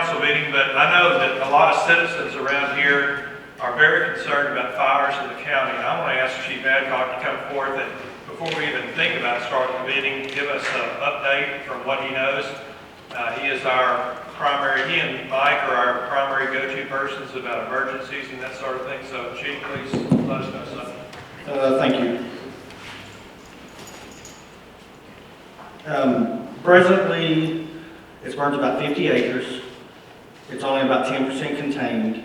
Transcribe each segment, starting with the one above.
council meeting, but I know that a lot of citizens around here are very concerned about fires in the county. And I want to ask Chief Adcock to come forth and, before we even think about starting the meeting, give us an update from what he knows. He is our primary, he and Mike are our primary go-to persons about emergencies and that sort of thing. So, Chief, please let us know something. Thank you. Presently, it's burned about 50 acres. It's only about 10% contained.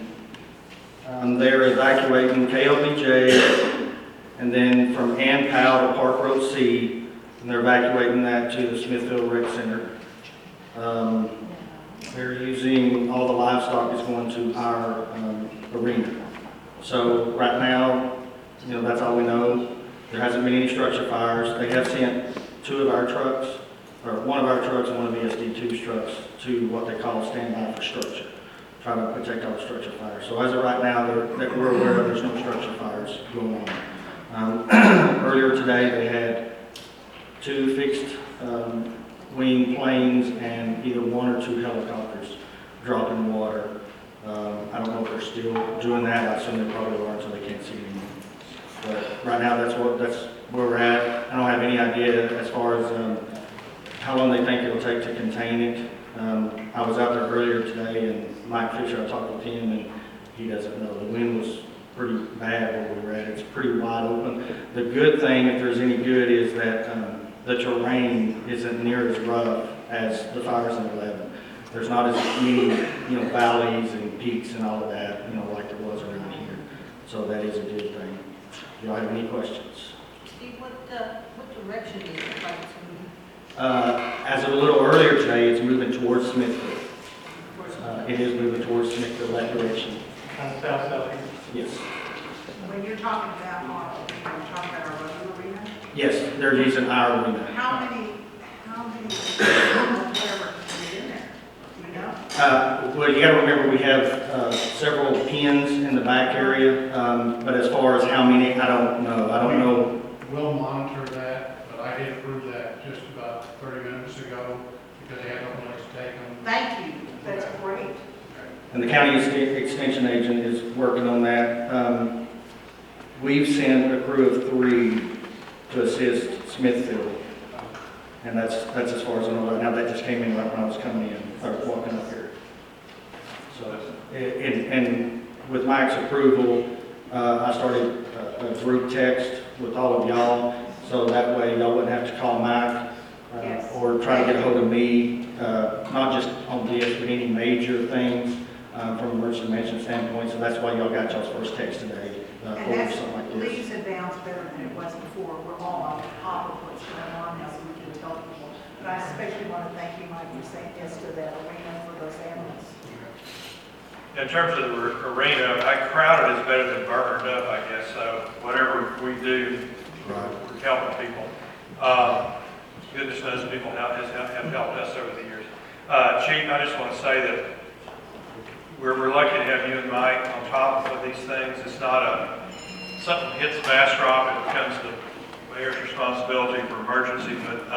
They're evacuating KLBJ, and then from Ann Powell to Park Road C, and they're evacuating that to the Smithfield Rec Center. They're using, all the livestock is going to our arena. So right now, that's all we know. There hasn't been any structure fires. They have sent two of our trucks, or one of our trucks and one of the SD2's trucks, to what they call standby for structure, trying to protect all the structure fires. So as of right now, that we're aware of, there's no structure fires going on. Earlier today, they had two fixed wing planes and either one or two helicopters dropping water. I don't know if they're still doing that. I assume they probably are until they can't see anymore. But right now, that's where we're at. I don't have any idea as far as how long they think it'll take to contain it. I was out there earlier today, and Mike Fisher, I talked with him, and he doesn't know. The wind was pretty bad where we were at. It's pretty wide open. The good thing, if there's any good, is that the terrain isn't near as rough as the fires in 11. There's not as many, valleys and peaks and all of that, like there was around here. So that is a good thing. Do y'all have any questions? Steve, what direction is the fire moving? As of a little earlier today, it's moving towards Smithfield. It is moving towards Smithfield, that direction. South. Yes. When you're talking about our local arena? Yes, they're using our arena. How many whatever is in there? Do you know? Well, you got to remember we have several pins in the back area, but as far as how many, I don't know. I don't know. We'll monitor that, but I did approve that just about 30 minutes ago because they had no place to take them. Thank you. That's great. And the county extension agent is working on that. We've sent a crew of 3 to assist Smithfield, and that's as far as I know right now. That just came in right when I was coming in, or walking up here. So, and with Mike's approval, I started a group text with all of y'all, so that way y'all wouldn't have to call Mike Yes. or try to get a hold of me, not just on this, but any major things from emergency management standpoint. So that's why y'all got y'all's first text today And for that's something like this. leaps and bounds better than it was before. We're all on top of what's going on now, so we can tell people. But I especially want to thank you, Mike, for saying yes to that arena for those animals. In terms of the arena, crowded is better than burned up, I guess. So whatever we do, we're helping people. Goodness knows people have helped us over the years. Chief, I just want to say that we're lucky to have you and Mike on top of these things. It's not something hits Bastrop, it becomes the mayor's responsibility for emergency, but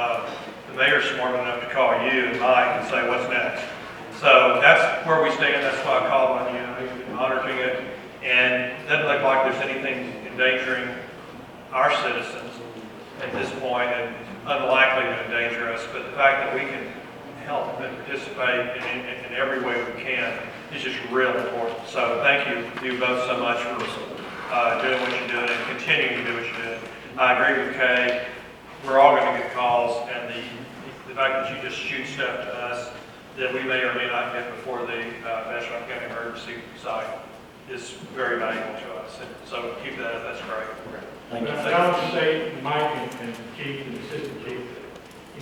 the mayor's smart enough to call you and Mike and say, what's next? So that's where we stand. That's why I called on you. You've been monitoring it, and it doesn't look like there's anything endangering our citizens at this point, and unlikely to endanger us. But the fact that we can help and participate in every way we can is just real important. So thank you both so much for doing what you're doing and continuing to do what you're doing. I agree with Kay. We're all going to get calls, and the fact that you just shoot stuff to us that we may or may not get before the Bastrop County Emergency site is very valuable to us. And so keep that up. That's great. Thank you. I would say, Mike and Chief and Assistant Chief, you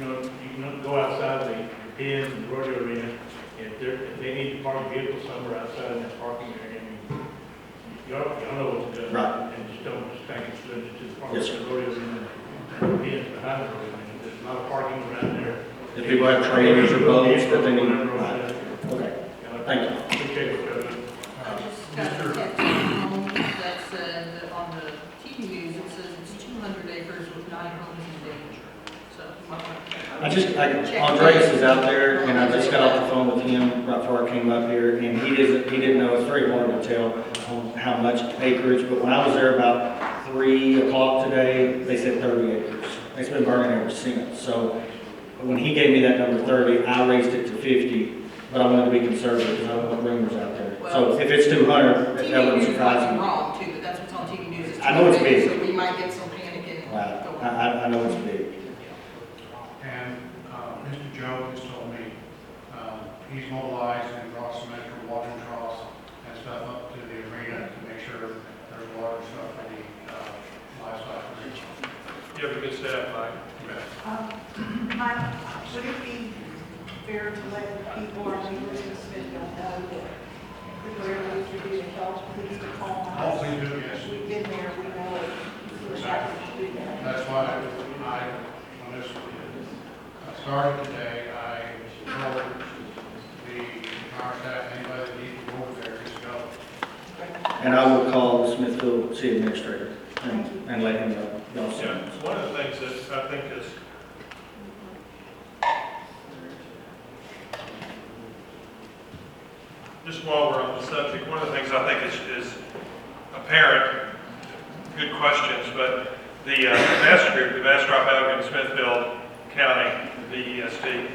can go outside the pins and the rodeo arena. If they need to park a vehicle somewhere outside in that parking area, y'all know what to do. Right. And just don't just think it's limited to the park. Yes, The sir. rodeo arena and the pins behind the rodeo arena. There's a lot of parking around there. If people have trailers or boats that they need. Whatever, Right. Okay. Thank you. Appreciate it, President. I just got a text home that said that on the TV news, it says it's 200 acres with 9 homes in danger. So, Andreas is out there, and I just got off the phone with him right before I came up here, and he didn't know, it's very hard to tell on how much acreage, but when I was there about 3 o'clock today, they said 30 acres. It's been burning ever since, so when he gave me that number 30, I raised it to 50, but I wanted to be conservative, because I don't want rumors out there. So if it's 200, that TV wouldn't news surprise might be me. wrong too, but that's what's on TV news. It's I know it's big. So we might get some panicking. Right. going. I know it's big. And Mr. Joe has told me he's mobilized and brought some extra watering troughs and stuff up to the arena to make sure there's water and stuff for the livestock. You have a good staff, Mike. Mike, would it be fair to let people, our viewers in Smithville know that whatever we can do to help, please to call us? Oh, please do, yes. We've been there, we know it. We're happy to do that. That's why when this started today, I told our staff, anybody that needs to go over there, just go. And I will call the Smithville City Administrator and let him know. Y'all see. Yeah, it's one of the things that I think is just while we're on the subject, one of the things I think is apparent, good questions, but the Bastrop group, the Bastrop, Elgin, Smithfield County, the VESD,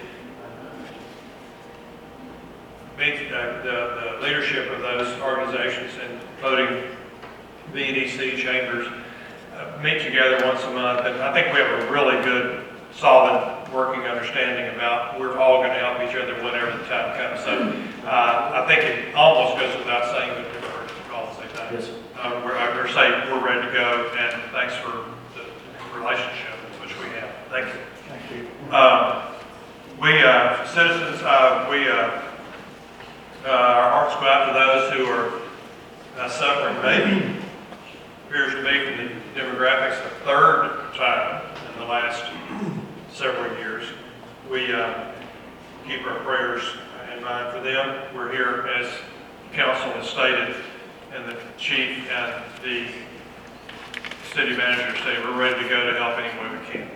the leadership of those organizations, including VEDC chambers, meet together once a month, and I think we have a really good, solid working understanding about we're all going to help each other whenever the time comes. So I think it almost goes without saying, but we're going to call and say that. Yes. We're saying we're ready to go, and thanks for the relationship which we have. Thank you. Thank you. Citizens, our hearts go out to those who are suffering, maybe appears to me from the demographics, the third time in the last several years. We keep our prayers in mind for them. We're here, as council has stated, and the chief and the city manager say we're ready to go to help any way we can.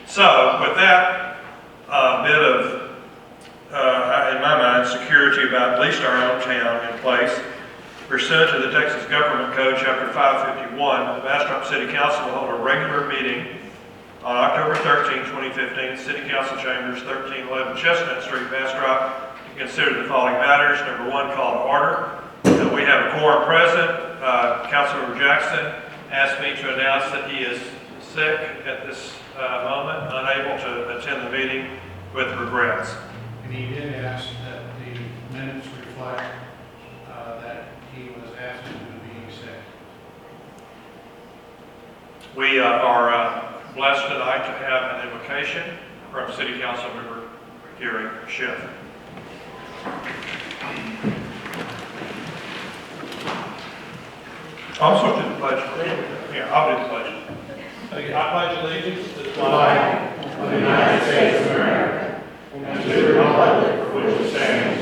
So with that bit of, in my mind, security about at least our own town in place, pursuant to the Texas Government Code, Chapter 551, the Bastrop City Council will hold a regular meeting on October 13, 2015, City Council Chambers, 1311 Chestnut Street, Bastrop, to consider the following matters. Number one, call to order. We have a quorum present. Councilmember Jackson asked me to announce that he is sick at this moment, unable to attend the meeting with regrets. And he did ask that the minutes reflect that he was asked to be sick. We are blessed tonight to have an invocation from City Council Member Gary Schiff. I'm supposed to do the pledge. Yeah, I'll do the pledge. Okay, I pledge allegiance to the flag of the United States of America, and to the republic for which it stands,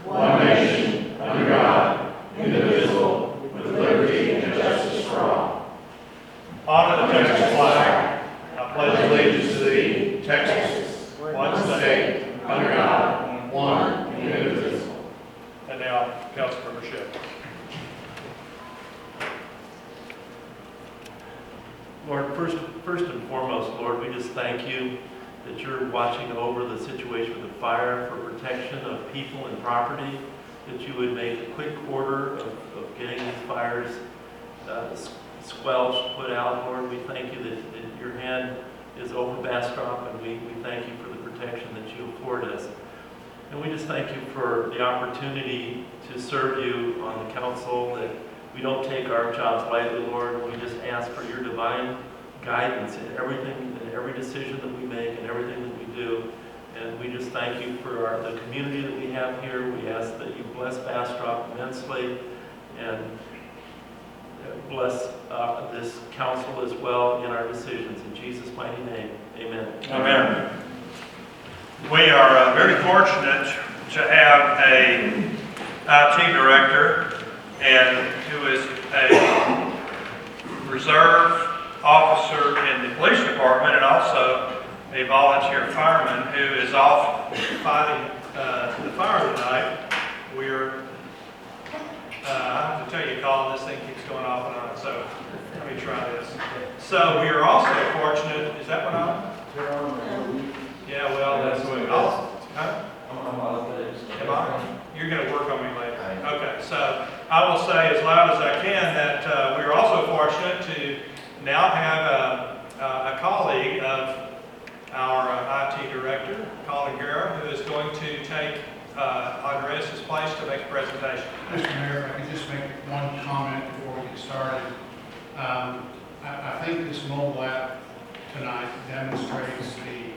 one nation, under God, indivisible, with liberty and justice for all. Honor the Texas flag. I pledge allegiance to thee, Texas, one state, under God, one, indivisible. And now, Councilmember Schiff. Lord, first and foremost, Lord, we just thank you that you're watching over the situation with the fire for protection of people and property, that you would make a quick order of getting these fires squelched, put out. Lord, we thank you that your hand is over Bastrop, and we thank you for the protection that you afford us. And we just thank you for the opportunity to serve you on the council, that we don't take our jobs lightly, Lord. We just ask for your divine guidance in everything, in every decision that we make and everything that we do. And we just thank you for the community that we have here. We ask that you bless Bastrop immensely and bless this council as well in our decisions. In Jesus' mighty name, amen. Amen. We are very fortunate to have a IT director and who is a reserve officer in the police department and also a volunteer fireman who is off fighting the fire tonight. We're, I have to tell you, Colin, this thing keeps going off and on, so let me try this. So we are also fortunate, is that what I'm? Yeah, well, that's what, huh? Am I? You're going to work on me later. Okay, so I will say as loud as I can that we are also fortunate to now have a colleague of our IT director, Colin Guerra, who is going to take Andres' place to make a presentation. Mr. Mayor, if I could just make one comment before we get started. I think this mobile app tonight demonstrates the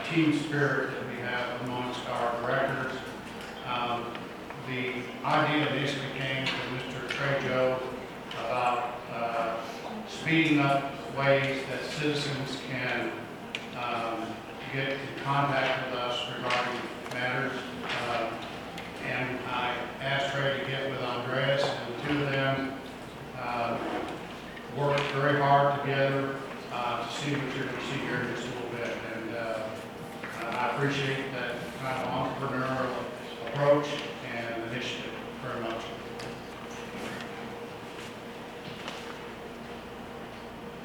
team spirit that we have amongst our directors. The idea initially came from Mr. Trejo about speeding up ways that citizens can get in contact with us regarding matters. And I asked Trey to get with Andres, and the two of them worked very hard together to see what you're going to see here in just a little bit. And I appreciate that kind of entrepreneurial approach and initiative very much.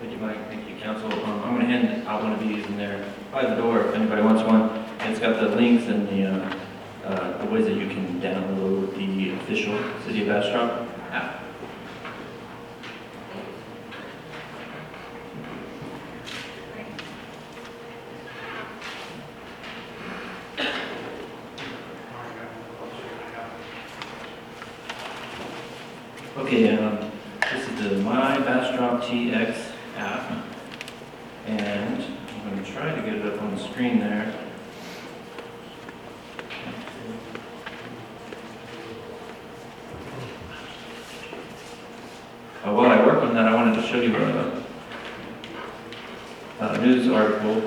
Thank you, Mike. Thank you, Council. I'm going to hand out one of these in there by the door if anybody wants one. And it's got the links and the ways that you can download the official City of Bastrop app. Okay, this is the My Bastrop TX app, and I'm going to try to get it up on the screen there. While I work on that, I wanted to show you a news article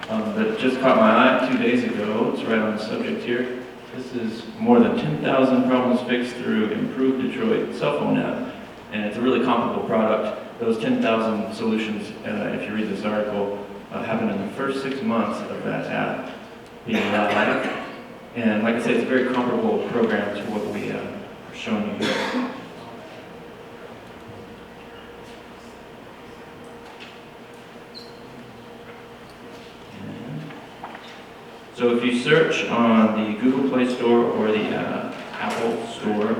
that just caught my eye 2 days ago. It's right on the subject here. This is more than 10,000 problems fixed through improved Detroit cell phone app. And it's a really comparable product. Those 10,000 solutions, if you read this article, happened in the first 6 months of that app being live. And like I said, it's a very comparable program to what we are showing you here. So if you search on the Google Play Store or the Apple Store,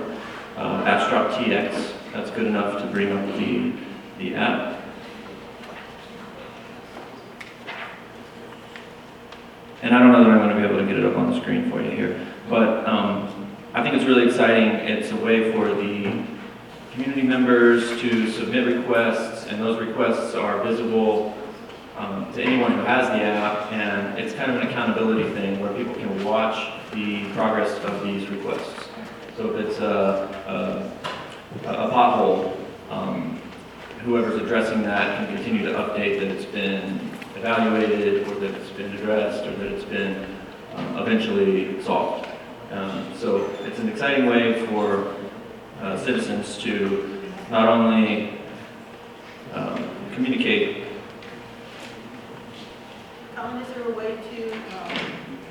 Bastrop TX, that's good enough to bring up the app. And I don't know that I'm going to be able to get it up on the screen for you here, but I think it's really exciting. It's a way for the community members to submit requests, and those requests are visible to anyone who has the app, and it's kind of an accountability thing where people can watch the progress of these requests. So if it's a pothole, whoever's addressing that can continue to update that it's been evaluated, or that it's been addressed, or that it's been eventually solved. So it's an exciting way for citizens to not only communicate. Colin, is there a way to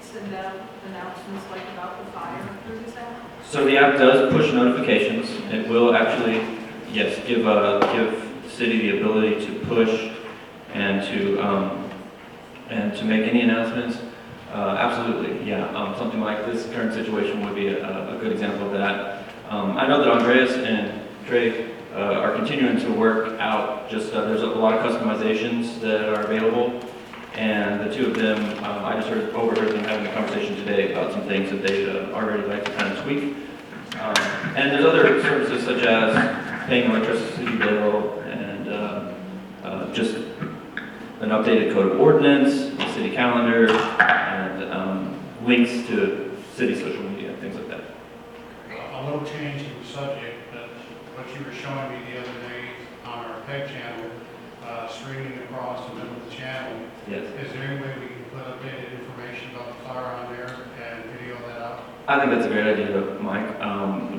send out announcements like about the fire through this app? So the app does push notifications. It will actually, yes, give the city the ability to push and to make any announcements. Absolutely, yeah. Something like this current situation would be a good example of that. I know that Andreas and Trey are continuing to work out. Just there's a lot of customizations that are available. And the two of them, I just overheard them having a conversation today about some things that they'd already like to kind of tweak. And there's other services such as paying electricity bill and just an updated code of ordinance, a city calendar, and links to city social media, things like that. A little change in the subject, but what you were showing me the other day on our PEG channel, streaming across the middle of the channel. Yes. Is there any way we can put updated information about the fire on there and video that out? I think that's a great idea, Mike.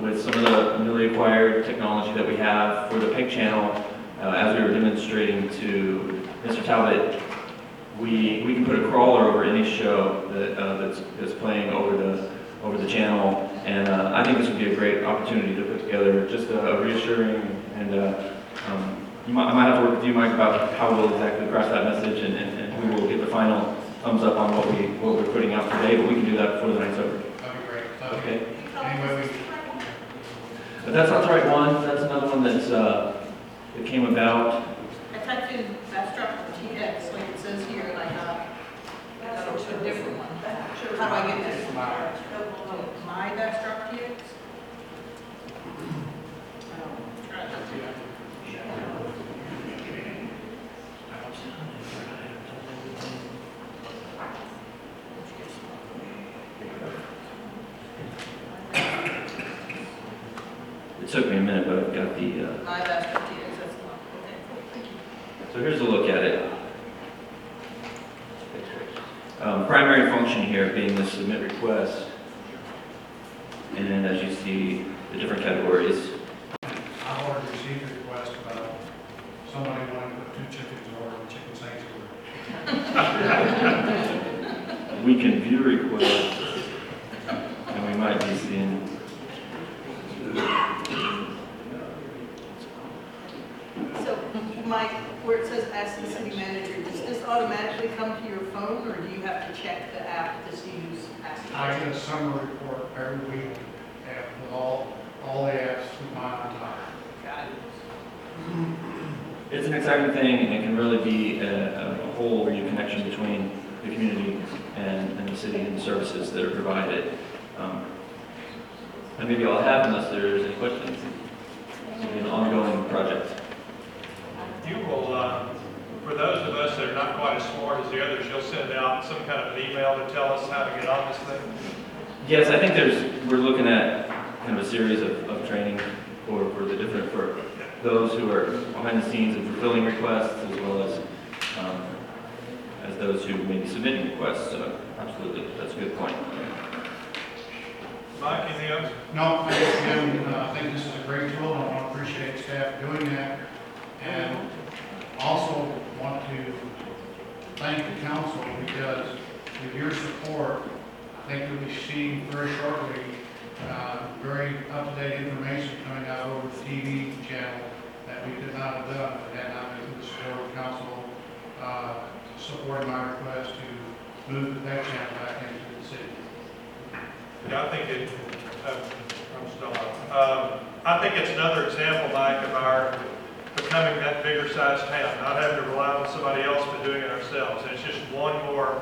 With some of the newly acquired technology that we have for the PEG channel, as we were demonstrating to Mr. Talbot, we can put a crawler over any show that's playing over the channel, and I think this would be a great opportunity to put together just a reassuring, and I might have to work with you, Mike, about how we'll exactly craft that message, and we will get the final thumbs up on what we're putting out today, but we can do that before the night's over. That'd be great. Okay. Anyway, But that's not the right one. That's another one that came about. I typed in Bastrop TX, like it says here, and I got it to a different one. How do I get this? My Bastrop TX? It took me a minute, but I've got the. My Bastrop TX, that's the one. Okay, cool, thank you. So here's a look at it. Primary function here being the submit request. And as you see, the different categories. I've already received a request about somebody wanting to put 2 chickens over in chicken sanctuary. We can view requests, and we might be seeing. So, Mike, where it says ask the city manager, does this automatically come to your phone, or do you have to check the app to see who's asking? I get a summary report every week with all the apps combined on top. Got it. It's an exciting thing, and it can really be a whole new connection between the community and the city and the services that are provided. And maybe I'll have, unless there's any questions. It'll be an ongoing project. You will, for those of us that are not quite as smart as the others, you'll send out some kind of an email to tell us how to get on this thing? Yes, I think we're looking at kind of a series of training for those who are behind the scenes and fulfilling requests, as well as those who may be submitting requests. So absolutely, that's a good point. Mike, anything else? No, I think this is a great tool, and I want to appreciate staff doing that. And also want to thank the council, because with your support, I think we'll be seeing very shortly very up-to-date information coming out over the TV channel that we could not have done if it had not been for the support of council supporting my request to move that channel back into the city. Yeah, I think I'm still up. I think it's another example, Mike, of our becoming that bigger sized town, not having to rely on somebody else, but doing it ourselves. And it's just one more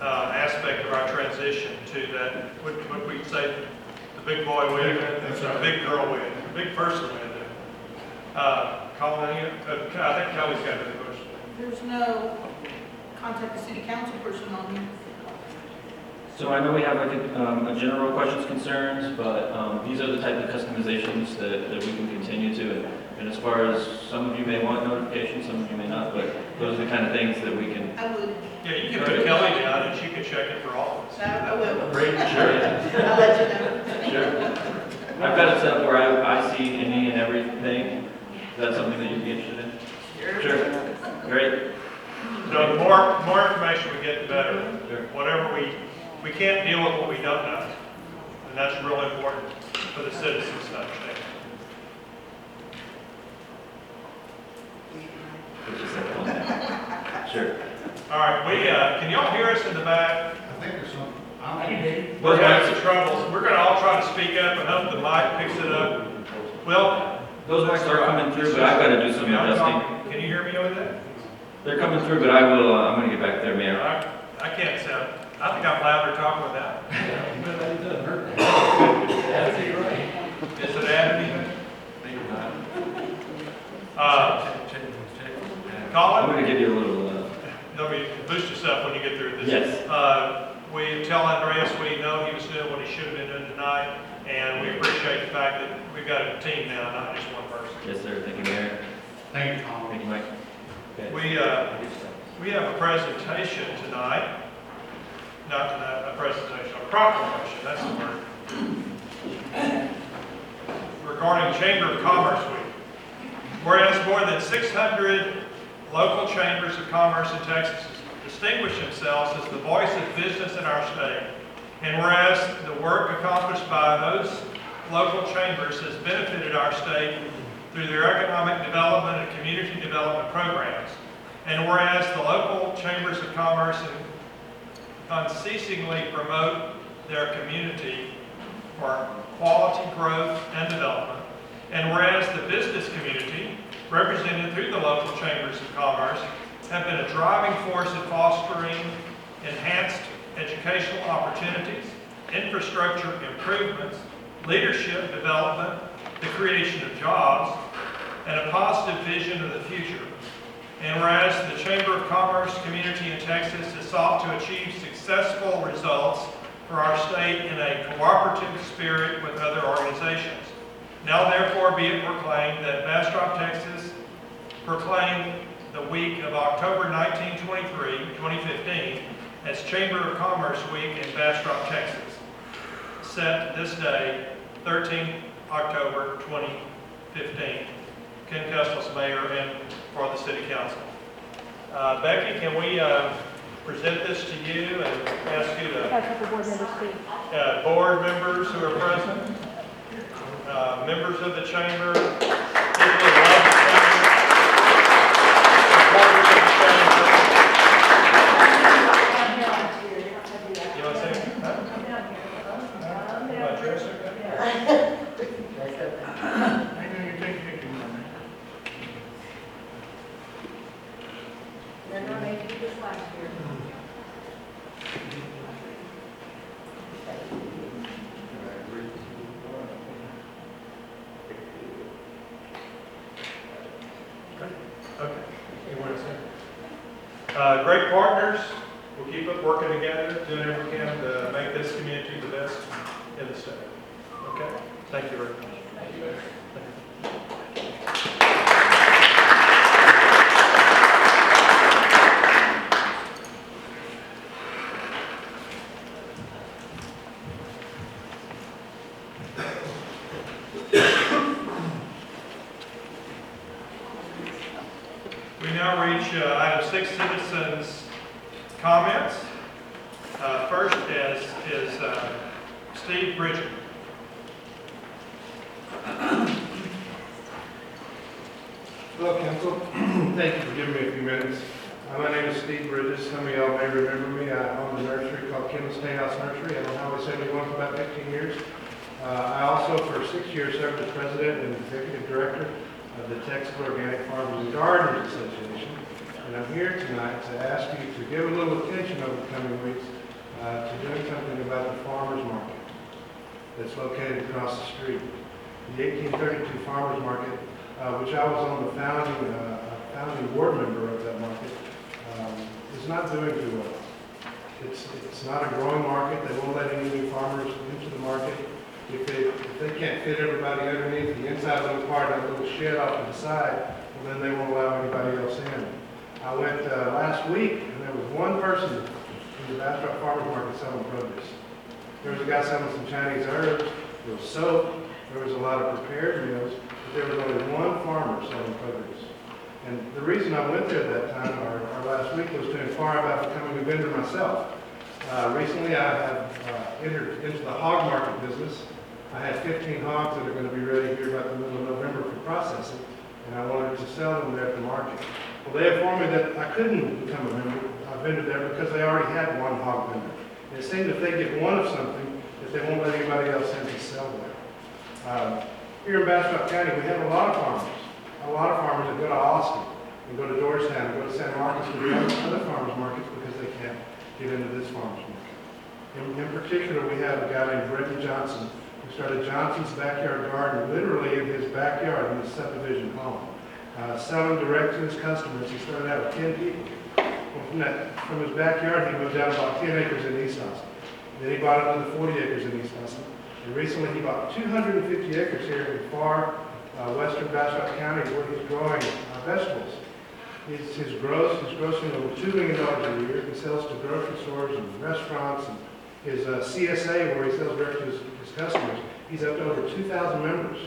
aspect of our transition to that, what we say, the big boy win, the big girl win, the big person win. Colin, I think Kelly's got a question. There's no contact the city council person on here. So I know we have like a general questions, concerns, but these are the type of customizations that we can continue to. And as far as some of you may want notifications, some of you may not, but those are the kind of things that we can. I would. Yeah, you can put Kelly down and she can check it for all of us. I will. Great, sure, yeah. I'll let you know. Sure. I've got it set up where I see any and everything. Is that something that you'd be interested in? Sure. Great. So the more information we get, the better. Sure. Whatever we can't deal with what we don't know. And that's really important for the citizens to understand. Sure. All right, can y'all hear us in the back? I think there's some, We're having some troubles. We're gonna all try to speak up and hope the mic picks it up. Well, Those mics are coming through, but I've got to do some adjusting. Can you hear me over there? They're coming through, but I'm going to get back there, Mayor. I can't sound, I think I'm louder talking without. Is it added even? Colin? I'm going to give you a little. Let me boost yourself when you get through this. Yes. We tell Andreas we know he was doing what he should have been doing tonight, and we appreciate the fact that we've got a team now, not just one person. Yes, sir. Thank you, Mayor. thank you, Tom. Thank you, Mike. Okay. We have a presentation tonight, not a presentation, a proclamation, that's the word, regarding Chamber of Commerce Week. Whereas more than 600 local chambers of commerce in Texas distinguish themselves as the voice of business in our state. And whereas the work accomplished by those local chambers has benefited our state through their economic development and community development programs. And whereas the local chambers of commerce unceasingly promote their community for quality growth and development. And whereas the business community, represented through the local chambers of commerce, have been a driving force in fostering enhanced educational opportunities, infrastructure improvements, leadership development, the creation of jobs, and a positive vision of the future. And whereas the Chamber of Commerce community in Texas has sought to achieve successful results for our state in a cooperative spirit with other organizations. Now therefore be it proclaimed that Bastrop, Texas proclaimed the week of October 1923, 2015 as Chamber of Commerce Week in Bastrop, Texas, set this day, 13th October 2015. Ken Custles, Mayor, and for the City Council. Becky, can we present this to you and ask you to, Got a couple board members too. board members who are present, members of the chamber, people who love the chamber, supporters of the chamber. You want to say? About yours, okay? I know you take pictures on that. Then I made you this last year. Okay. You want to say? Great partners. We'll keep up working together, doing everything we can to make this community the best in the state. Okay? Thank you very much. Thank you. We now reach item 6, citizens' comments. First is Steve Bridget. Hello, Council. Thank you for giving me a few minutes. My name is Steve Bridges. Some of y'all may remember me. I own a nursery called Kim's House Nursery on Highway 71 for about 15 years. I also, for 6 years, served as president and executive director of the Texas Organic Farmers and Gardeners Association. And I'm here tonight to ask you to give a little attention over the coming weeks to doing something about the farmers market that's located across the street. The 1832 farmers market, which I was on the founding board member of that market, is not doing too well. It's not a growing market. They won't let any new farmers into the market. If they can't fit everybody underneath the inside little part of that little shed off to the side, well, then they won't allow anybody else in. I went last week, and there was one person in the Bastrop Farmers Market selling produce. There was a guy selling some Chinese herbs, there was soap, there was a lot of prepared meals, but there was only one farmer selling produce. And the reason I went there that time, or last week, was to inquire about becoming a vendor myself. Recently, I have entered into the hog market business. I had 15 hogs that are going to be ready here by the middle of November for processing, and I wanted to sell them there at the market. Well, they informed me that I couldn't become a vendor there because they already had one hog vendor. And it seemed if they get one of something, that they won't let anybody else in to sell there. Here in Bastrop County, we have a lot of farmers that go to Austin, and go to Georgetown, and go to San Marcos, and go to other farmers markets because they can't get into this farmers market. In particular, we have a guy named Brendan Johnson, who started Johnson's Backyard Garden literally in his backyard in his subdivision home. Selling direct to his customers, he started out with 10 people. Well, from his backyard, he moved down about 10 acres in East Austin. Then he bought another 40 acres in East Austin. And recently, he bought 250 acres here in far western Bastrop County where he's growing vegetables. He's grossing over $2 million a year. He sells to grocery stores and restaurants. And his CSA, where he sells direct to his customers, he's up to over 2,000 members.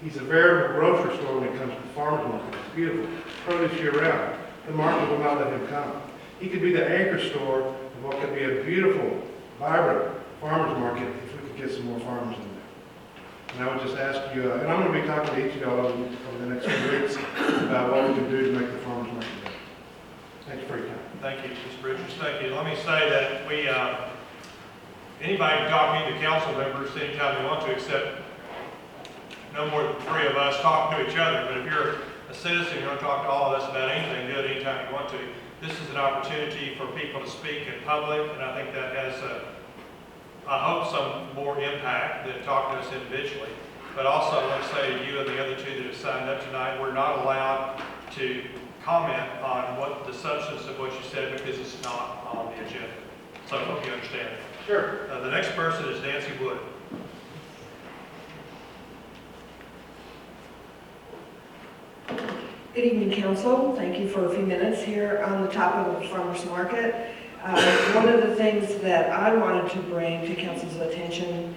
He's a veritable grocery store when it comes to farmers market. It's beautiful. Produce year-round. The market will not let him come. he could be the anchor store of what could be a beautiful, vibrant farmer's market if we could get some more farmers in there. And I would just ask you, and I'm going to be talking to each of y'all over the next few weeks about what we can do to make the farmers market better. Thank you for your time. Thank you, Mr. Bridges, thank you. Let me say that we, anybody can talk to the council members anytime they want to, except no more than 3 of us talking to each other. But if you're a citizen, you want to talk to all of us about anything, do it anytime you want to. This is an opportunity for people to speak in public, and I think that has, I hope, some more impact than talking to us individually. But also, I want to say to you and the other 2 that have signed up tonight, we're not allowed to comment on what the substance of what you said because it's not on the agenda. So I hope you understand. Sure. The next person is Nancy Wood. Good evening, Council. Thank you for a few minutes here on the topic of the farmers market. One of the things that I wanted to bring to Council's attention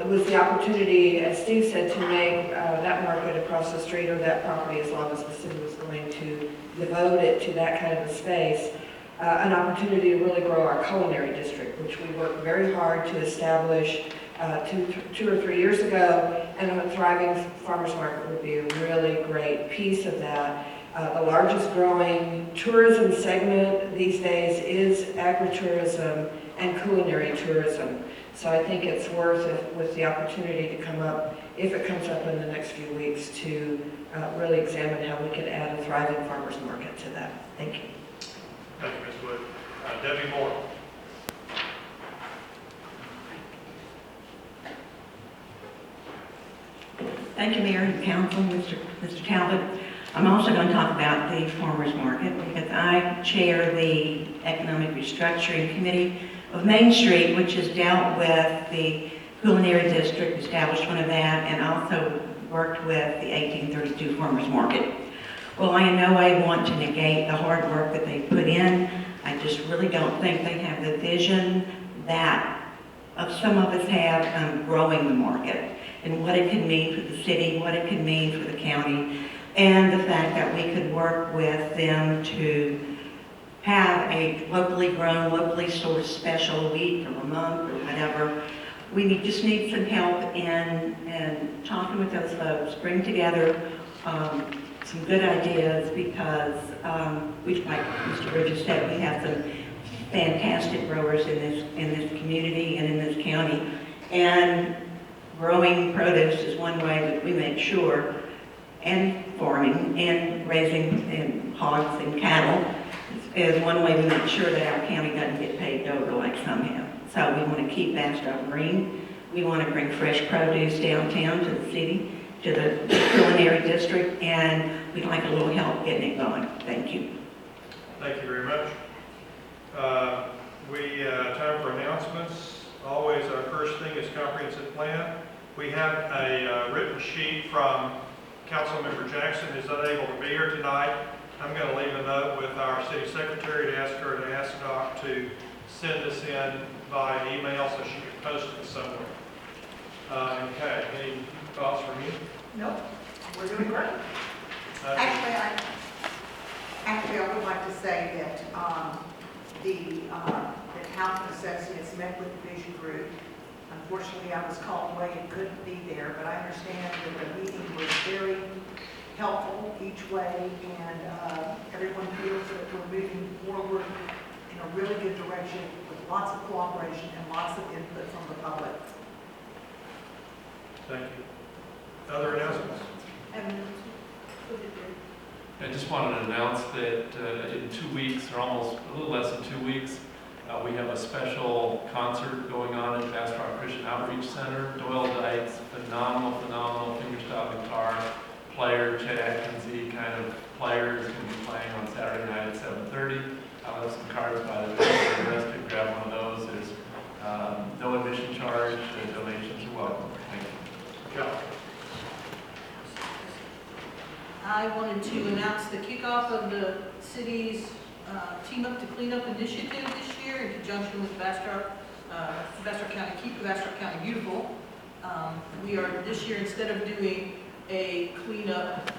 was the opportunity, as Steve said, to make that market across the street or that property, as long as the city was going to devote it to that kind of a space, an opportunity to really grow our culinary district, which we worked very hard to establish 2 or 3 years ago, and a thriving farmers market would be a really great piece of that. The largest growing tourism segment these days is agritourism and culinary tourism. So I think it's worth it with the opportunity to come up, if it comes up in the next few weeks, to really examine how we could add a thriving farmers market to that. Thank you. Thank you, Ms. Wood. Debbie Moore. Thank you, Mayor and Council, Mr. Talbot. I'm also going to talk about the farmers market because I chair the Economic Restructuring Committee of Main Street, which has dealt with the culinary district, establishment of that, and also worked with the 1832 farmers market. Well, I in no way want to negate the hard work that they put in. I just really don't think they have the vision that some of us have on growing the market and what it could mean for the city, what it could mean for the county, and the fact that we could work with them to have a locally grown, locally sourced special a week or a month or whatever. We just need some help in talking with those folks, bring together some good ideas because, like Mr. Bridges said, we have some fantastic growers in this community and in this county. And growing produce is one way that we make sure, and farming and raising hogs and cattle is one way we make sure that our county doesn't get paid over like some have. So we want to keep Bastrop green. We want to bring fresh produce downtown to the city, to the culinary district, and we'd like a little help getting it going. Thank you. Thank you very much. Time for announcements. Always our first thing is comprehensive plan. We have a written sheet from Councilmember Jackson, who's unable to be here tonight. I'm going to leave a note with our city secretary to ask her to ask Doc to send this in by email so she can post it somewhere. Okay, any thoughts from you? Nope, we're doing great. Actually, I would like to say that the Housing Associates met with the Vision Group. Unfortunately, I was called away and couldn't be there, but I understand that the meeting was very helpful each way, and everyone feels that we're moving forward in a really good direction with lots of cooperation and lots of input from the public. Thank you. Other announcements? I just wanted to announce that in 2 weeks, or almost a little less than 2 weeks, we have a special concert going on at Bastrop Christian Outreach Center. Doyle Dykes, phenomenal fingerstyle guitar player, Chet Atkinsy kind of player is going to be playing on Saturday night at 7:30. I'll have some cards by the way for the rest to grab one of those. There's no admission charge, donations are welcome. Thank you. Joe. I wanted to announce the kickoff of the city's Team Up to Clean Up initiative this year in conjunction with Bastrop County, Keep Bastrop County Beautiful. We are this year, instead of doing a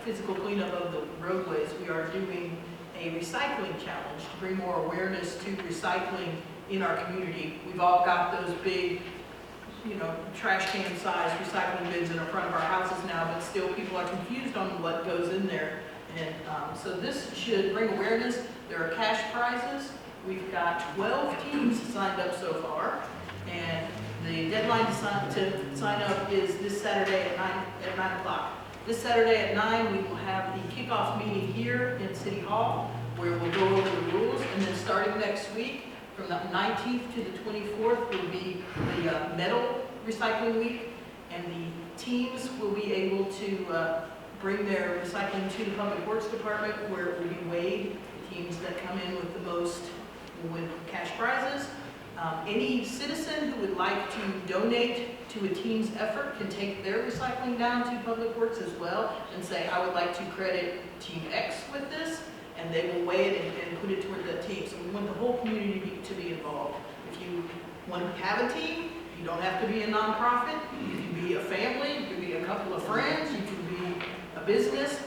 physical cleanup of the roadways, we are doing a recycling challenge to bring more awareness to recycling in our community. We've all got those big, trash can size recycling bins in front of our houses now, but still people are confused on what goes in there. And so this should bring awareness. There are cash prizes. We've got 12 teams signed up so far, and the deadline to sign up is this Saturday at 9 o'clock. This Saturday at 9, we will have the kickoff meeting here in City Hall, where we'll go over the rules, and then starting next week, from the 19th to the 24th, will be the metal recycling week, and the teams will be able to bring their recycling to the Public Works Department, where it will be weighed. The teams that come in with the most will win cash prizes. Any citizen who would like to donate to a team's effort can take their recycling down to Public Works as well and say, I would like to credit Team X with this, and they will weigh it and put it toward that team. So we want the whole community to be involved. If you want to have a team, you don't have to be a nonprofit. You can be a family, you can be a couple of friends, you can be a business.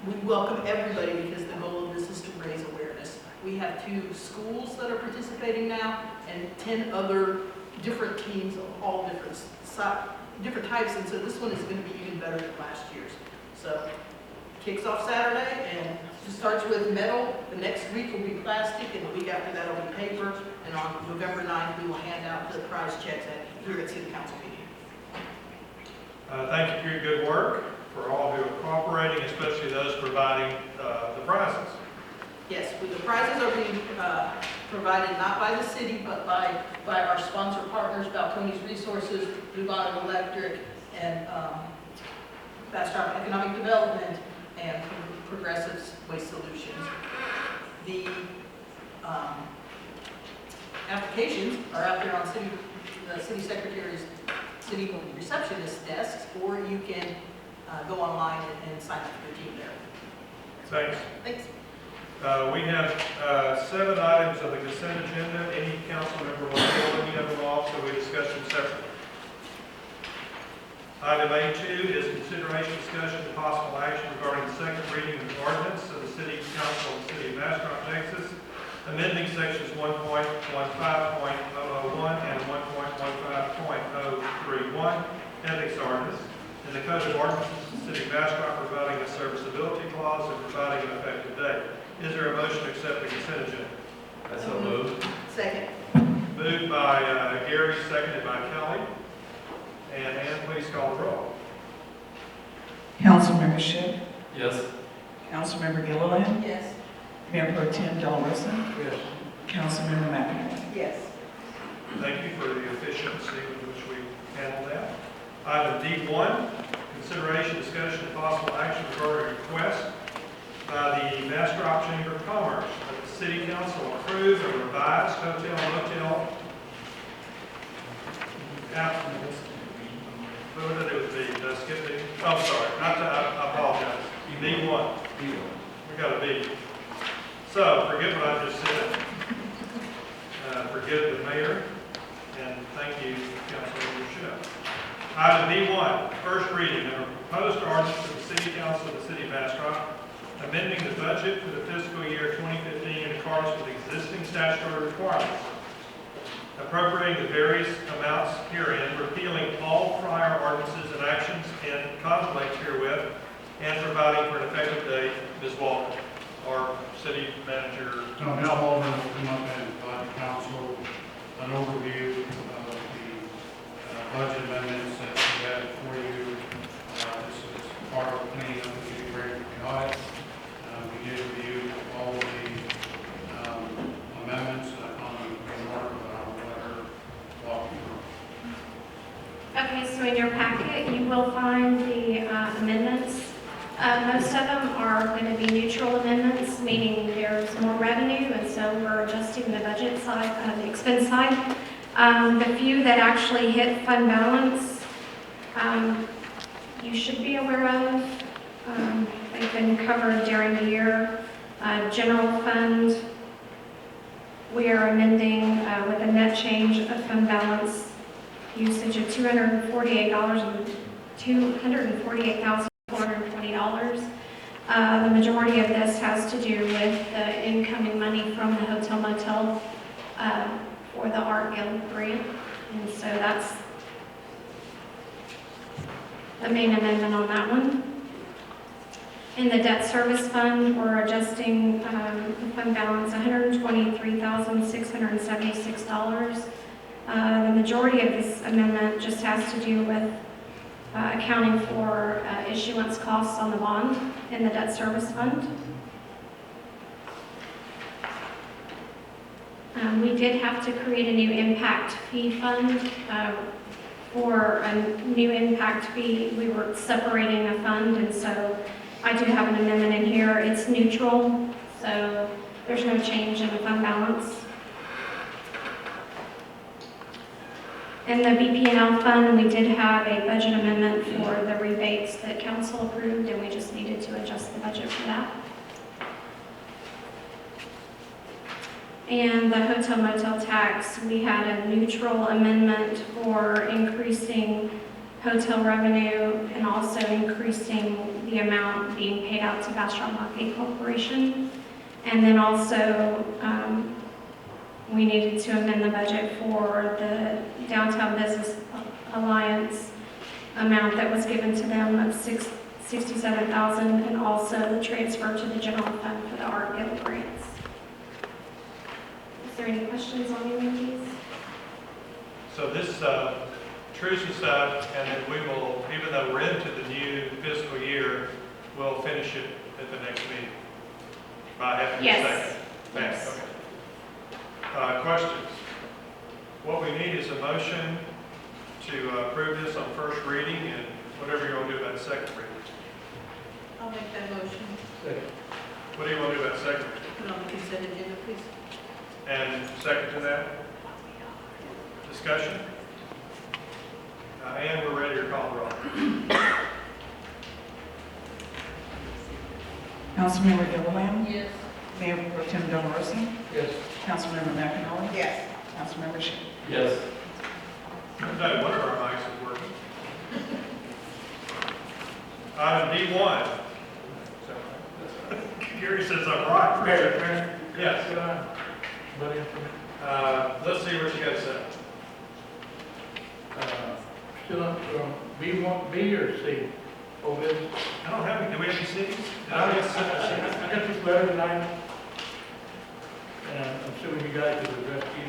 We welcome everybody because the goal of this is to raise awareness. We have 2 schools that are participating now and 10 other different teams of all different types, and so this one is going to be even better than last year's. So kicks off Saturday and starts with metal. The next week will be plastic, and the week after that will be paper. And on November 9th, we will hand out the prize checks here at City Council meeting. Thank you for your good work, for all who are cooperating, especially those providing the prizes. Yes, the prizes are being provided not by the city, but by our sponsor partners, Balcones Resources, Blue Bonnet Electric, and Bastrop Economic Development, and Progressive Waste Solutions. The applications are out there on the city secretary's city receptionist desks, or you can go online and sign up for your team there. Thanks. Thanks. We have 7 items on the consent agenda. Any council member want to pull any of them off, so we discuss them separately. Item A2 is consideration, discussion, and possible action regarding the second reading of the ordinance of the City Council of the City of Bastrop, Texas, amending sections 1.15.001 and 1.15.031 ethics ordinance in the Code of Ordinances of the City of Bastrop, providing a serviceability clause and providing an effective date. Is there a motion to accept the consent agenda? I so moved. Second. Moved by Gary, seconded by Kelly. And Ann, please call the roll. Councilmember Shipp, Yes. Councilmember Gilliland, Yes. Mayor Pro Tem Delrissa, Yes. Councilmember McNamara. Yes. Thank you for the efficiency with which we handled that. Item D1, consideration, discussion, and possible action regarding a request by the Bastrop Chamber of Commerce that the City Council approve a revised hotel motel applicants. What did it do with B? Did I skip B? Oh, I'm sorry, I apologize. D1. We got a B. So, forget what I just said. Forgive the mayor, and thank you, Councilmember Shipp. Item B1, first reading of a proposed ordinance of the City Council of the City of Bastrop, amending the budget for the fiscal year 2015 in accordance with existing statutory requirements, appropriating the various amounts herein, repealing all prior ordinances and actions in conflict herewith, and providing for an effective date. Ms. Walker, our city manager. So Ms. Walden will come up and provide the council an overview of the budget amendments that we have for you. This is part of the cleaning up and getting ready for the audit. We did review all of the amendments in order, but I'll let her walk you through. Okay, so in your packet, you will find the amendments. Most of them are going to be neutral amendments, meaning there's more revenue, and so we're adjusting the budget side, the expense side. The few that actually hit fund balance, you should be aware of. They've been covered during the year. General fund, we are amending with a net change of fund balance usage of $248,420. The majority of this has to do with the incoming money from the hotel motel for the Art Guild grant. And so that's the main amendment on that one. In the debt service fund, we're adjusting the fund balance $123,676. The majority of this amendment just has to do with accounting for issuance costs on the bond in the debt service fund. We did have to create a new impact fee fund. For a new impact fee, we were separating a fund, and so I do have an amendment in here. It's neutral, so there's no change in the fund balance. In the BPNL fund, we did have a budget amendment for the rebates that council approved, and we just needed to adjust the budget for that. And the hotel motel tax, we had a neutral amendment for increasing hotel revenue and also increasing the amount being paid out to Bastrop Market Corporation. And then also, we needed to amend the budget for the Downtown Business Alliance amount that was given to them of $67,000, and also the transfer to the general fund for the Art Guild grants. Is there any questions on any of these? So this trues us up, and then we will, even though we're into the new fiscal year, we'll finish it at the next meeting. By having a Yes. second. Thanks. Yes. Okay. Questions? What we need is a motion to approve this on first reading, and whatever you want to do about the second reading. I'll make that motion. What do you want to do about second? Put on the consent agenda, please. And second to that? Discussion? And we're ready to call the roll. Councilmember Gilliland. Yes. Mayor Pro Tem Delrosa. Yes. Councilmember McInerney. Yes. Councilmember Shea. Yes. No, one of our mics is working. Item D1. Gary says I'm right. Mayor, Yes. Let's see what you got to say. Still up from B1, B or C? Oh, this. I don't have any, do we have any cities? I got this letter tonight, and I'm assuming you guys have addressed you.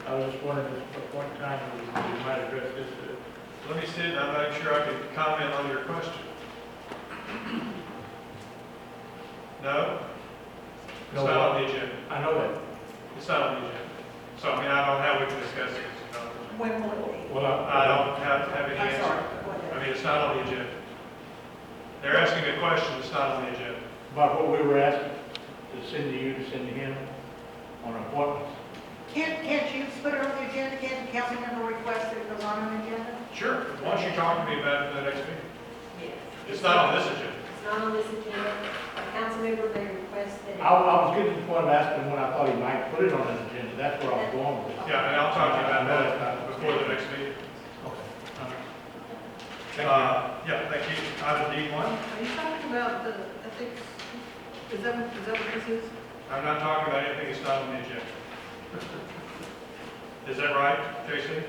I was just wondering at what point in time we might address this. Let me see it, and I'm not sure I can comment on your question. No? It's not on the agenda. I know that. It's not on the agenda. So, I mean, I don't know how we can discuss this. When will it be? Well, I don't have any I'm answer. sorry. Go I ahead. mean, it's not on the agenda. They're asking a question, it's not on the agenda. about what we were asking to send to you, to send to him on appointments. Can't you put it on the agenda, can the council member request that it goes on the agenda? Sure, why don't you talk to me about it at the next meeting? Yes. It's not on this agenda. It's not on this agenda. A council member may request that. I was getting to the point of asking when I thought he might put it on his agenda. That's where I was going with it. Yeah, and I'll talk to you about that before the next meeting. Yeah, thank you. Item D1, Are you talking about the ethics? Is that what this is? I'm not talking about anything that's not on the agenda. Is that right, Tracy?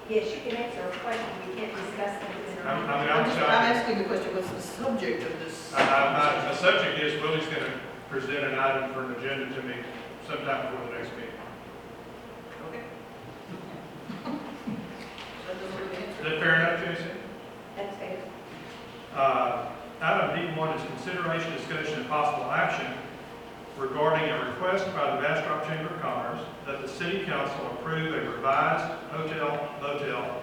Yes, you can answer a question. We can't discuss things that are. I'm asking the question, what's the subject of this? The subject is Willie's going to present an item for an agenda to me sometime before the next meeting. Okay. That doesn't really Is answer. that fair enough, Tracy? That's fair. Item D1 is consideration, discussion, and possible action regarding a request by the Bastrop Chamber of Commerce that the City Council approve a revised hotel motel,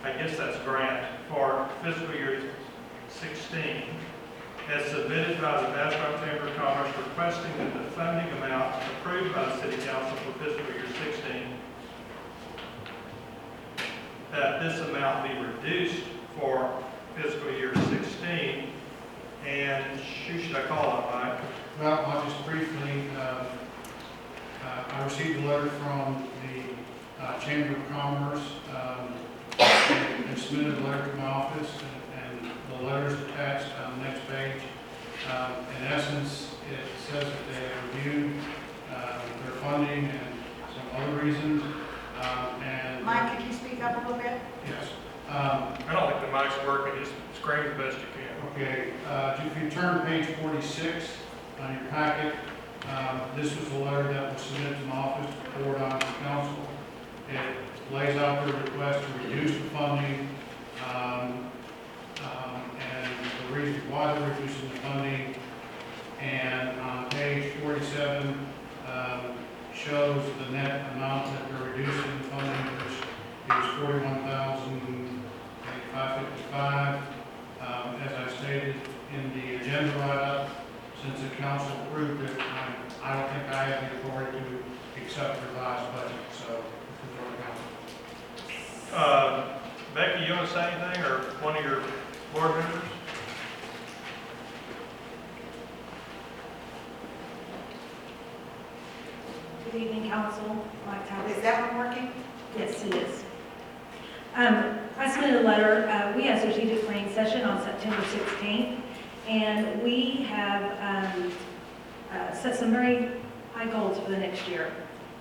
I guess that's grant, for fiscal year 16, as submitted by the Bastrop Chamber of Commerce requesting that the funding amount approved by the City Council for fiscal year 16, that this amount be reduced for fiscal year 16, and who should I call on, Mike? Well, I'll just briefly, I received a letter from the Chamber of Commerce, and submitted a letter to my office, and the the letters attached on the next page. In essence, it says that they have reviewed their funding and some other reasons. And Mike, could you speak up a little bit? yes. I don't think the mic's working, just scream the best you can. Okay, if you turn to page 46 on your packet, this was a letter that was submitted to my office to forward on to council. It lays out the request to reduce the funding, and the reason why they're reducing the funding. And on page 47, shows the net amount that they're reducing the funding, which is $41,555. As I stated in the agenda write-up, since the council approved it, I don't think I have the authority to accept the revised budget, so it's for the council. Becky, you want to say anything, or one of your board members? Good evening, council. Is that one working? Yes, it is. I submitted a letter. We had a strategic planning session on September 16th, and we have set some very high goals for the next year.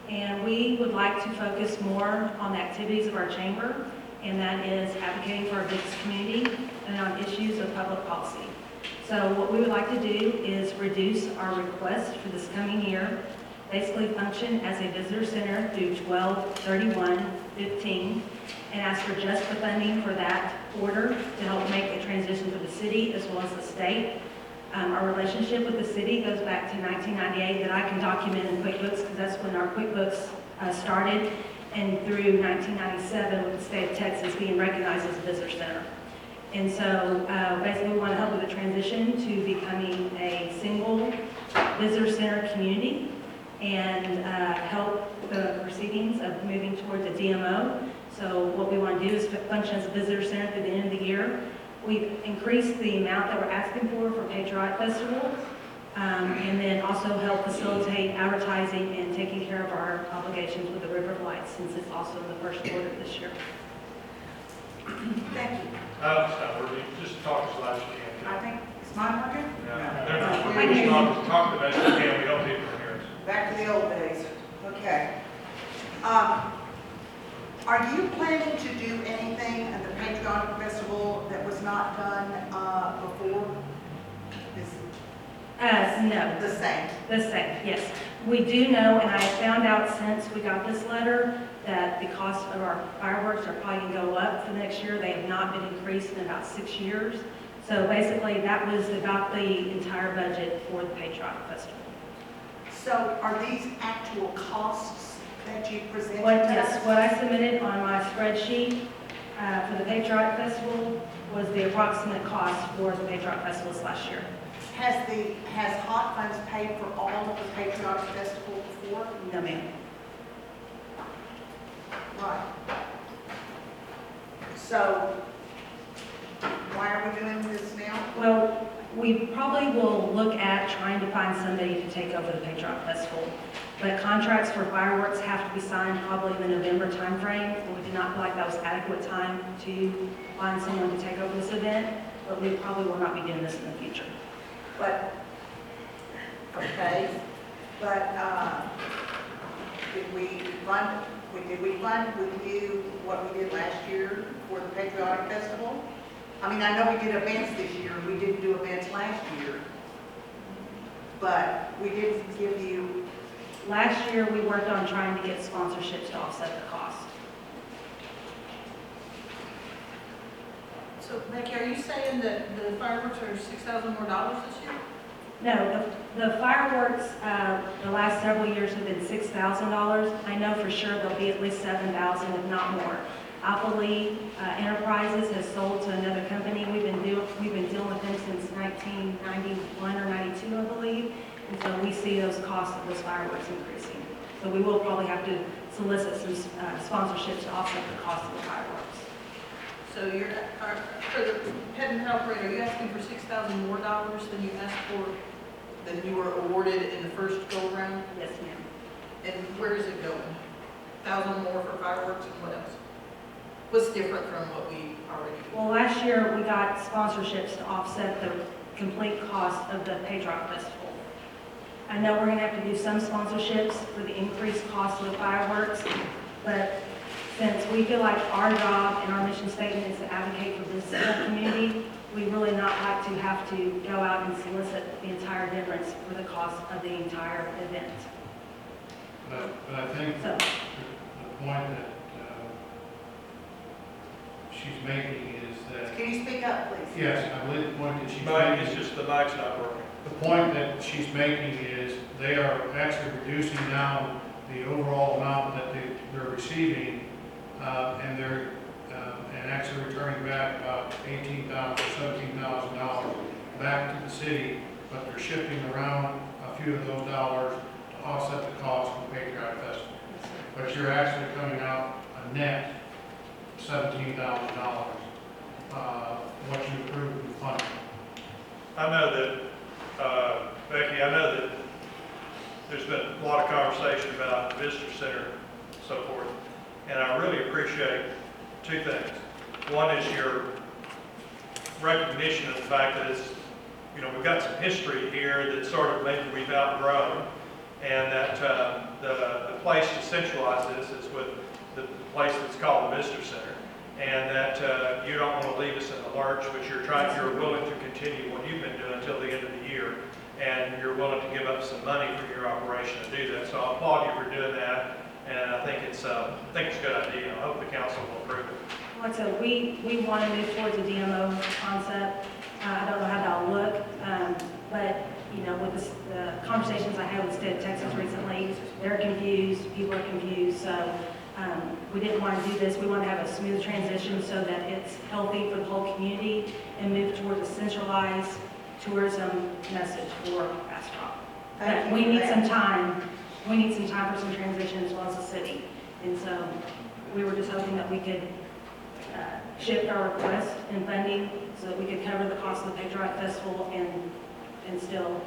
And we would like to focus more on the activities of our chamber, and that is advocating for our business community and on issues of public policy. So what we would like to do is reduce our request for this coming year, basically function as a visitor center through 12/31/15, and ask for just the funding for that order to help make a transition for the city as well as the state. Our relationship with the city goes back to 1998 that I can document in QuickBooks, because that's when our QuickBooks started, and through 1997 with the state of Texas being recognized as a visitor center. And so basically we want to help with the transition to becoming a single visitor center community and help the proceedings of moving towards a DMO. So what we want to do is function as a visitor center through the end of the year. We've increased the amount that we're asking for Patriotic Festival, and then also help facilitate advertising and taking care of our obligations with the River of Lights, since it's also in the first quarter of this year. Thank you. It's not working, just talk as loud as you can. I think, is mine working? No, they're not, we're just not talking about it, you can, we don't need to hear us. Back to the old days. Okay. Are you planning to do anything at the Patriotic Festival that was not done before? No. The same? The same, yes. We do know, and I found out since we got this letter, that the cost of our fireworks are probably going to go up for next year. They have not been increased in about 6 years. So basically, that was about the entire budget for the Patriotic Festival. So are these actual costs that you presented to Yes, us? what I submitted on my spreadsheet for the Patriotic Festival was the approximate cost for the Patriotic Festival last year. Has Hot Funds paid for all of the Patriotic Festival before? No, ma'am. Right. So why are we doing this now? Well, we probably will look at trying to find somebody to take over the Patriotic Festival. But contracts for fireworks have to be signed probably in the November timeframe, and we did not feel like that was adequate time to find someone to take over this event, but we probably will not be doing this in the future. But, okay, but did we fund with you what we did last year for the Patriotic Festival? I mean, I know we did events this year, we didn't do events last year, but we did give you. Last year, we worked on trying to get sponsorships to offset the cost. So Becky, are you saying that the fireworks are $6,000 more this year? No, the fireworks, the last several years have been $6,000. I know for sure there'll be at least $7,000, if not more. Alpha Enterprises has sold to another company. We've been dealing with them since 1991 or 92, I believe. And so we see those costs of those fireworks increasing. So we will probably have to solicit some sponsorships to offset the cost of the fireworks. So for the pet and health rate, are you asking for $6,000 more than you asked for, than you were awarded in the first go-around? Yes, ma'am. And where is it going? 1,000 more for fireworks and what else? What's different from what we already? Well, last year, we got sponsorships to offset the complete cost of the Patriot Festival. I know we're gonna have to do some sponsorships for the increased cost of the fireworks, but since we feel like our job and our mission statement is to advocate for this whole community, we really not like to have to go out and solicit the entire difference for the cost of the entire event. But I think So, the point that she's making is that, Can you speak up, please? yes, I believe the point that she's Mike, making. it's just the mic's not working. The point that she's making is they are actually reducing down the overall amount that they're receiving, and they're and actually returning back about $18,000 or $17,000 back to the city, but they're shifting around a few of those dollars to offset the cost of the Patriot Festival. But you're actually coming out a net $17,000, what you approved in funding. I know that, Becky, I know that there's been a lot of conversation about the visitor center and so forth, and I really appreciate two things. One is your recognition of the fact that it's, you know, we've got some history here that sort of maybe we've outgrown, and that the place to centralize this is with the place that's called the visitor center, and that you don't want to leave us in the lurch, but you're willing to continue what you've been doing until the end of the year, and you're willing to give up some money for your operation to do that. So I applaud you for doing that, and I think it's a good idea. I hope the council will approve it. like I said, we want to move towards a DMO concept. I don't know how that'll look, but, you know, with the conversations I had with the state of Texas recently, they're confused, people are confused, so we didn't want to do this. We want to have a smooth transition so that it's healthy for the whole community and move towards a centralized tourism message for Bastrop. Thank you We for need that. some time. We need some time for some transition as well as the city. And so we were just hoping that we could shift our request in funding so that we could cover the cost of the Patriot Festival and still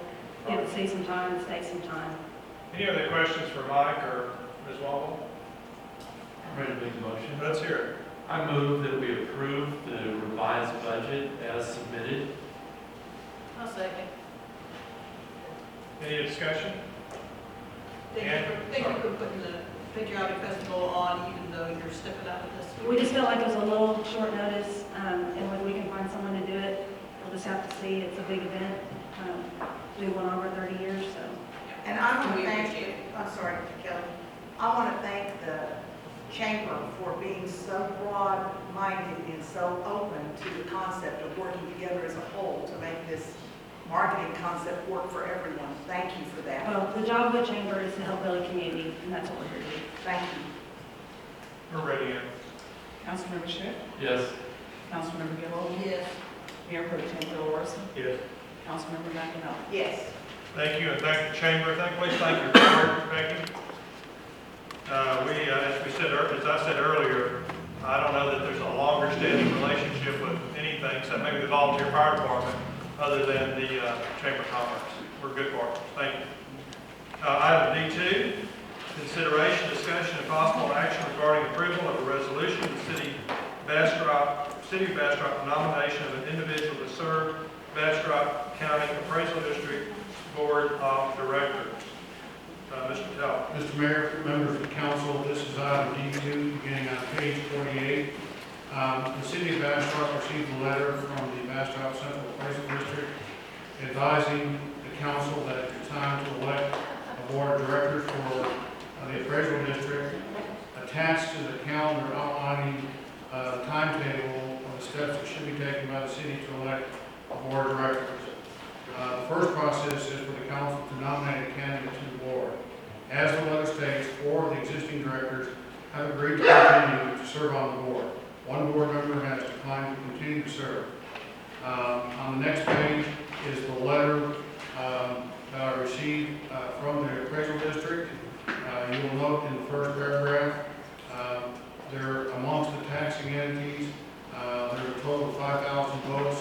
give the city some time and stay some time. Any other questions for Mike or Ms. Womble? I'm ready to make a motion. Let's hear it. I move that we approve the revised budget as submitted. I'll second. Any discussion? Thank you for putting the Patriotic Festival on, even though you're stepping out of this. We just felt like it was a little short notice, and whether we can find someone to do it, we'll just have to see. It's a big event. We went over 30 years, so. And I want We to appreciate thank, it. I'm sorry, Kelly, I want to thank the chamber for being so broad-minded and so open to the concept of working together as a whole to make this marketing concept work for everyone. Thank you for that. Well, the job of the chamber is to help build a community, and that's what we're here to do. Thank you. We're ready in. Councilmember Shea, Yes. Councilmember Gillum, Yes. Mayor Pro Tem Delorsa, Yes. Councilmember McEnroe. Yes. Thank you, and thank the chamber. Please thank your board, Becky. As I said earlier, I don't know that there's a longer standing relationship with anything, except maybe the volunteer fire department, other than the Chamber of Commerce. We're good partners. Thank you. Item D2, consideration, discussion, and possible action regarding approval of a resolution of the City of Bastrop nomination of an individual to serve Bastrop County Appraisal District Board of Directors. Mr. Patel. Mr. Mayor, members of the council, this is item D2, beginning on page 48. The city of Bastrop received a letter from the Bastrop Central Appraisal District advising the council that it's time to elect a board of directors for the appraisal district. Attached to the calendar outlining the timetable of the steps that should be taken by the city to elect a board of directors. The first process is for the council to nominate a candidate to the board. As the letter states, 4 of the existing directors have agreed to continue to serve on the board. 1 board member has declined to continue to serve. On the next page is the letter that I received from the appraisal district. You will note in the first paragraph, they're amongst the taxing entities. There's a total of 5,000 votes.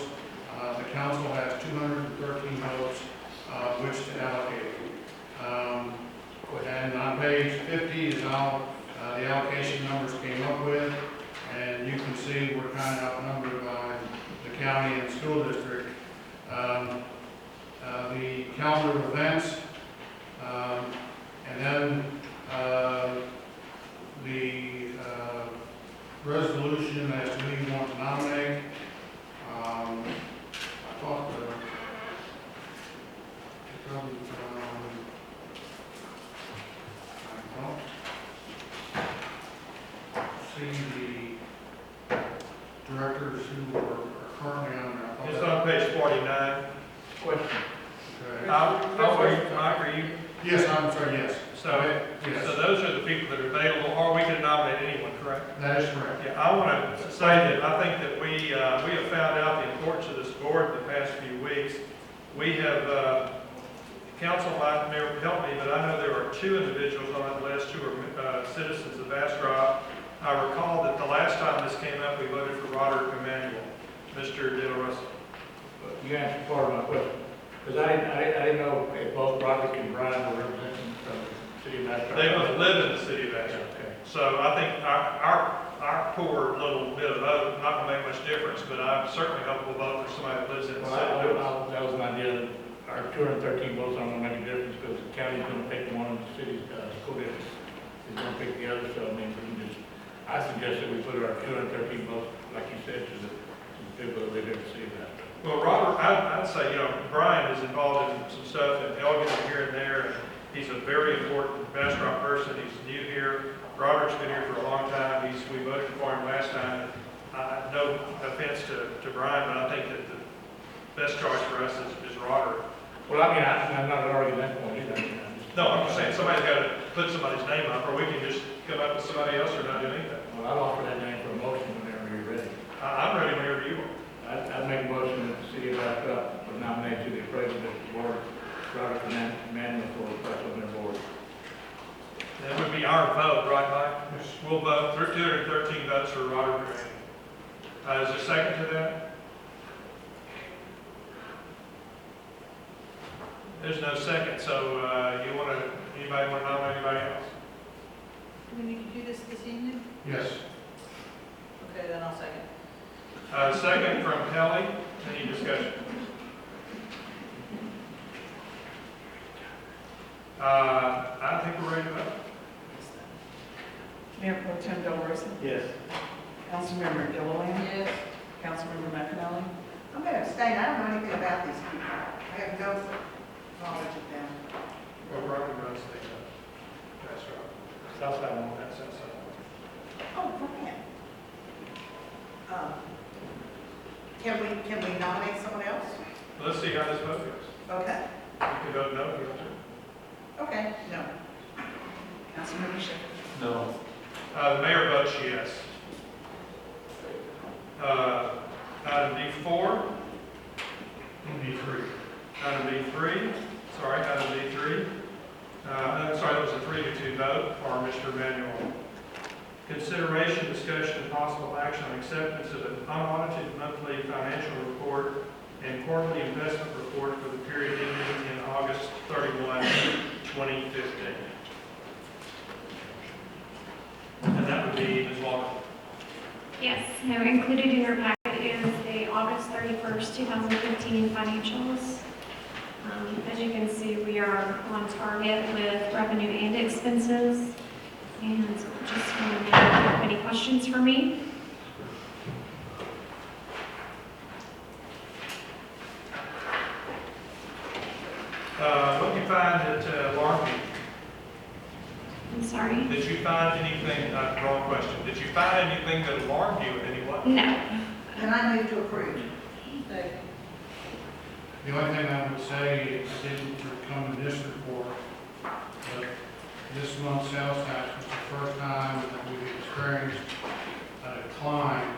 The council has 213 votes which to allocate. And on page 50 is how the allocation numbers came up with. and you can see we're kind of outnumbered by the county and school district. The calendar of events, and then the resolution as to who you want to nominate. I thought see the directors who are currently on there. It's on page 49. Question. Okay. Mike, are you? Yes, I'm sorry, yes. So, Yes. so those are the people that are available, or we can nominate anyone, correct? That is correct. Yeah, I want to say that I think that we have found out the importance of this board the past few weeks. We have, council might help me, but I know there are 2 individuals on that list who are citizens of Bastrop. I recall that the last time this came up, we voted for Roderick Emanuel. Mr. De La Rosa. You answered part of my question, because I didn't know if both Roderick and Brian were representing from the city of Bastrop. They both live in the city of Bastrop. Okay. So I think our poor little bit of vote not going to make much difference, but I certainly hope we'll vote for somebody that lives in the city. That was my idea. Our 213 votes aren't going to make a difference because the county's going to pick one of the city's school districts. It's going to pick the other, so I mean, I suggest that we put our 213 votes, like you said, to the people that live in the city of Bastrop. Well, Robert, I'd say, Brian is involved in some stuff in Elgin and here and there, and he's a very important Bastrop person. He's new here. Robert's been here for a long time. We voted for him last time. No offense to Brian, but I think that the best choice for us is Robert. Well, I mean, I'm not arguing that point either. No, I'm just saying somebody's got to put somebody's name up, or we can just come up with somebody else or not do anything. Well, I'll offer that name for a motion whenever you're ready. I'm ready whenever you are. I'd make a motion that the city of Bastrop would nominate to the president of the board, Robert Emanuel, for place on their board. That would be our vote, right, Mike? Yes. We'll vote, 213 votes for Robert Emanuel. Is there a second to that? There's no second, so anybody want to nominate anybody else? Do we need to do this evening? Yes. Okay, then I'll second. Second from Kelly. Any discussion? I think we're ready to vote. Mayor Pro Tem Del Rosa, Yes. Councilmember Gilliland, Yes. Councilmember McAnally, I'm going to abstain. I don't know anything about these people. I have no knowledge of them. Well, Robert runs the, that's right. Southside one. That's outside. Oh, okay. Can we nominate someone else? Let's see how this vote goes. Okay. You can vote no if you want to. Okay, no. Councilmember Schiff. No. The mayor votes yes. Item D4. D3. Item D3. Sorry, item D3. Sorry, that was a 3-2 vote for Mr. Emanuel. Consideration, discussion, and possible action on acceptance of an unaudited monthly financial report and quarterly investment report for the period ending in August 31, 2015. And that would be Ms. Walker. Yes, now included in your packet is the August 31st, 2015 financials. As you can see, we are on target with revenue and expenses. And just want to know if you have any questions for me. What did you find that alarmed you? I'm sorry? Did you find anything, wrong question, did you find anything that alarmed you in any way? No. Then I move to approve. Second. The only thing I would say, I didn't come in this report, but this month's sales tax was the first time that we've experienced a decline.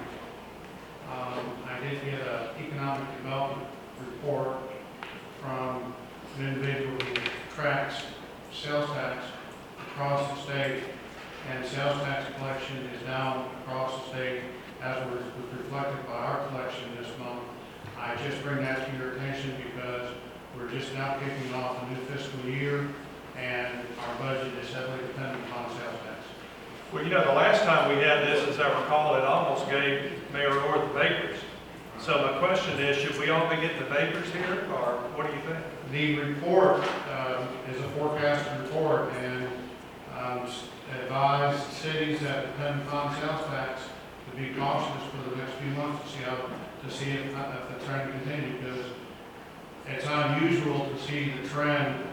I did get an economic development report from an individual who tracks sales tax across the state, and sales tax collection is down across the state as was reflected by our collection this month. I just bring that to your attention because we're just now kicking off a new fiscal year, and our budget is heavily dependent upon sales tax. Well, you know, the last time we had this, as I recall, it almost gave Mayor Orr the vapors. So my question is, should we all be getting the vapors here, or what do you think? The report is a forecasted report, and advised cities that depend upon sales tax to be cautious for the next few months to see if the trend continues, because it's unusual to see the trend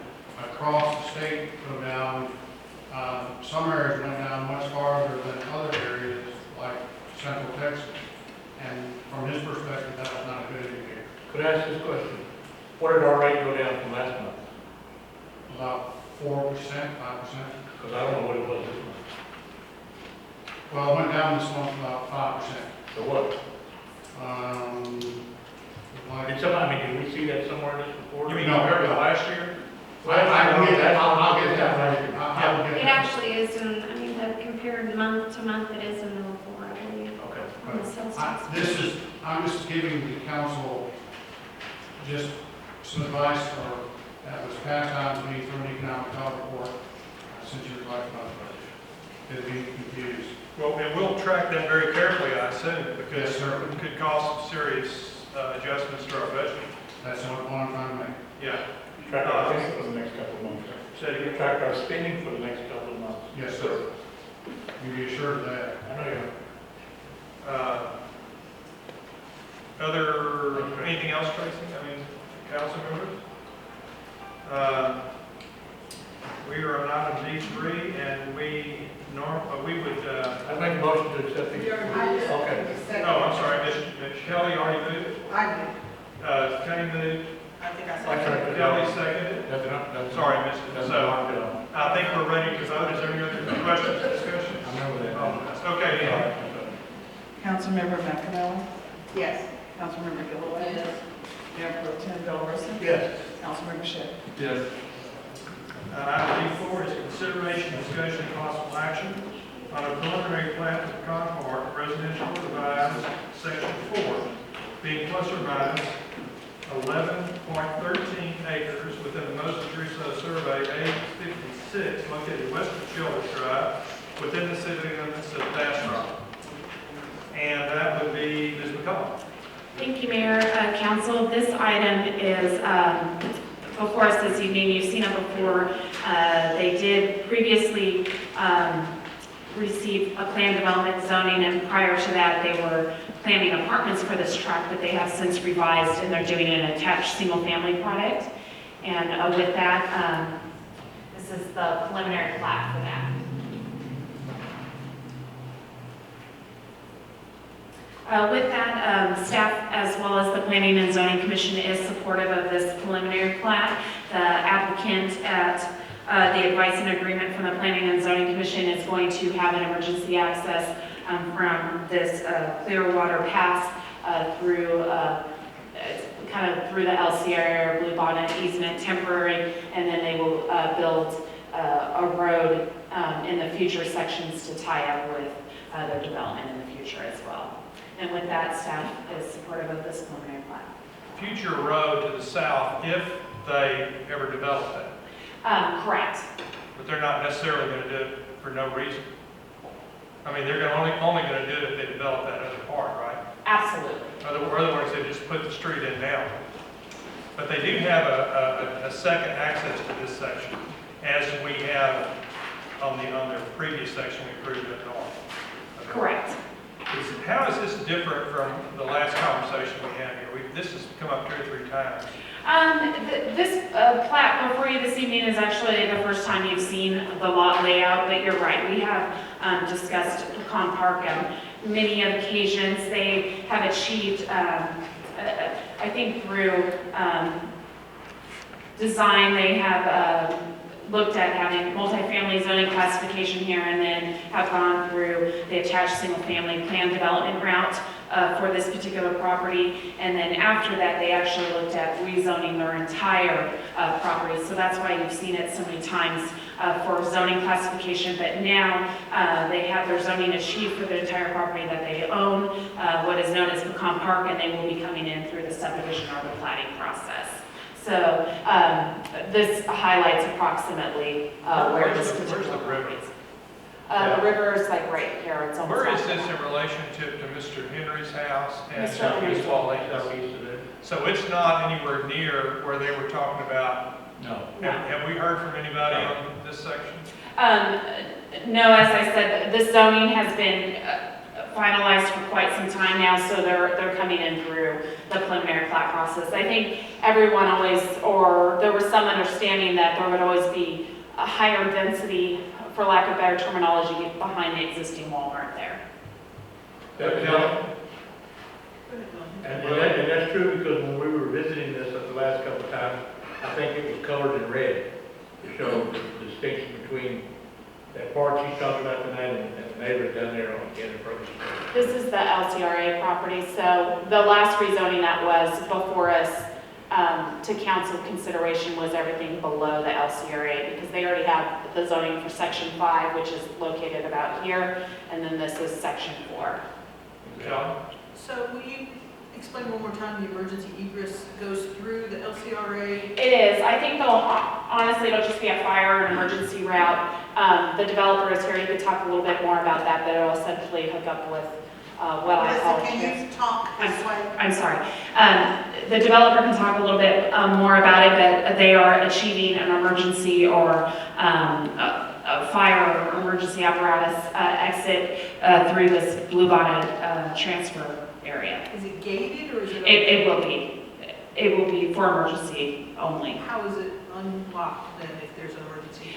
across the state go down. Some areas went down much farther than other areas, like Central Texas. And from his perspective, that was not a good indicator. Could I ask this question? What did our rate go down from last month? About 4%, 5%. Because I don't know what it was this month. Well, it went down this month about 5%. So what? Did somebody, did we see that somewhere in this report? You mean compared to last year? I'll get that. I'll get that. It actually is in, compared month to month, it is in the report, I believe. Okay. On the sales tax. I'm just giving the council just some advice that was passed on to me through an economic development report since you were talking about the budget. It'd be confused. Well, and we'll track that very carefully, I assume, because Yes, sir. it could cause some serious adjustments to our budget. That's what I'm trying to make. Yeah. Track our spending for the next couple of months. Say it again. Track our spending for the next couple of months. Yes, sir. You be assured of that. I know you Anything else, Tracy? Council members? We are on item D3, and we would, I'd make a motion to accept these. Okay. oh, I'm sorry, Ms. Kelly already moved. I did. Kenny moved. I think I I said. tried to- Kelly seconded. Sorry, Mr. So, I think we're ready to vote. Is there any other questions or discussion? I remember that. Oh, okay, yeah. Councilmember McAnally. Yes. Councilmember Gilliland. Yes. Mayor Pro Tem Delrison. Yes. Councilmember Shea. Yes. Item D4 is consideration, discussion, and possible action on a preliminary plat of Pecan Park residential revised section 4, being plus or minus 11.13 acres within the Moses Russo survey A56 located west of Childers Drive within the city limits of Bastrop. And that would be Ms. McCollum. Thank you, Mayor, Council. This item is before us this evening. You've seen it before. They did previously receive a plan development zoning, and prior to that, they were planning apartments for this tract, but they have since revised, and they're doing an attached single-family product. And with that, this is the preliminary plat for that. With that, staff as well as the Planning and Zoning Commission is supportive of this preliminary plat. The applicant at the advice and agreement from the Planning and Zoning Commission is going to have an emergency access from this Clearwater Pass through kind of through the LC area or Blue Bonnet easement temporary, and then they will build a road in the future sections to tie up with their development in the future as well. And with that, staff is supportive of this preliminary plat. Future road to the south if they ever develop that. Correct. But they're not necessarily going to do it for no reason. They're only going to do it if they develop that other part, right? Absolutely. In other words, they just put the street in now. But they do have a second access to this section, as we have on the previous section we approved up north. Correct. How is this different from the last conversation we had here? This has come up 2 or 3 times. This plat before you this evening is actually the first time you've seen the lot layout, but you're right. We have discussed Pecan Park on many occasions. They have achieved, I think through design, they have looked at having multifamily zoning classification here, and then have gone through the attached single-family plan development route for this particular property. And then after that, they actually looked at rezoning their entire property. So that's why you've seen it so many times for zoning classification. But now they have their zoning achieved for the entire property that they own, what is known as Pecan Park, and they will be coming in through the subdivision or the platting process. So this highlights approximately where this particular property is. Yeah. The river is like right here, it's almost. Where is off. this in relationship to Mr. Henry's house and Mr. Southeast Henry's. Wall Lake? Southeast of there? So it's not anywhere near where they were talking about. No. Have we heard from anybody on this section? No, as I said, this zoning has been finalized for quite some time now, so they're coming in through the preliminary plat process. I think everyone always, or there was some understanding that there would always be a higher density, for lack of better terminology, behind the existing Walmart there. And that's true, because when we were visiting this the last couple of times, I think it was colored in red to show the distinction between that part she's talking about tonight and the neighbors down there on the approach. This is the LCRA property, so the last rezoning that was before us to council consideration was everything below the LCRA, because they already have the zoning for section 5, which is located about here, and then this is section 4. John? So will you explain one more time the emergency egress goes through the LCRA? It is. I think honestly, it'll just be a fire and emergency route. The developer is here. He could talk a little bit more about that, but it'll essentially hook up with what I call. Melissa, can you talk this way? I'm sorry. The developer can talk a little bit more about it, but they are achieving an emergency or a fire or emergency apparatus exit through this Bluebonnet transfer area. Is it gated or is it? It will be. It will be for emergency only. How is it unlocked then if there's an emergency?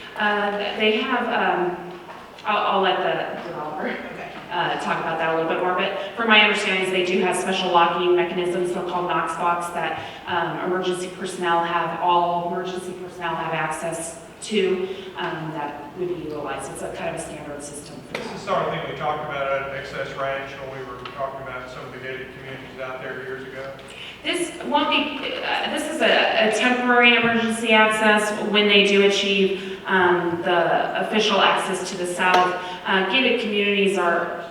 They have, I'll let the developer talk about that a little bit more, but from my understanding is they do have special locking mechanisms, they're called Knox box, that all emergency personnel have access to, that would be utilized. It's a kind of a standard system. This is the sort of thing we talked about at Excess Ranch when we were talking about some of the gated communities out there years ago. This won't be, this is a temporary emergency access when they do achieve the official access to the south. Gated communities are,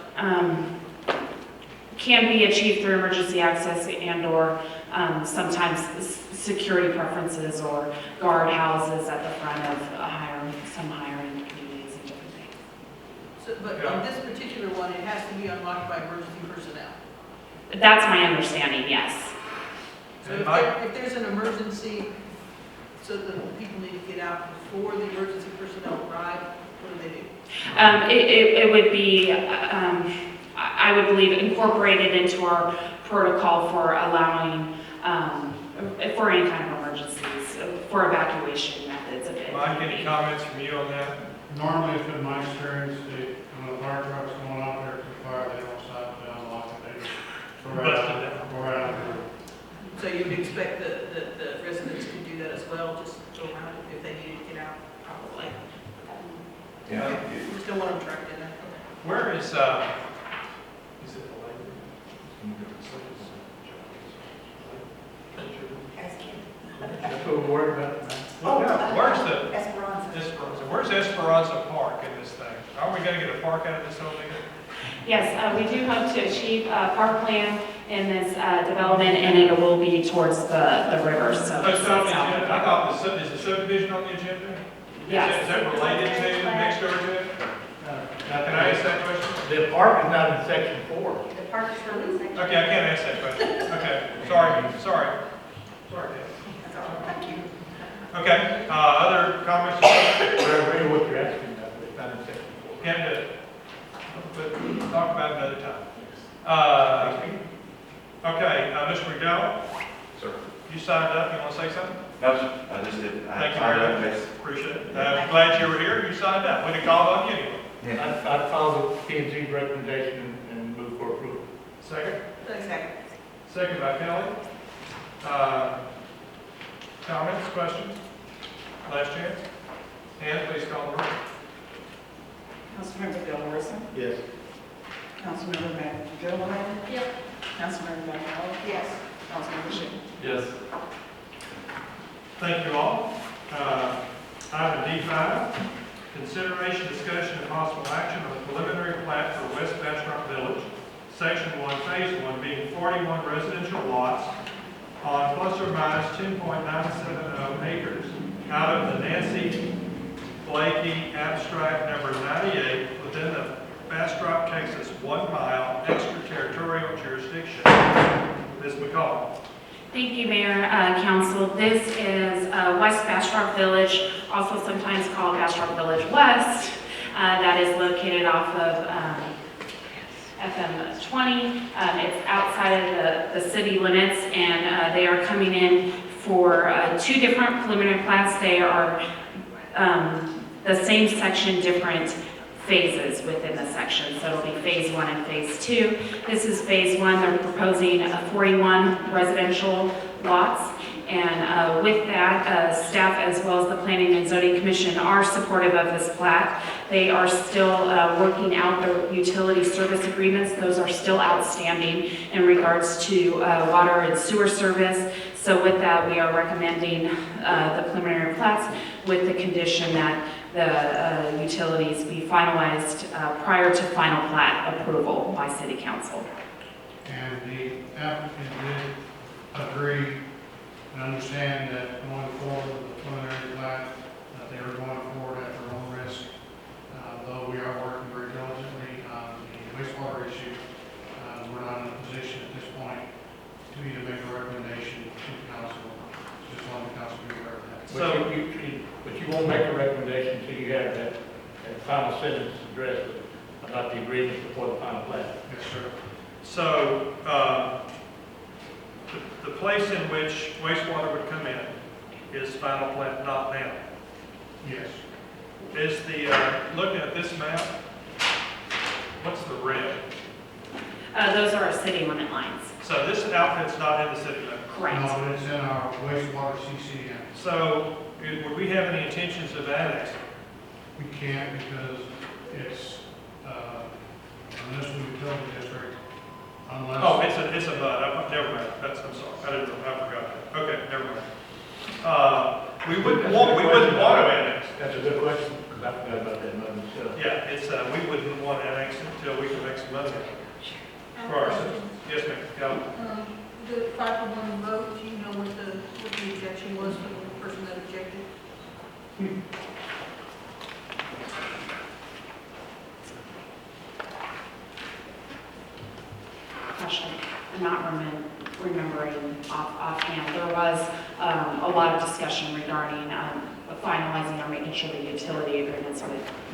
can be achieved through emergency access and/or sometimes security preferences or guard houses at the front of some higher-end communities and different things. So, but on this particular one, it has to be unlocked by emergency personnel. That's my understanding, yes. So if there's an emergency, so the people need to get out before the emergency personnel arrive, what do they do? It would be, I would believe, incorporated into our protocol for allowing, for any kind of emergencies, for evacuation methods. Mike, any comments from you on that? Normally, it's been my experience, when the fire truck's going out there to the fire, they don't stop to unlock it, they just go right out there. So you would expect the residents to do that as well, just go around it if they need to get out? Probably. Yeah. We just don't want them trapped in there. Where is it the That's what we're worried about. Where's the Esperanza. Esperanza? Where's Esperanza Park in this thing? Are we going to get a park out of this whole thing? Yes, we do hope to achieve a park plan in this development, and it will be towards the river, so. Oh, it's not on the agenda? I thought is the subdivision on the agenda? Yes. Is that related to, next door to it? Can I ask that question? The park is not in section 4. The park is not in section. Okay, I can't ask that question. Okay, sorry. Dave. That's all, thank you. Okay, other comments? I agree with what you're asking about, but it's not in section 4. Can't do it. But talk about it another time. Okay, Mr. McDowell, Sir. you signed up. You want to say something? No, sir, I just did. Thank you very much. Appreciate it. I'm glad you were here. You signed up. We didn't call on you anyway. I'd follow the P&Z's recommendation and move for approval. Second? Second. Second by Kelly. Comments, questions? Last chance. Ann, please call the roll. Councilmember Bill Morrison, Yes. Councilmember Joe Yep. Councilmember McDowell, Yes. Councilmember Shea. Yes. Thank you all. Item D5, consideration, discussion, and possible action on the preliminary plat for West Bastrop Village, Section 1, Phase 1, being 41 residential lots on plus or minus 10.970 acres out of the Nancy Blakey Abstract Number 98 with Bastrop takes us 1 mile extraterritorial jurisdiction. Ms. McCall. Thank you, Mayor, Council. This is West Bastrop Village, also sometimes called Bastrop Village West, that is located off of FM 20. It's outside of the city limits, and they are coming in for 2 different preliminary plats. They are the same section, different phases within the section. So it'll be phase 1 and phase 2. This is phase 1. They're proposing 41 residential lots. And with that, staff as well as the Planning and Zoning Commission are supportive of this plat. They are still working out their utility service agreements. Those are still outstanding in regards to water and sewer service. So with that, we are recommending the preliminary plats with the condition that the utilities be finalized prior to final plat approval by City Council. And the applicant did agree and understand that going forward with the preliminary plat, that they were going forward at their own risk. Though we are working very diligently on the wastewater issue, we're not in a position at this point to either make a recommendation to council. Just want the council to be aware of that. So, But you won't make a recommendation until you have that final sentence addressed about the agreement before the final plat. Yes, sir. so the place in which wastewater would come in is final plat, not now. Yes. Is the, looking at this map, what's the red? Those are our city limit lines. So this outfit's not in the city limits. Correct. No, but it's in our wastewater CCN. So would we have any intentions of annexing? We can't because it's a municipal utility district unless. Oh, it's a MUD. Never mind. I'm sorry. I forgot that. Okay, never mind. We wouldn't want to annex. That's a good question, because I forgot about that money myself. Yeah, it's, we wouldn't want to annex it until we can make some money for ourselves. Yes, ma'am. Yeah. The 5-to-1 vote, do you know what the objection was for the person that objected? Question. I'm not remembering offhand. There was a lot of discussion regarding finalizing or making sure the utility agreements would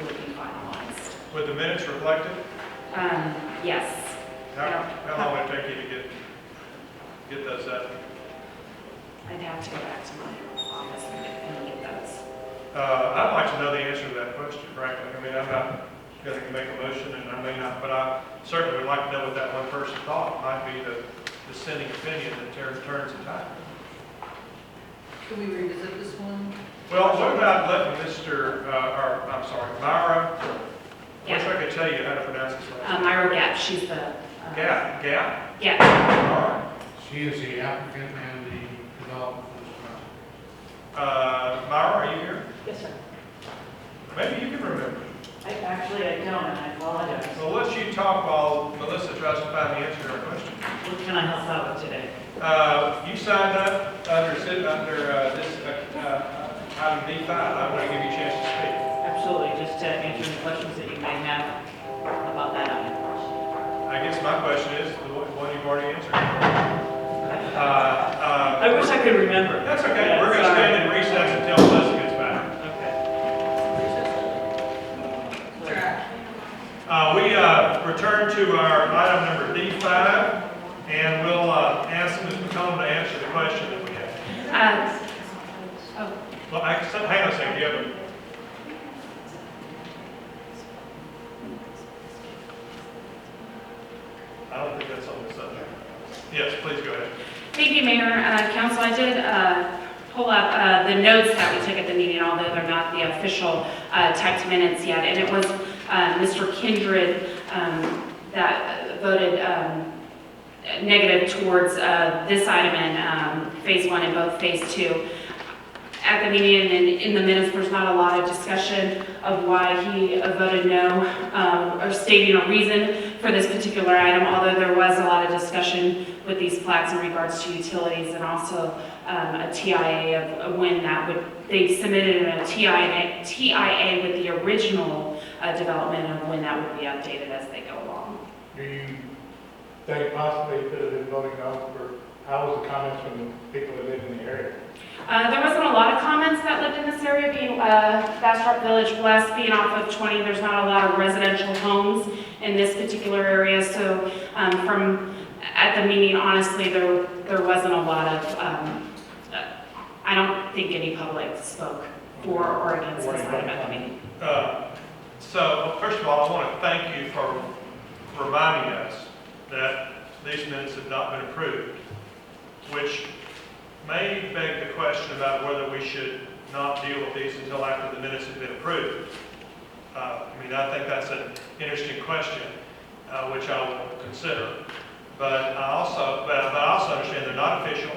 be finalized. Would the minutes reflect it? Yes. How long would it take you to get those up? I'd have to go back to my office and get those. I'd like to know the answer to that question, frankly. I mean, I'm not going to make a motion, and I may not, but I certainly would like to know what that one person thought. It might be the dissenting opinion that turns the tide. Can we revisit this one? Well, what about letting Myra, I wish Yeah. I could tell you how to pronounce this last name. Myra Gap, she's the... Gap? Yeah. All right. She is the applicant and the developer for this project. Myra, are you here? Yes, sir. Maybe you can remember. I don't, and I apologize. Well, let you talk while Melissa tries to find the answer to her question. What can I help out with today? You signed up under this item D5. I'm going to give you a chance to speak. Absolutely, just to answer any questions that you may have about that item. I guess my question is the one you've already answered. I wish I could remember. That's okay. Yeah, We're going to sorry. stand in recess until Melissa gets back. Okay. We return to our item number D5, and we'll ask Ms. McComb to answer the question that we have. Well, hang on a second. You have a... I don't think that's on the subject. Yes, please go ahead. Thank you, Mayor. Council, I did pull up the notes that we took at the meeting, although they're not the official typed minutes yet. And it was Mr. Kindred that voted negative towards this item in phase 1 and both phase 2. At the meeting and in the minutes, there's not a lot of discussion of why he voted no or stating a reason for this particular item, although there was a lot of discussion with these plats in regards to utilities and also a TIA of when that would, they submitted a TIA with the original development of when that would be updated as they go along. Do you think possibly it could have been voting no, or how was the comments from the people that live in the area? There wasn't a lot of comments that lived in this area, being Bastrop Village West, being off of 20, there's not a lot of residential homes in this particular area, so from at the meeting, honestly, there wasn't a lot of, I don't think any public spoke for or against this item at the meeting. So, first of all, I want to thank you for reminding us that these minutes have not been approved, which may beg the question about whether we should not deal with these until after the minutes have been approved. I think that's an interesting question, which I will consider. But I also understand they're not official,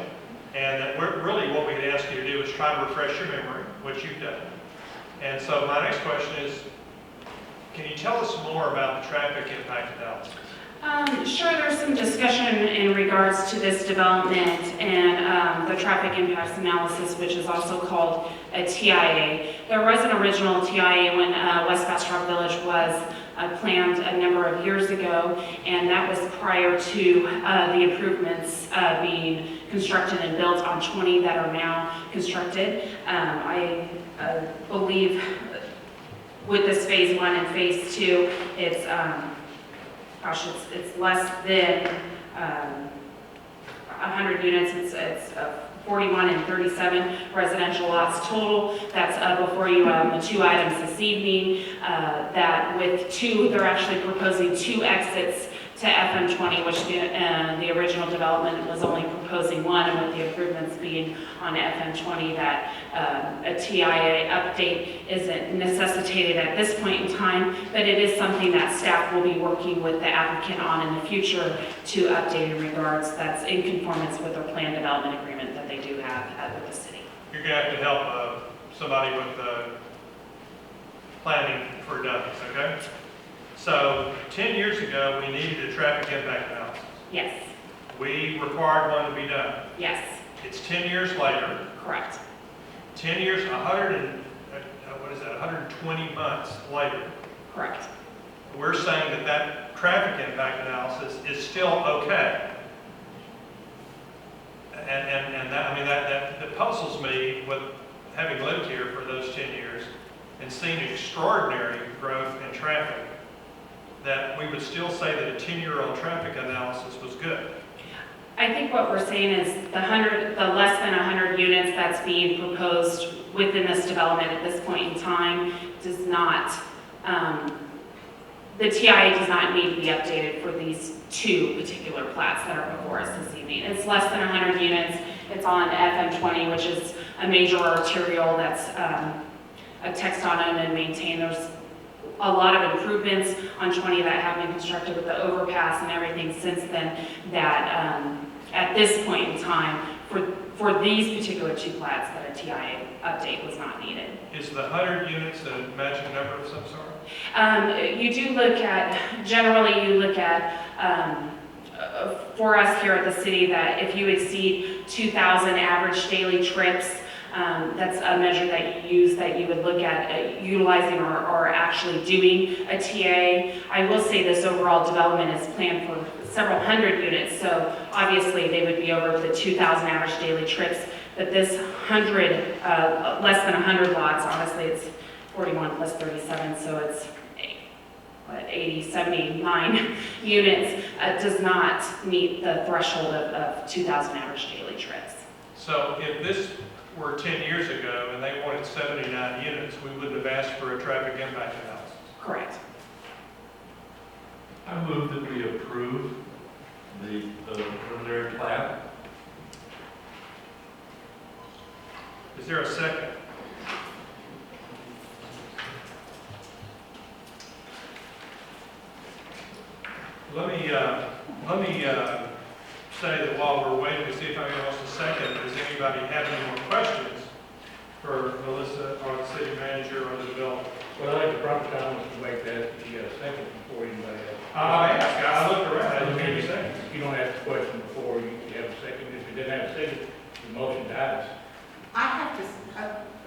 and that really what we'd ask you to do is try to refresh your memory, which you've done. And so my next question is, can you tell us more about the traffic impact analysis? Sure, there's some discussion in regards to this development and the traffic impacts analysis, which is also called a TIA. There was an original TIA when West Bastrop Village was planned a number of years ago, and that was prior to the improvements being constructed and built on 20 that are now constructed. I believe with this phase 1 and phase 2, it's it's less than 100 units. It's 41 and 37 residential lots total. That's before you the 2 items this evening. That with 2, they're actually proposing 2 exits to FM20, which the original development was only proposing 1, and with the improvements being on FM20, that a TIA update isn't necessitated at this point in time, but it is something that staff will be working with the applicant on in the future to update in regards that's in conformance with their plan development agreement that they do have with the city. You're going to have to help somebody with planning for dummies, okay? So 10 years ago, we needed a traffic impact analysis. Yes. We required one to be done. Yes. It's 10 years later. Correct. 10 years, 120 months later. Correct. We're saying that that traffic impact analysis is still okay. And that puzzles me with having lived here for those 10 years and seeing extraordinary growth in traffic, that we would still say that a 10-year-old traffic analysis was good. I think what we're saying is the less than 100 units that's being proposed within this development at this point in time does not, the TIA does not need to be updated for these 2 particular plats that are before us this evening. It's less than 100 units. It's on FM20, which is a major arterial that's a TXDOT-owned and maintained. There's a lot of improvements on 20 that have been constructed with the overpass and everything since then that at this point in time, for these particular 2 plats, that a TIA update was not needed. Is the 100 units a magic number of some sort? You do look at, generally you look at, for us here at the city, that if you exceed 2,000 average daily trips, that's a measure that you use, that you would look at utilizing or actually doing a TA. I will say this overall development is planned for several hundred units, so obviously they would be over the 2,000 average daily trips, but this less than 100 lots, honestly it's 41 plus 37, so it's 79 units, does not meet the threshold of 2,000 average daily trips. So if this were 10 years ago and they wanted 79 units, we wouldn't have asked for a traffic impact analysis. Correct. I move that we approve the preliminary plat. Is there a second? Let me say that while we're waiting to see if anyone wants to second, does anybody have any more questions for Melissa or the city manager or the developer? Well, I think the proper time was to make that, you got a second before anybody else. I looked around, I didn't hear you say. You don't ask the question before you have a second. If you didn't have a second, the motion dies. I have to,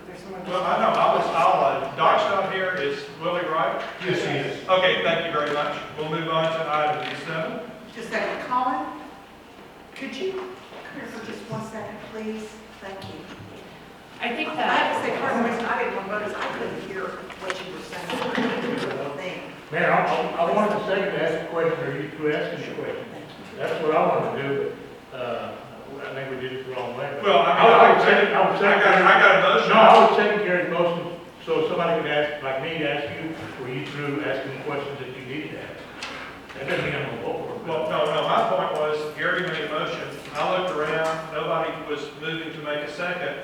there's someone. Well, I know, I'll Doc's not here, is Willie right? Yes, he is. Okay, thank you very much. We'll move on to item D7. Just a second, Colin, could you come here for just 1 second, please? Thank you. I think I that, have to say, part of the reason I didn't want to vote is I couldn't hear what you were saying. I couldn't hear the thing. Man, I wanted a second to ask a question, or you two asking a question. That's what I wanted to do, but, I think we did it the wrong way. Well, I would second, I would second. I got a motion. No, I would second Gary's motion, so somebody could ask, like me, ask you, or you through asking the questions that you needed to ask. That doesn't mean I'm gonna vote for it. Well, no, my point was, Gary made a motion, I looked around, nobody was moving to make a second.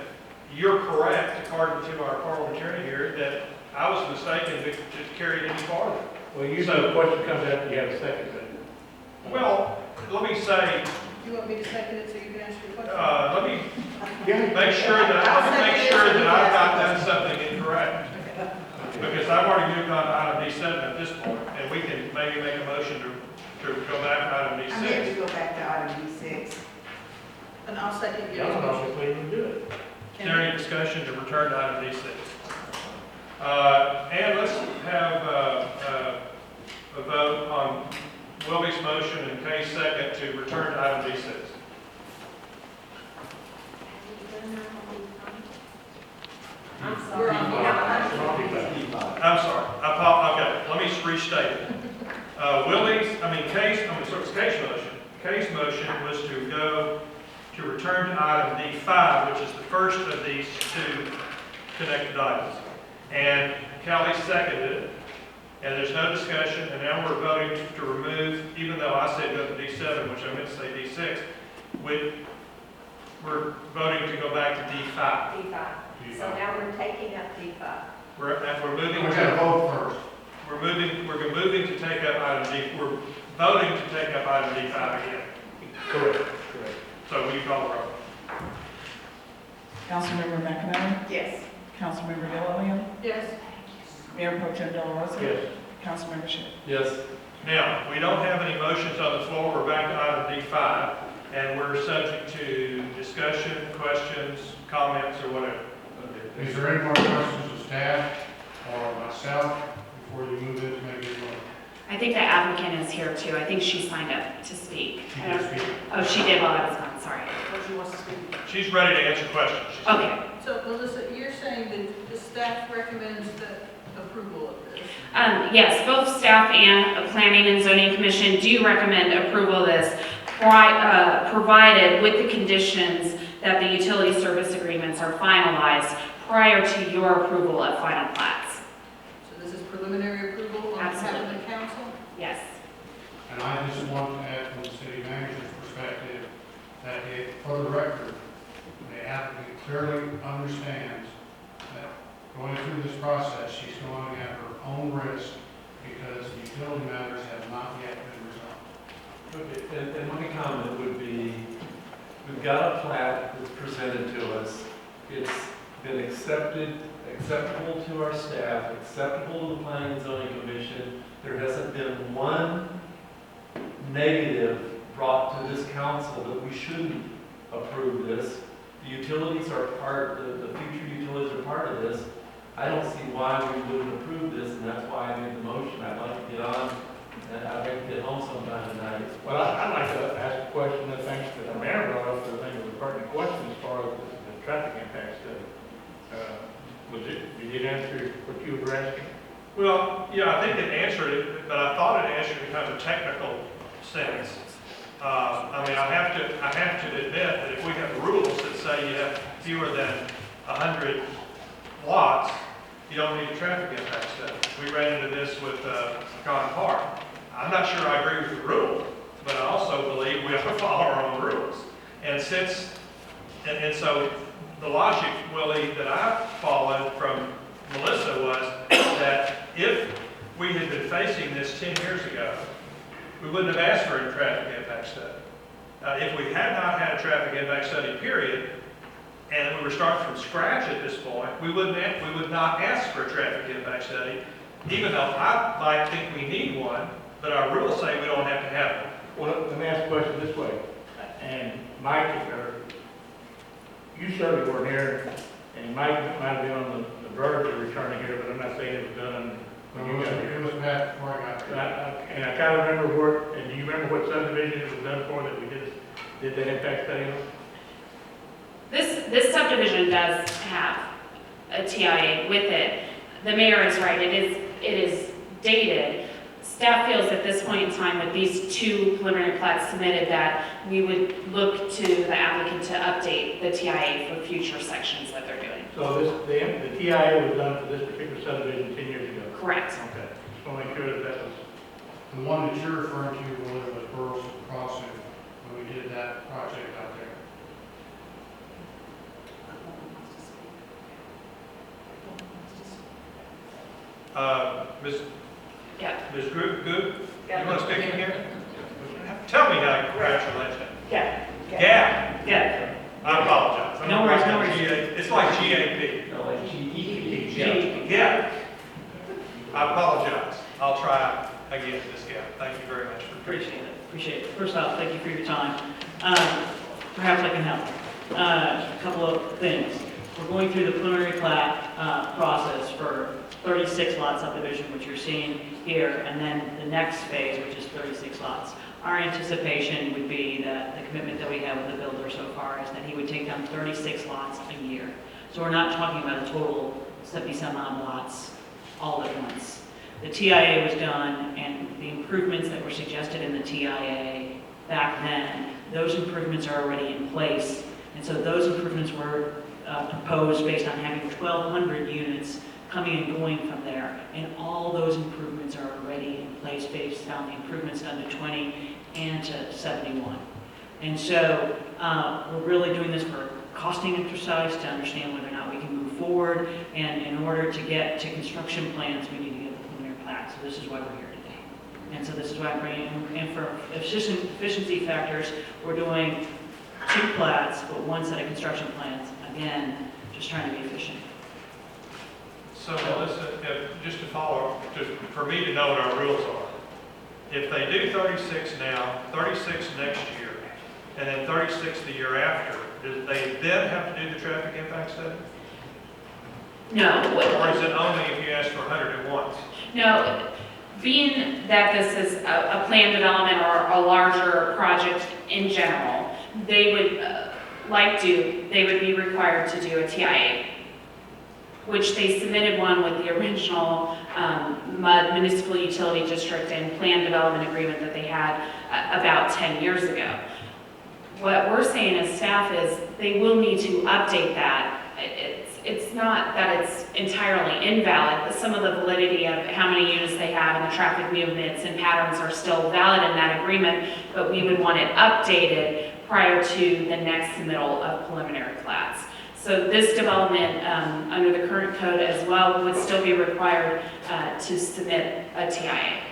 You're correct, according to our parliamentarian here, that I was mistaken to carry it any farther. Well, usually the question comes after you have a second, but. Well, let me say, Do you want me to second it so you can answer your question? let me make sure that, I've not done something incorrect. Because I've already moved on to item D7 at this point, and we can maybe make a motion to go back to item I'm ready D6. to go back to item D6. And I'll second Yeah, your I'm motion. not going to do it. Is there any discussion to return to item D6? And let's have a vote on Wilby's motion and Kay's second to return to item D6. I'm We're sorry. on I'm sorry, okay, let me restate it. Kay's motion was to go to return to item D5, which is the first of these two connected items. And Kelly seconded it, and there's no discussion, and now we're voting to remove, even though I said go to D7, which I meant to say D6, we're voting to go back to D5. D5. So now we're taking up D5. We're moving We gotta to, vote first. we're moving to take up item D, we're voting to take up item D5 again. Correct. So will you call the roll? Councilmember McInerney? Yes. Councilmember Gilliland? Yes. Mayor Pro Tem Del Rosa? Yes. Councilmember Shipp? Yes. Now, we don't have any motions on the floor, we're back to item D5, and we're subject to discussion, questions, comments, or whatever. Is there any more questions of staff or myself before you move into maybe one? I think the applicant is here too. I think she signed up to speak. She did speak. Oh, she did while I was gone, sorry. What you want to speak? She's ready to answer questions. Okay. So Melissa, you're saying that the staff recommends the approval of this? Yes, both staff and the Planning and Zoning Commission do recommend approval of this, provided with the conditions that the utility service agreements are finalized prior to your approval of final plats. So this is preliminary approval on behalf of Absolutely. the council? Yes. And I just want to add from the city manager's perspective that for the record, the applicant clearly understands that going through this process, she's going at her own risk because the utility matters have not yet been resolved. Okay, and my comment would be, we've got a plat that's presented to us. It's been acceptable to our staff, acceptable to the Planning and Zoning Commission. There hasn't been one negative brought to this council that we shouldn't approve this. The utilities are part, the future utilities are part of this. I don't see why we wouldn't approve this, and that's why I made the motion. I'd like to get on, and I'd like to get home sometime tonight. Well, I'd like to ask a question that thanks to the mayor brought up, I think it was a pertinent question as far as the traffic impact study. Did it answer what you were asking? Well, yeah, I think it answered it, but I thought it answered in kind of a technical sense. I mean, I have to admit that if we have rules that say you have fewer than 100 lots, you don't need a traffic impact study. We ran into this with Pecan Park. I'm not sure I agree with the rule, but I also believe we have to follow our own rules. And so the logic, Willie, that I followed from Melissa was that if we had been facing this 10 years ago, we wouldn't have asked for a traffic impact study. If we had not had a traffic impact study, period, and we were starting from scratch at this point, we would not ask for a traffic impact study, even though I might think we need one, but our rules say we don't have to have one. Well, let me ask a question this way, and Mike, you certainly weren't here And it might have been on the verge of returning here, but I'm not saying it was done when you got here. It was back before I got here. And I kind of remember where, and do you remember what subdivision it was done for that we did that impact study on? This subdivision does have a TIA with it. The mayor is right, it is dated. Staff feels at this point in time with these two preliminary plats submitted that we would look to the applicant to update the TIA for future sections that they're doing. So the TIA was done for this particular subdivision 10 years ago? Correct. Okay, just want to make sure that was. The one that you're referring to was Burles Crossing, when we did that project out there. Ms. Goode, you want to speak in here? Tell me how to congratulate you. Yeah. Gap. Yeah. I apologize. No worries, no worries. It's like GAP. No, like GEP. Yeah. I apologize. I'll try again this gap. Thank you very much for. Appreciate it. First off, thank you for your time. Perhaps I can help. A couple of things. We're going through the preliminary plat process for 36 lot subdivision, which you're seeing here, and then the next phase, which is 36 lots. Our anticipation would be that the commitment that we have with the builder so far is that he would take down 36 lots a year. So we're not talking about a total 70-some odd lots all at once. The TIA was done, and the improvements that were suggested in the TIA back then, those improvements are already in place. And so those improvements were proposed based on having 1,200 units coming and going from there. And all those improvements are already in place based on the improvements done to 20 and to 71. And so we're really doing this for costing exercise to understand whether or not we can move forward. And in order to get to construction plans, we need to get the preliminary plat. So this is why we're here today. And so this is why I'm bringing in, and for efficiency factors, we're doing 2 plats, but 1 set of construction plans. Again, just trying to be efficient. So, Melissa, just to follow, for me to know what our rules are, if they do 36 now, 36 next year, and then 36 the year after, do they then have to do the traffic impact study? No. Or is it only if you ask for 100 at once? No, being that this is a planned development or a larger project in general, they would, they would be required to do a TIA, which they submitted one with the original MUD Municipal Utility District and Plan Development Agreement that they had about 10 years ago. What we're saying as staff is they will need to update that. It's not that it's entirely invalid, but some of the validity of how many units they have and the traffic movements and patterns are still valid in that agreement, but we would want it updated prior to the next submittal of preliminary plats. So this development, under the current code as well, would still be required to submit a TIA.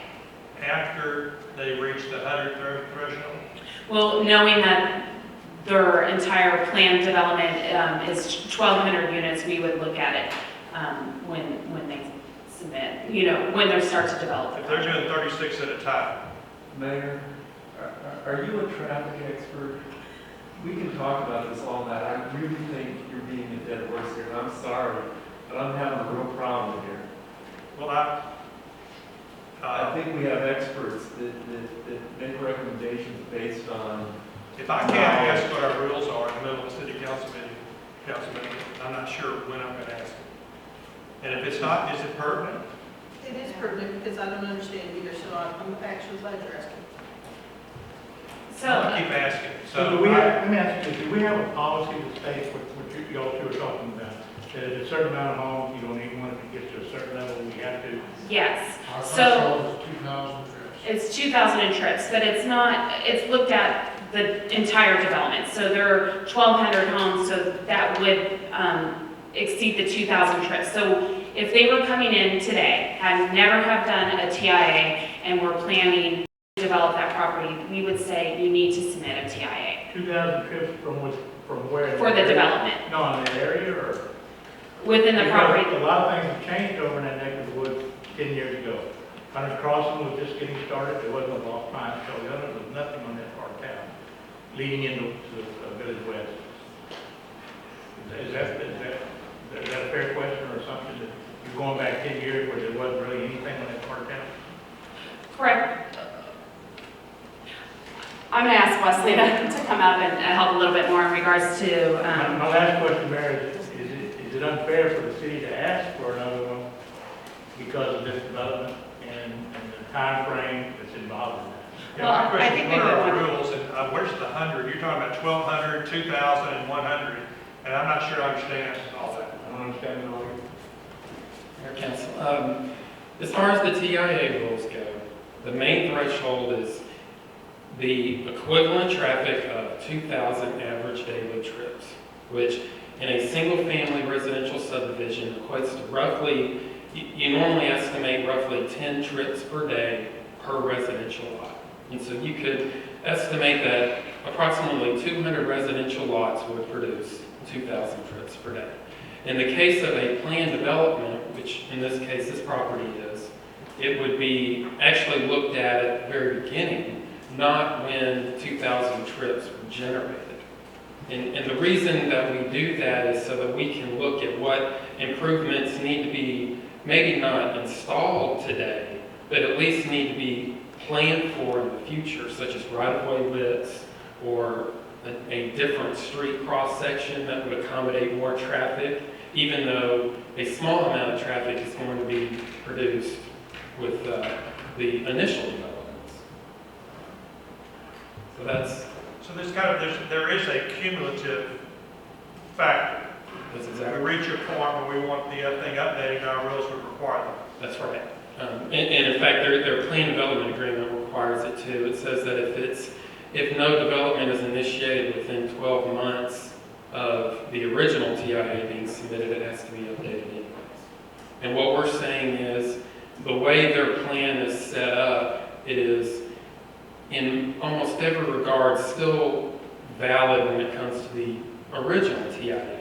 After they reach the 100 threshold? Well, knowing that their entire planned development is 1,200 units, we would look at it when they submit, when they start to develop. If they're doing 36 at a time. Mayor, are you a traffic expert? We can talk about this all night. I really think you're being a dead horse here, and I'm sorry, but I'm having a real problem here. Well, I think we have experts that make recommendations based on. If I can't ask what our rules are in the middle of a city council meeting, I'm not sure when I'm going to ask it. And if it's not, is it pertinent? It is pertinent because I don't understand it either, so I'm actually glad you're asking. I'll keep asking. So let me ask you, do we have a policy that states what y'all two are talking about? That at a certain amount of homes, you don't even want it to get to a certain level, we have to? Yes. Our So threshold is 2,000 trips. it's 2,000 trips, but it's looked at the entire development. So there are 1,200 homes, so that would exceed the 2,000 trips. So if they were coming in today, never have done a TIA, and were planning to develop that property, we would say you need to submit a TIA. 2,000 trips from where? For the development. No, in that area or? Within the property. Because a lot of things have changed over in that neck of the woods 10 years ago. Hunter's Crossing was just getting started, there wasn't a lost pine, so there was nothing on that part of town leading into the Village West. Is that? Is that a fair question or something that you're going back 10 years where there wasn't really anything on that part of town? Correct. I'm going to ask Wesley to come up and help a little bit more in regards to, My last question, Mayor, is it unfair for the city to ask for another one because of this development and the time frame that's involved in that? Yeah, Well, my I question, think what we are our would want- rules, and where's the 100? You're talking about 1,200, 2,000, and 100, and I'm not sure I understand all that. I don't understand it all. Mayor Council, as far as the TIA rules go, the main threshold is the equivalent traffic of 2,000 average daily trips, which in a single-family residential subdivision equates to roughly, you normally estimate roughly 10 trips per day per residential lot. And so you could estimate that approximately 200 residential lots would produce 2,000 trips per day. In the case of a planned development, which in this case this property is, it would be actually looked at the very beginning, not when 2,000 trips were generated. And the reason that we do that is so that we can look at what improvements need to be maybe not installed today, but at least need to be planned for in the future, such as right-of-way widths or a different street cross-section that would accommodate more traffic, even though a small amount of traffic is going to be produced with the initial developments. So that's... So there is a cumulative factor. That's exactly. We reach a point where we want the thing updating, our rules would require that. That's right. And in fact, their plan development agreement requires it too. It says that if no development is initiated within 12 months of the original TIA being submitted, it has to be updated anyways. And what we're saying is the way their plan is set up is in almost every regard still valid when it comes to the original TIA.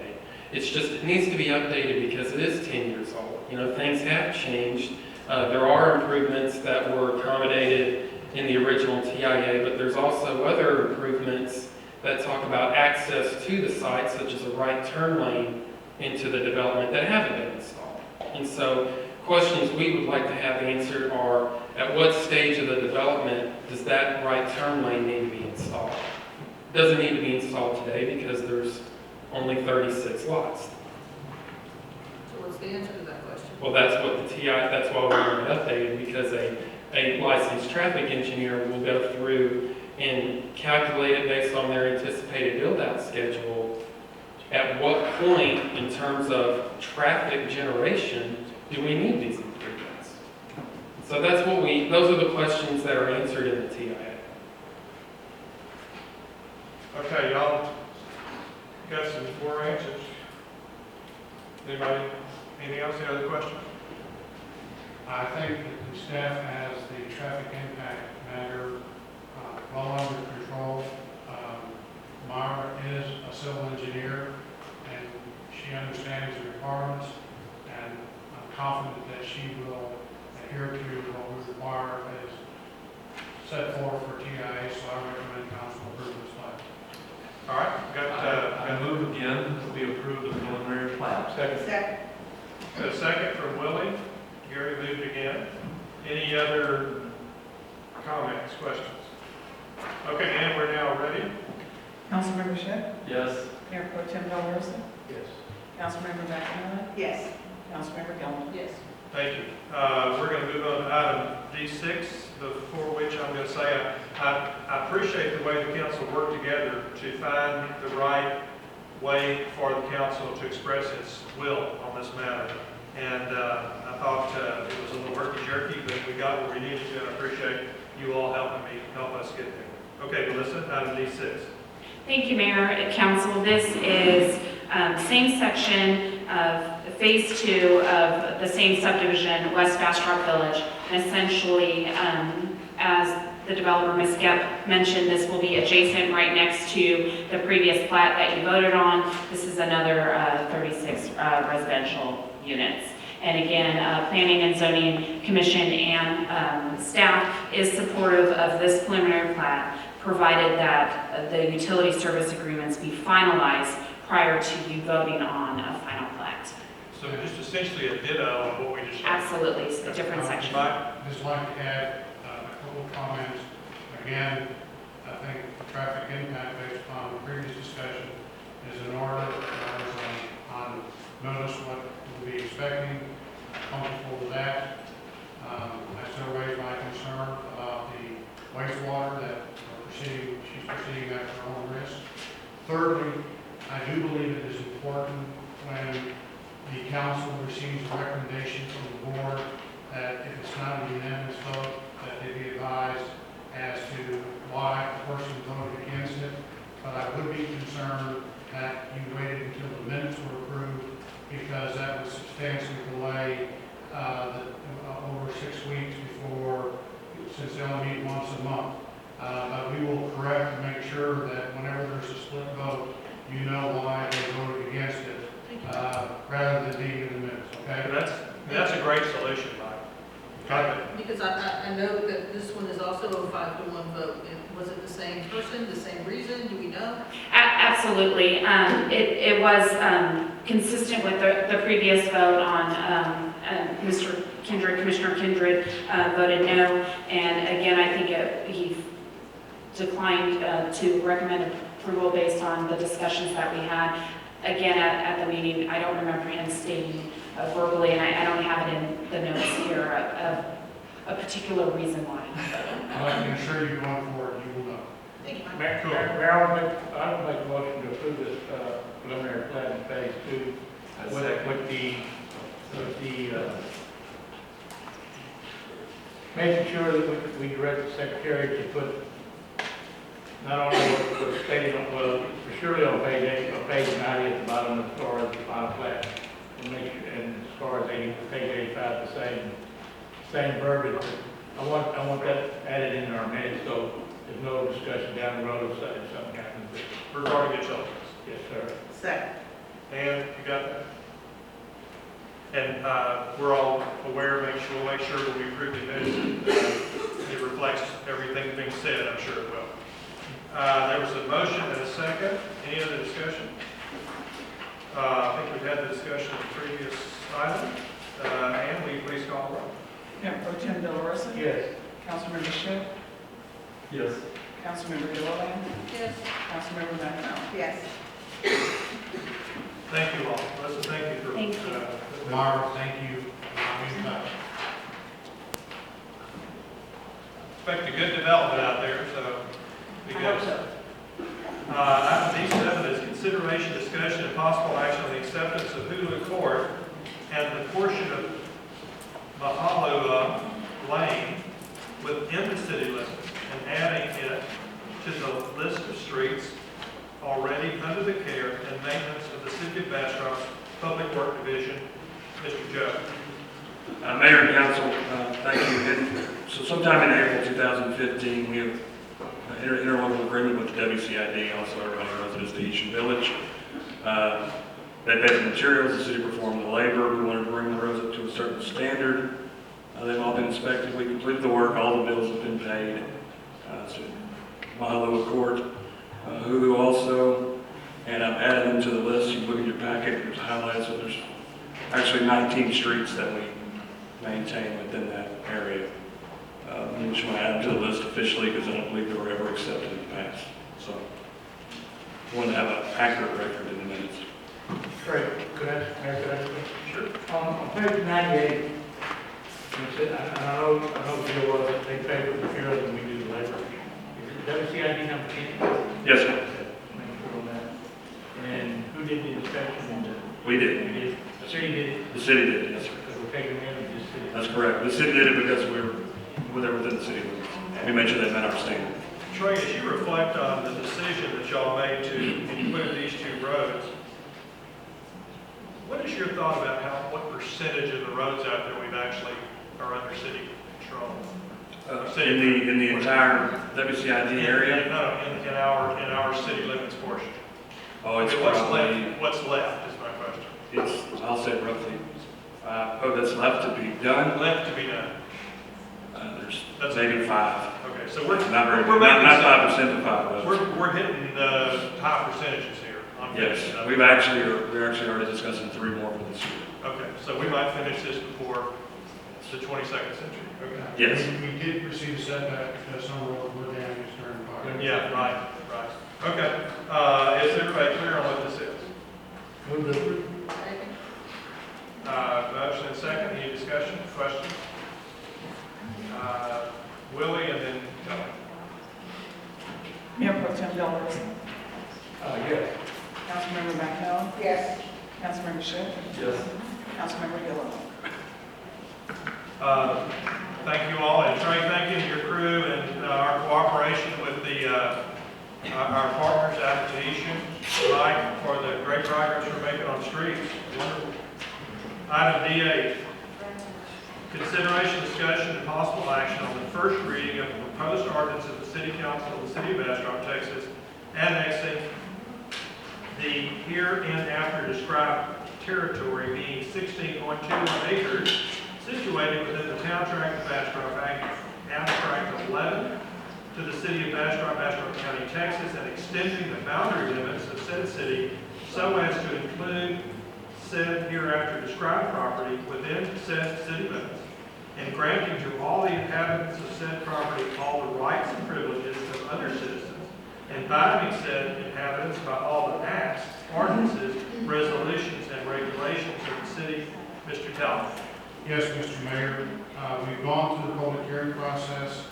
It's just, it needs to be updated because it is 10 years old. You know, things have changed. There are improvements that were accommodated in the original TIA, but there's also other improvements that talk about access to the site, such as a right turn lane into the development that haven't been installed. And so questions we would like to have answered are, at what stage of the development does that right turn lane need to be installed? It doesn't need to be installed today because there's only 36 lots. So what's the answer to that question? Well, that's what the TI, that's why we want it updated, because a licensed traffic engineer will go through and calculate it based on their anticipated build-out schedule. At what point in terms of traffic generation do we need these improvements? So that's what those are the questions that are answered in the TIA. Okay, y'all got some more answers? Anybody, anything else, any other questions? I think that the staff has the traffic impact matter well under control. Myra is a civil engineer, and she understands the requirements, and I'm confident that she will adhere to what we require as set forth for TIA, so I recommend council approve this plan. All right, I move again that we approve the preliminary plat. Second. Got a second from Willie. Gary moved again. Any other comments, questions? Okay, and we're now ready. Councilmember Shea? Yes. Mayor Pro Tem Delrosa? Yes. Councilmember McInerney? Yes. Councilmember Gillum? Yes. Thank you. We're going to move on to item D6, before which I'm going to say I appreciate the way the council worked together to find the right way for the council to express its will on this matter. And I thought it was a little herky-jerky, but we got what we needed to, and I appreciate you all helping me help us get there. Okay, Melissa, item D6. Thank you, Mayor and Council. This is same section of Phase 2 of the same subdivision, West Bastrop Village. And essentially, as the developer, Ms. Gepp, mentioned, this will be adjacent right next to the previous plat that you voted on. This is another 36 residential units. And again, Planning and Zoning Commission and staff is supportive of this preliminary plat, provided that the utility service agreements be finalized prior to you voting on a final plat. So just essentially a ditto of what we just. Absolutely, it's a different section. I'd just like to add a couple of comments. Again, I think the traffic impact based upon the previous discussion is in order. On notice what we'll be expecting, comfortable with that. I still raise my concern about the wastewater that she's proceeding at her own risk. Thirdly, I do believe it is important when the council receives a recommendation from the board that if it's not a unanimous vote, that they be advised as to why the person voted against it. But I would be concerned that you waited until the minutes were approved, because that would substantially delay over 6 weeks before, since they only meet once a month. But we will correct and make sure that whenever there's a split vote, you know why they voted against it, rather than being in the minutes, okay? That's a great solution, Mike. Because I know that this one is also a 5-to-1 vote. Was it the same person, the same reason? Do we know? Absolutely. It was consistent with the previous vote on Mr. Kindred, Commissioner Kindred voted no. And again, I think he declined to recommend approval based on the discussions that we had. Again, at the meeting, I don't remember him stating verbally, and I don't have it in the notes here, a particular reason why. I can assure you going forward, you will know. Thank you, Mike. Mayor, I would make a motion to approve this preliminary plan in phase 2 with the making sure that we direct the secretary to put not only what's stated on, well, surely on page 8, on page 90 at the bottom as far as the final plat, and as far as page 85, the same verbiage. I want that added in our minutes, so there's no discussion down the road if something happens. Regarding the children. Yes, sir. Second. And you got that? And we're all aware, we'll make sure that we approve the minutes. It reflects everything being said, I'm sure it will. There was a motion and a second. Any other discussion? I think we've had the discussion on the previous item. Ann, will you please call the roll? Mayor Pro Tem Delorosa? Yes. Councilmember Shipp? Yes. Councilmember Gilliland? Yes. Councilmember McDowell? Yes. Thank you all. Melissa, thank you for. Thank you. Mara, thank you. I'll be in touch. Expect a good development out there, so. Be good. Item D7 is consideration, discussion, and possible action on the acceptance of Hulu Court and the portion of Mahalo Lane within the city limits and adding it to the list of streets already under the care and maintenance of the City of Bastrop's Public Work Division. Mr. Joe. Mayor and Council, thank you. So sometime in April 2015, we have interlocal agreement with the WCID, also everybody residents of Eastern Village. They paid the materials, the city performed the labor. We wanted to bring the roads up to a certain standard. They've all been inspected. We completed the work. All the bills have been paid. So Mahalo Court, Hulu also, and I've added them to the list. You can look at your packet. There's highlights. So there's actually 19 streets that we maintain within that area. We just want to add them to the list officially because I don't believe they were ever accepted in the past. So I want to have an accurate record in the minutes. Great. Could I? Sure. On page 98, you said, I know the deal was that they pay for the materials and we do the labor. Is it WCID number 10? Yes, sir. Make sure on that. And who did the inspection? We did. We did. The city did it? The city did, yes, sir. Because we're taking them in and just did it. That's correct. The city did it because they were within the city limits. We made sure they met our standard. Trey, as you reflect on the decision that y'all made to include these two roads, what is your thought about what percentage of the roads out there we've actually are under city control? In the entire WCID area? No, in our city limits portion. Oh, it's what's left is my question. It's, I'll say roughly, that's left to be done. Left to be done. There's maybe 5. Okay, so we're not very, we're not 5% of 5. We're hitting the high percentages here. Yes, we're actually already discussing 3 more for this year. Okay, so we might finish this before the 22nd century. Okay. Yes. We did receive a setback because some roads were damaged during fire. Yeah, right. Okay, is everybody clear on what this is? Motion and second, any discussion, questions? Willie and then Kelly. Mayor Pro Tem Delors. Yes. Councilmember McDowell. Yes. Councilmember Shipp. Yes. Councilmember Gillum. Thank you all, and Trey, thank you to your crew and our cooperation with our partners out at Tahitian, Mike, for the great progress we're making on streets. Wonderful. Item D8, consideration, discussion, and possible action on the first reading of the proposed ordinance of the City Council of the City of Bastrop, Texas, annexing the hereinafter described territory being 16.21 acres situated within the town tract of Bastrop, Abstract 11, to the City of Bastrop, Bastrop County, Texas, and extending the boundary limits of said city so as to include said hereafter described property within said city limits, and granting to all the inhabitants of said property all the rights and privileges of other citizens, and binding said inhabitants by all the acts, ordinances, resolutions, and regulations of the city. Mr. Talbot. Yes, Mr. Mayor, we've gone through the public hearing process.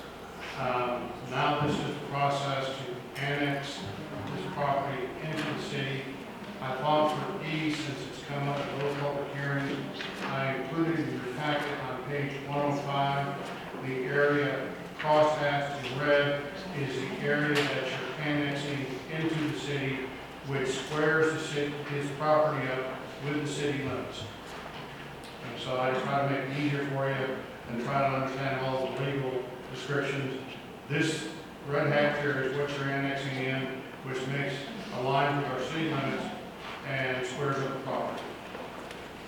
Now this is the process to annex this property into the city. I thought for ease, since it's come up at both public hearings, I included in your packet on page 105, the area crosshatched in red is the area that you're annexing into the city, which squares the city, his property up with the city limits. And so I just try to make it easier for you and try to understand all the legal descriptions. This red hatch here is what you're annexing in, which makes a line with our city limits and squares up the property.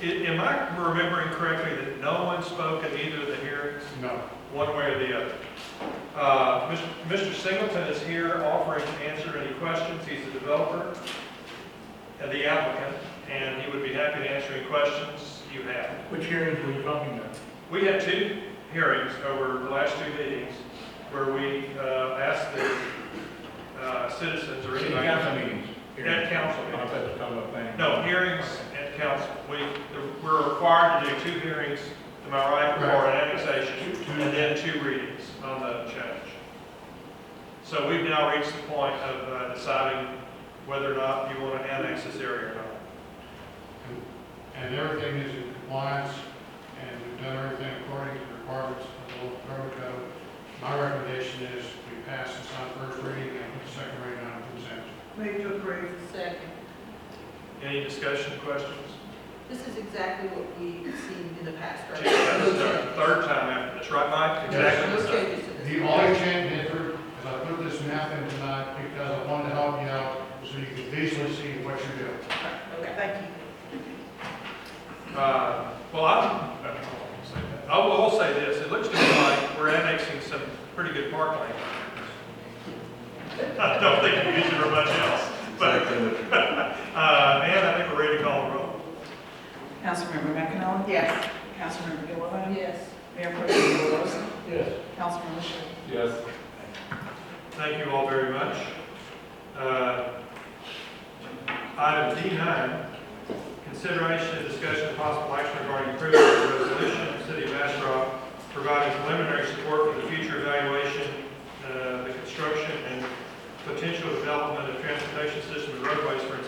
Am I remembering correctly that no one spoke at either of the hearings? No. One way or the other. Mr. Singleton is here offering to answer any questions. He's the developer and the applicant, and he would be happy to answer any questions you have. Which hearings were you talking about? We had 2 hearings over the last 2 meetings where we asked the citizens or anybody. Council meetings. At council I meetings. thought you were talking about planning. No, hearings at council. We're required to do 2 hearings, am I right, for an annexation, and then 2 readings on the change. So we've now reached the point of deciding whether or not you want to annex this area or not. And everything is in compliance, and we've done everything according to the requirements of the local government code. My recommendation is we pass this on first reading and put the second reading on consent. Move to approve. Second. Any discussion, questions? This is exactly what we've seen in the past, right? This is the 3rd time after this, right, Mike? Exactly the No same. changes to this. The only change, Edward, is I put this map in tonight because I wanted to help you out so you can visually see what you're doing. Okay, thank you. Well, I will say this. It looks to me like we're annexing some pretty good parkland. I don't think you use it for much else. But, and I think we're ready to call the roll. Councilmember McDowell. Yes. Councilmember Gillum. Yes. Mayor Pro Tem Delors. Yes. Councilmember Shipp. Yes. Thank you all very much. Item D9, consideration and discussion of possible action regarding approval of the resolution of the City of Bastrop providing preliminary support for the future evaluation, the construction and potential development of transportation system and roadways for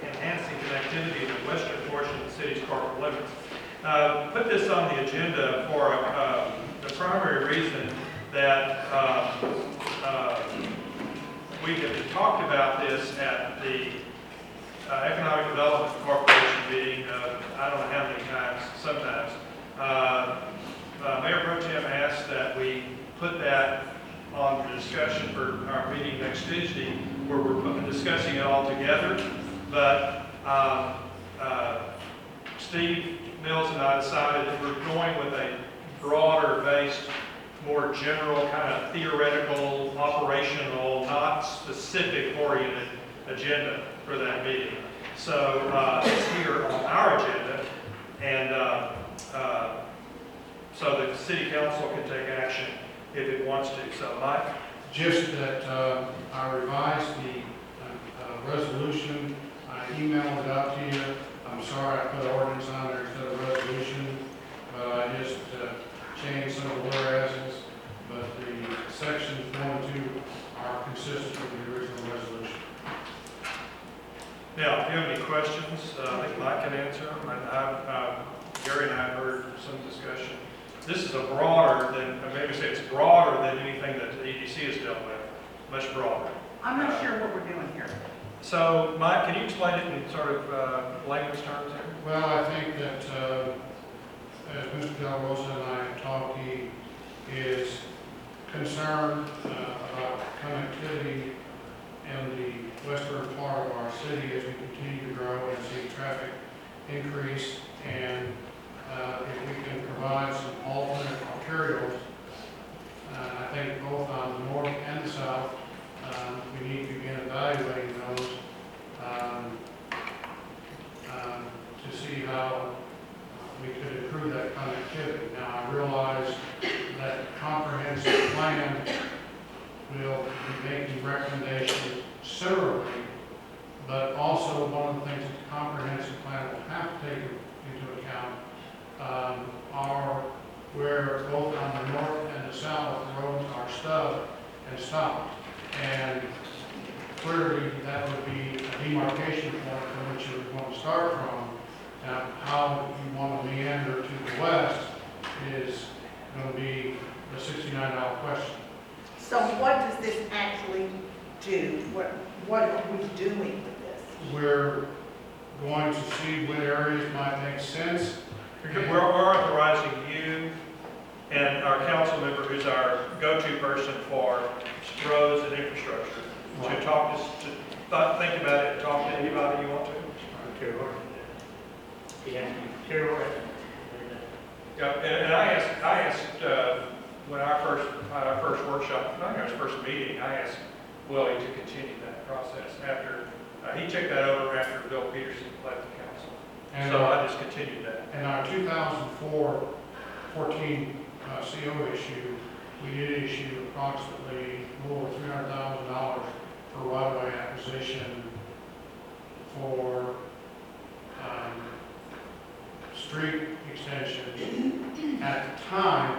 enhancing connectivity in the western portion of the city's corporate limits. Put this on the agenda for the primary reason that we have talked about this at the Economic Development Corporation meeting, I don't know how many times, sometimes. Mayor Pro Tem asked that we put that on the discussion for our meeting next Tuesday, where we're discussing it all together. But Steve Mills and I decided that we're going with a broader-based, more general, kind of theoretical, operational, not specific-oriented agenda for that meeting. So it's here on our agenda, And so the city council can take action if it wants to. So Mike? Just that I revised the resolution, I emailed it out to you. I'm sorry I put ordinance on there instead of resolution, but I just changed some of the whereases. But the sections 1 and 2 are consistent with the original resolution. Now, if you have any questions, I think Mike can answer them. And Gary and I have heard some discussion. This is a broader than, maybe say it's broader than anything that the EDC has dealt with, much broader. I'm not sure what we're doing here. So, Mike, can you explain it in sort of layman's terms here? Well, I think that as Mr. Del Rosa and I talked, he is concerned about connectivity in the western part of our city as we continue to grow and see traffic increase. And if we can provide some alternate arterials, I think both on the north and the south, we need to begin evaluating those to see how we could improve that connectivity. Now, I realize that comprehensive plan will be making recommendations similarly, but also one of the things that the comprehensive plan will have to take into account are where both on the north and the south roads are stubbed and stopped. And clearly that would be a demarcation point from which you would want to start from. Now, how you want to meander to the west is going to be the $69 question. So what does this actually do? What are we doing with this? We're going to see what areas might make sense. We're authorizing you and our council member, who's our go-to person for roads and infrastructure, to talk think about it, talk to anybody you want to. Yeah, and I asked when our first workshop, I think our first meeting, I asked Willie to continue that process after he took that over after Bill Peterson left the council. And so I just continued that. In our 2014 CO issue, we did issue approximately more than $300,000 for right-of-way acquisition for street extensions. At the time,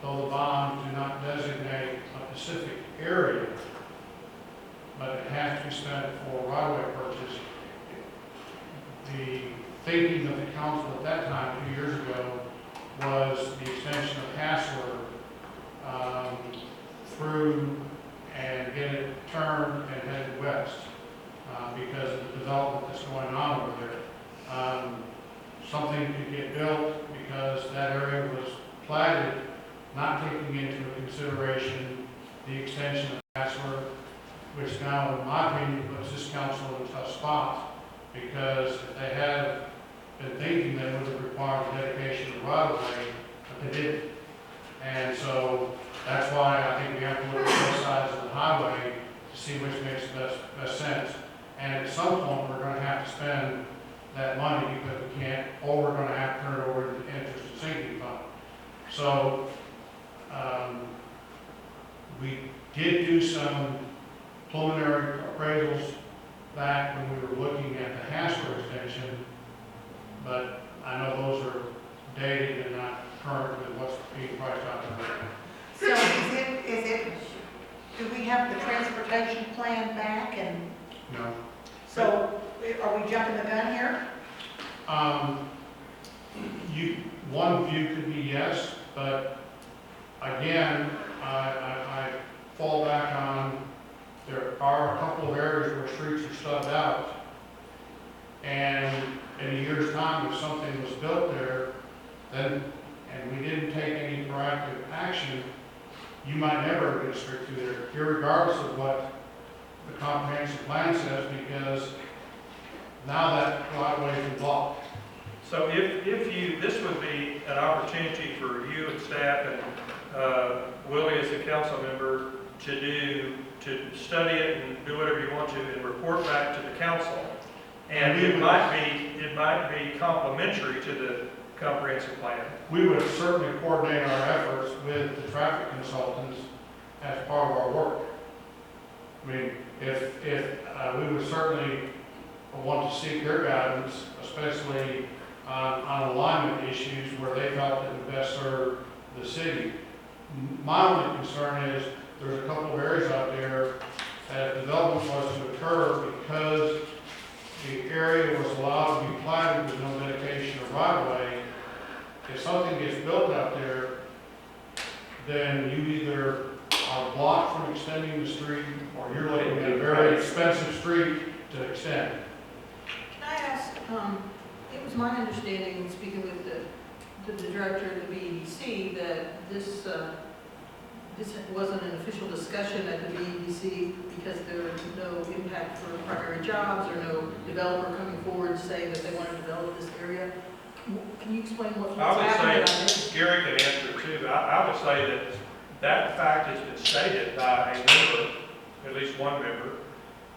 though the bonds do not designate a specific area, but it has to be spent for right-of-way purchase, the thinking of the council at that time, 2 years ago, was the extension of Hassler through and get it turned and headed west because of the development that's going on over there. Something could get built because that area was platted, not taking into consideration the extension of Hassler, which now, in my opinion, puts this council in a tough spot because if they had been thinking they would have required the dedication of right-of-way, but they didn't. And so that's why I think we have to look at both sides of the highway to see which makes the best sense. And at some point, we're going to have to spend that money because we can't, or we're going to have to turn it over to the interest and sinking fund. So we did do some preliminary appraisals back when we were looking at the Hassler extension, but I know those are dated and not current with what's being priced out there right now. So do we have the transportation plan back and? No. So are we jumping the gun here? One view could be yes, but again, I fall back on, there are a couple of areas where streets are stubbed out. And in a year's time, if something was built there, then, and we didn't take any proactive action, you might never get a street through there, irregardless of what the comprehensive plan says, because now that right-of-way is blocked. So if this would be an opportunity for you and staff and Willie as a council member to study it and do whatever you want to and report back to the council. And it might be complementary to comprehensive plan. We would certainly coordinate our efforts with the traffic consultants as part of our work. I mean, if we would certainly want to seek their guidance, especially on alignment issues where they felt it would best serve the city. My only concern is there's a couple of areas out there that if development was to occur because the area was allowed to be platted with no dedication of right of way, if something gets built out there, then you either are blocked from extending the street or you're looking at a very expensive street to extend. Can I ask, it was my understanding, speaking with the director of the BEDC, that this wasn't an official discussion at the BEDC because there was no impact for primary jobs or no developer coming forward saying that they want to develop this area. Can you explain what's happening? I would say, Gary can answer it too, but I would say that fact has been stated by a member, at least one member,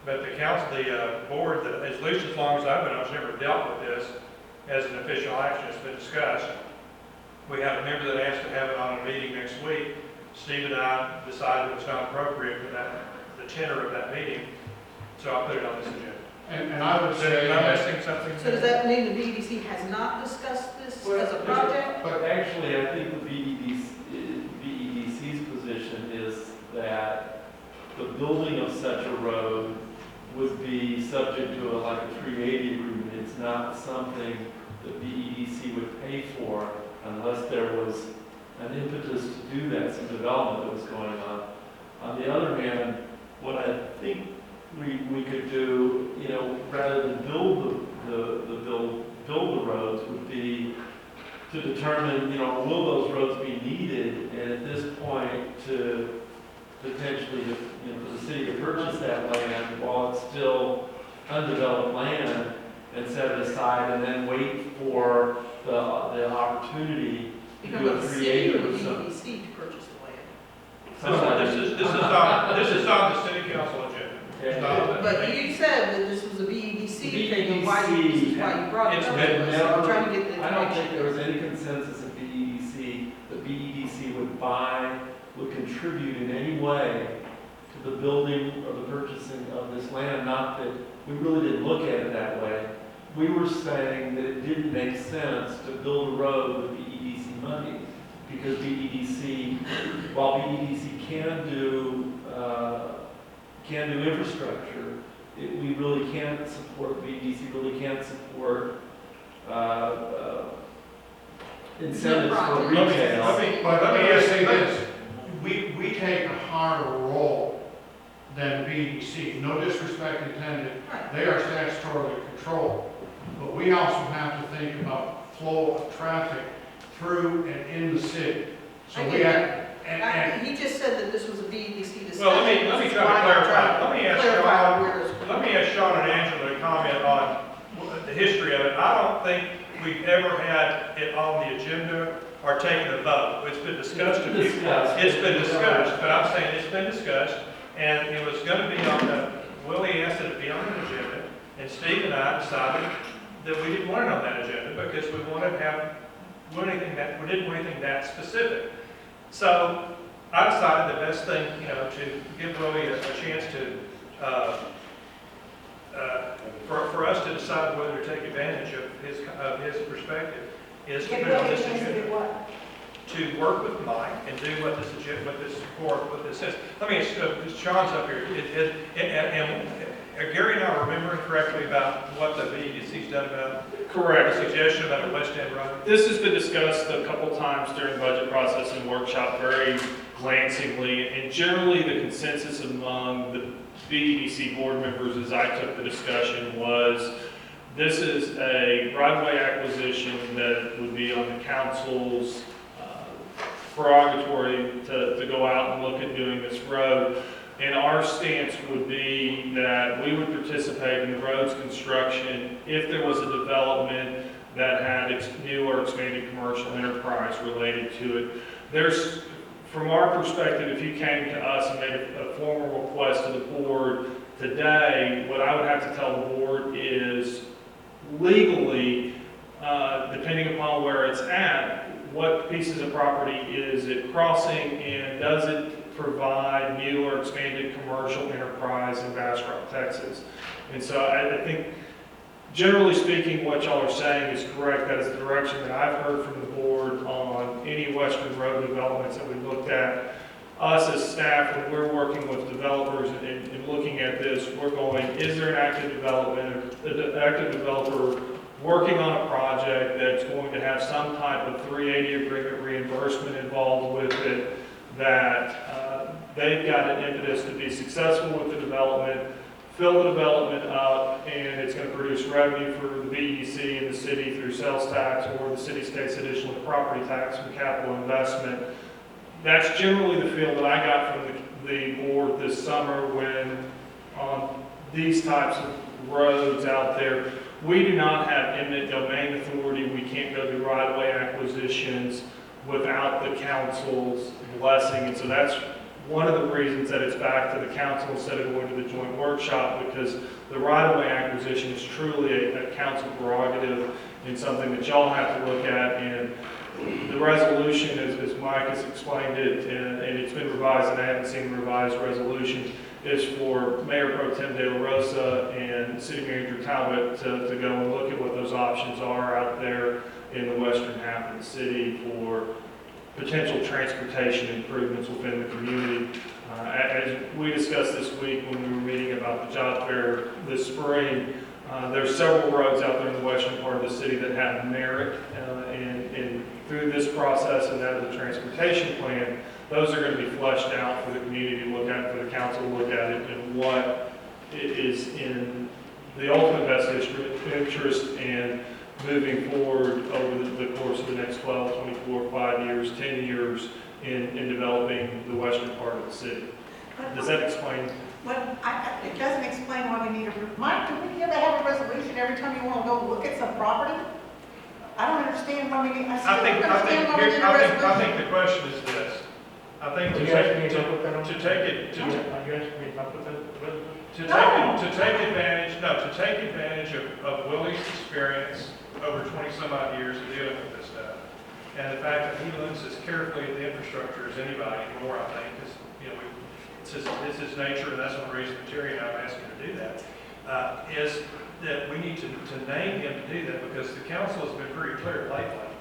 but the council, the board, that at least as long as I've been, I've never dealt with this as an official action. It's been discussed. We have a member that asked to have it on a meeting next week. Steve and I decided it was not appropriate for the tenor of that meeting, so I put it on this agenda. And I would say, am I missing something? So does that mean the BEDC has not discussed this as a project? But actually, I think the BEDC's position is that the building of such a road would be subject to like a 380 agreement. It's not something the BEDC would pay for unless there was an impetus to do that, some development that was going on. On the other hand, what I think we could do, rather than build the roads, would be to determine, will those roads be needed, and at this point to potentially, for the city to purchase that land while it's still undeveloped land and set it aside, and then wait for the opportunity to do a 380 or something. BEDC to purchase the land. This is on the city council agenda. But you said that this was a BEDC thing, and this is why you brought it up. So I'm trying to get the I don't think connection. there was any consensus at BEDC that BEDC would contribute in any way to the building or the purchasing of this land. Not that we really didn't look at it that way. We were saying that it didn't make sense to build a road with BEDC money because BEDC, while BEDC can do infrastructure, we really can't support, BEDC really can't support incentives for retail. Let me just say this, we take a harder role than BEDC, no disrespect intended, they are statutorily controlled. But we also have to think about flow of traffic through and in the city. So we have, He just said that this was a BEDC discussion. Well, let me try to clarify. Let me ask Sean and Angela to comment on the history of it. I don't think we've ever had it on the agenda or taken a vote. It's been discussed. It's been discussed, but I'm saying it's been discussed, and it was going to be on the, Willie asked it to be on the agenda, and Steve and I decided that we didn't want it on that agenda because we wanted to have, we didn't want anything that specific. So I decided the best thing, to give Willie a chance to, for us to decide whether to take advantage of his perspective is to put it on this agenda. To work with Mike and do what this says. Let me ask, Sean's up here, and Gary and I are remembering correctly about what the BEDC's done about. Correct. A suggestion about a West End road. This has been discussed a couple times during the budget process and workshop very glancingly, and generally the consensus among the BEDC board members as I took the discussion was this is a right-of-way acquisition that would be on the council's prerogatory to go out and look at doing this road. And our stance would be that we would participate in the road's construction if there was a development that had new or expanded commercial enterprise related to it. From our perspective, if you came to us and made a formal request to the board today, what I would have to tell the board is legally, depending upon where it's at, what pieces of property is it crossing, and does it provide new or expanded commercial enterprise in Bastrop, Texas? And so I think, generally speaking, what y'all are saying is correct. That is the direction that I've heard from the board on any western road developments that we looked at. Us as staff, when we're working with developers and looking at this, we're going, is there an active developer working on a project that's going to have some type of 380 agreement reimbursement involved with it, that they've got an impetus to be successful with the development, fill the development up, and it's going to produce revenue for the BEC and the city through sales tax, or the city state's additional property tax from capital investment. That's generally the feel that I got from the board this summer when on these types of roads out there, we do not have eminent domain authority. We can't go through right-of-way acquisitions without the council's blessing. And so that's one of the reasons that it's back to the council instead of going to the joint workshop, because the right-of-way acquisition is truly a council prerogative and something that y'all have to look at. And the resolution, as Mike has explained it, and it's been revised, and I haven't seen the revised resolution, is for Mayor Pro Tem De La Rosa and City Manager Talbot to go and look at what those options are out there in the western half of the city for potential transportation improvements within the community. As we discussed this week when we were meeting about the job fair this spring, there's several roads out there in the western part of the city that have merit, and through this process and that of the transportation plan, those are going to be fleshed out for the community to look at, for the council to look at it, and what is in the ultimate best interest and moving forward over the course of the next 12, 24, 5 years, 10 years in developing the western part of the city. Does that explain? Well, it doesn't explain why we need a, Mike, do we ever have a resolution every time you want to go look at some property? I don't understand why we need, I still don't understand why we need a resolution. I think the question is this. I think to take advantage of Willie's experience over 20 some odd years of dealing with this stuff, and the fact that he looks as carefully at the infrastructure as anybody anymore, I think, because, you know, it's his nature, and that's one reason Terry and I have asked him to do that, is that we need to name him to do that, because the council has been pretty clear lately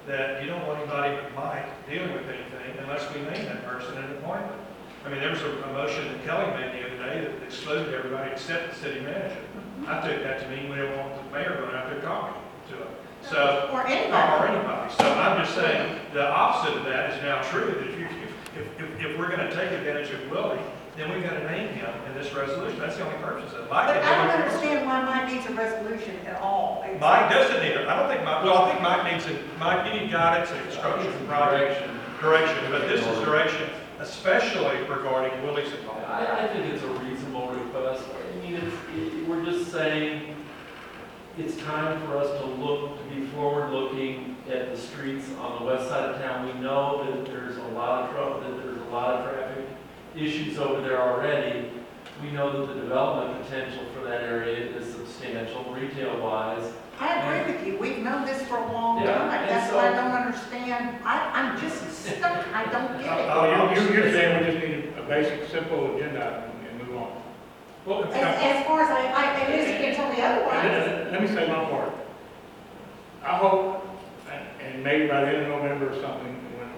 that you don't want anybody but Mike dealing with anything unless we name that person and appoint them. I mean, there was a motion that Kelly made the other day that excluded everybody except the city manager. I took that to mean we don't want the mayor going out there talking to him. So, or anybody. So I'm just saying the opposite of that is now true, that if we're going to take advantage of Willie, then we've got to name him in this resolution. That's the only purpose of it. But I don't understand why Mike needs a resolution at all. Mike doesn't need it. I don't think Mike, well, I think Mike needs it. Mike, you need guidance and instruction, direction, but this is direction, especially regarding Willie's involvement. I think it's a reasonable request. I mean, we're just saying it's time for us to be forward-looking at the streets on the west side of town. We know that there's a lot of trouble, that there's a lot of traffic issues over there already. We know that the development potential for that area is substantial, retail-wise. I agree with you. We've known this for a long time. That's why I don't understand. I'm just stuck. I don't get it. You're saying we just need a basic, simple agenda and move on. Well, as far as at least you can tell me otherwise. Let me say one part. I hope, and maybe by the end of November or something, when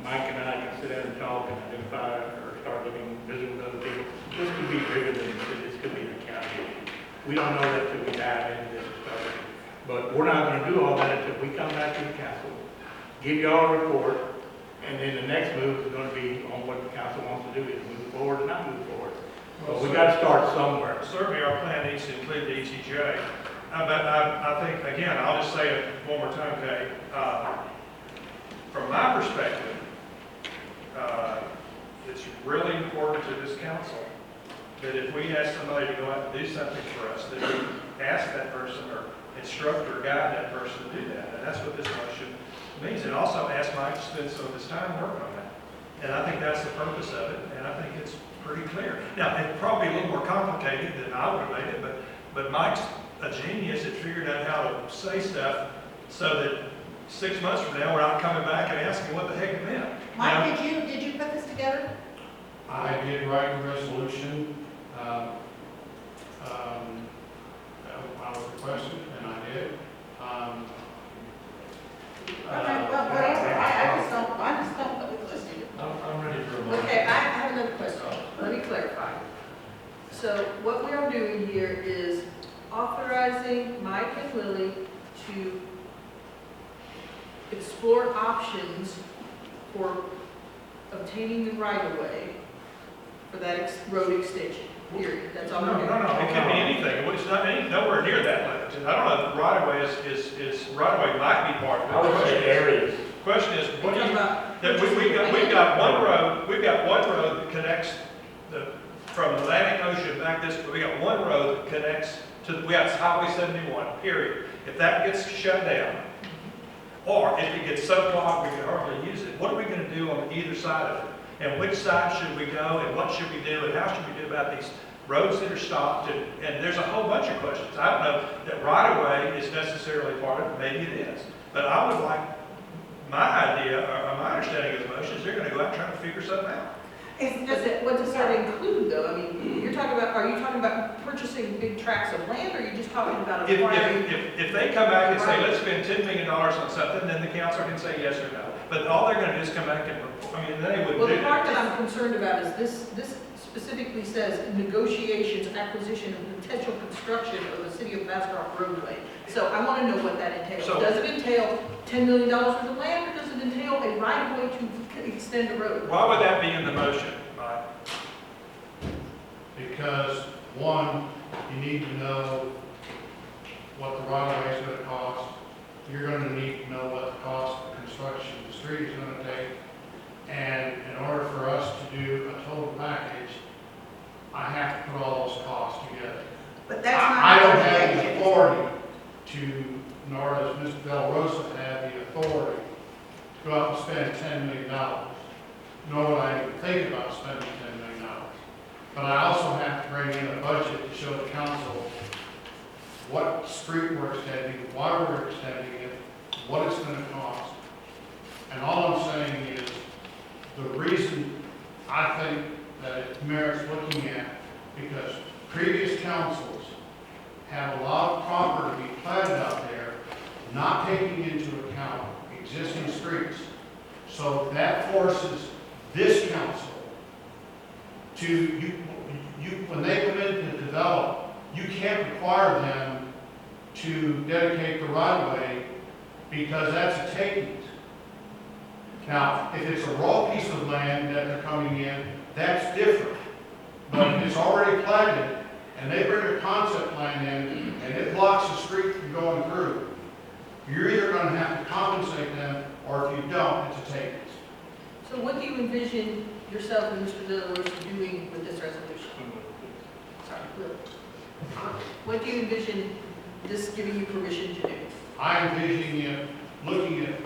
Mike and I can sit down and talk and identify or start looking, visiting with other people, this could be bigger than this could be an county issue. We don't know that till we dive into this and start looking. But we're not going to do all that until we come back to the council, give you all a report, and then the next move is going to be on what the council wants to do, is move forward or not move forward. Well, we got to start somewhere. Certainly, our plan needs to include the ETJ. But I think, again, I'll just say it one more time, Kay. From my perspective, it's really important to this council that if we ask somebody to go out and do something for us, that we ask that person or instruct or guide that person to do that. And that's what this motion means. And also ask Mike to spend some of his time working on that. And I think that's the purpose of it. And I think it's pretty clear. Now, it's probably a little more complicated than I would have made it, but Mike's a genius at figuring out how to say stuff so that 6 months from now, we're not coming back and asking what the heck it meant. Mike, did you put this together? I did write the resolution. I was requested, and I did. Okay, well, whatever, I just don't, listen. I'm ready for a motion. Okay, I have another question. Let me clarify. So what we are doing here is authorizing Mike and Willie to explore options for obtaining the right-of-way for that road extension, period. That's all No, we're no, doing. no, it could be anything. It's not nowhere near that limited. I don't know if the right-of-way is right-of-way might be part of it. I would say areas. Question is, what do you, About- that we've got one road that connects from the Atlantic Ocean back this, we got one road that connects we got Highway 71, period. If that gets shut down, or if it gets so clogged we can hardly use it, what are we gonna do on either side of it? And which side should we go, and what should we do, and how should we do about these roads that are stopped? And there's a whole bunch of questions. I don't know that right-of-way is necessarily part of it, maybe it is. But I would like, my idea, or my understanding of the motion is they're gonna go out and try to figure something out. What does that include, though? I mean, are you talking about purchasing big tracts of land, or are you just talking about acquiring? If they come back and say, let's spend $10 million on something, then the council can say yes or no. But all they're gonna do is come back and, they would do. Well, the part that I'm concerned about is this specifically says negotiations, acquisition, and potential construction of the city of Bastrop roadway. So I want to know what that entails. So- Does it entail $10 million worth of land, or does it entail a right-of-way to extend a road? Why would that be in the motion, Mike? Because, one, you need to know what the right-of-way is gonna cost. You're gonna need to know what the cost of construction of the street is gonna take. And in order for us to do a total package, I have to put all those costs together. But that's not. I don't have the authority to, nor does Mr. Del Rosa have the authority to go out and spend $10 million. Nor would I even think about spending $10 million. But I also have to bring in a budget to show the council what street we're extending, why we're extending it, what it's gonna cost. And all I'm saying is, the reason I think that it merits looking at, because previous councils have a lot of property planted out there, not taking into account existing streets. So that forces this council to, when they come in to develop, you can't require them to dedicate the right-of-way because that's a takings. Now, if it's a raw piece of land that they're coming in, that's different. But if it's already platted, and they bring a concept plan in, and it blocks the street from going through, you're either gonna have to compensate them, or if you don't, it's a takings. So what do you envision yourself and Mr. De La Rosa doing with this resolution? Sorry, Will. What do you envision this giving you permission to do? I envision it looking at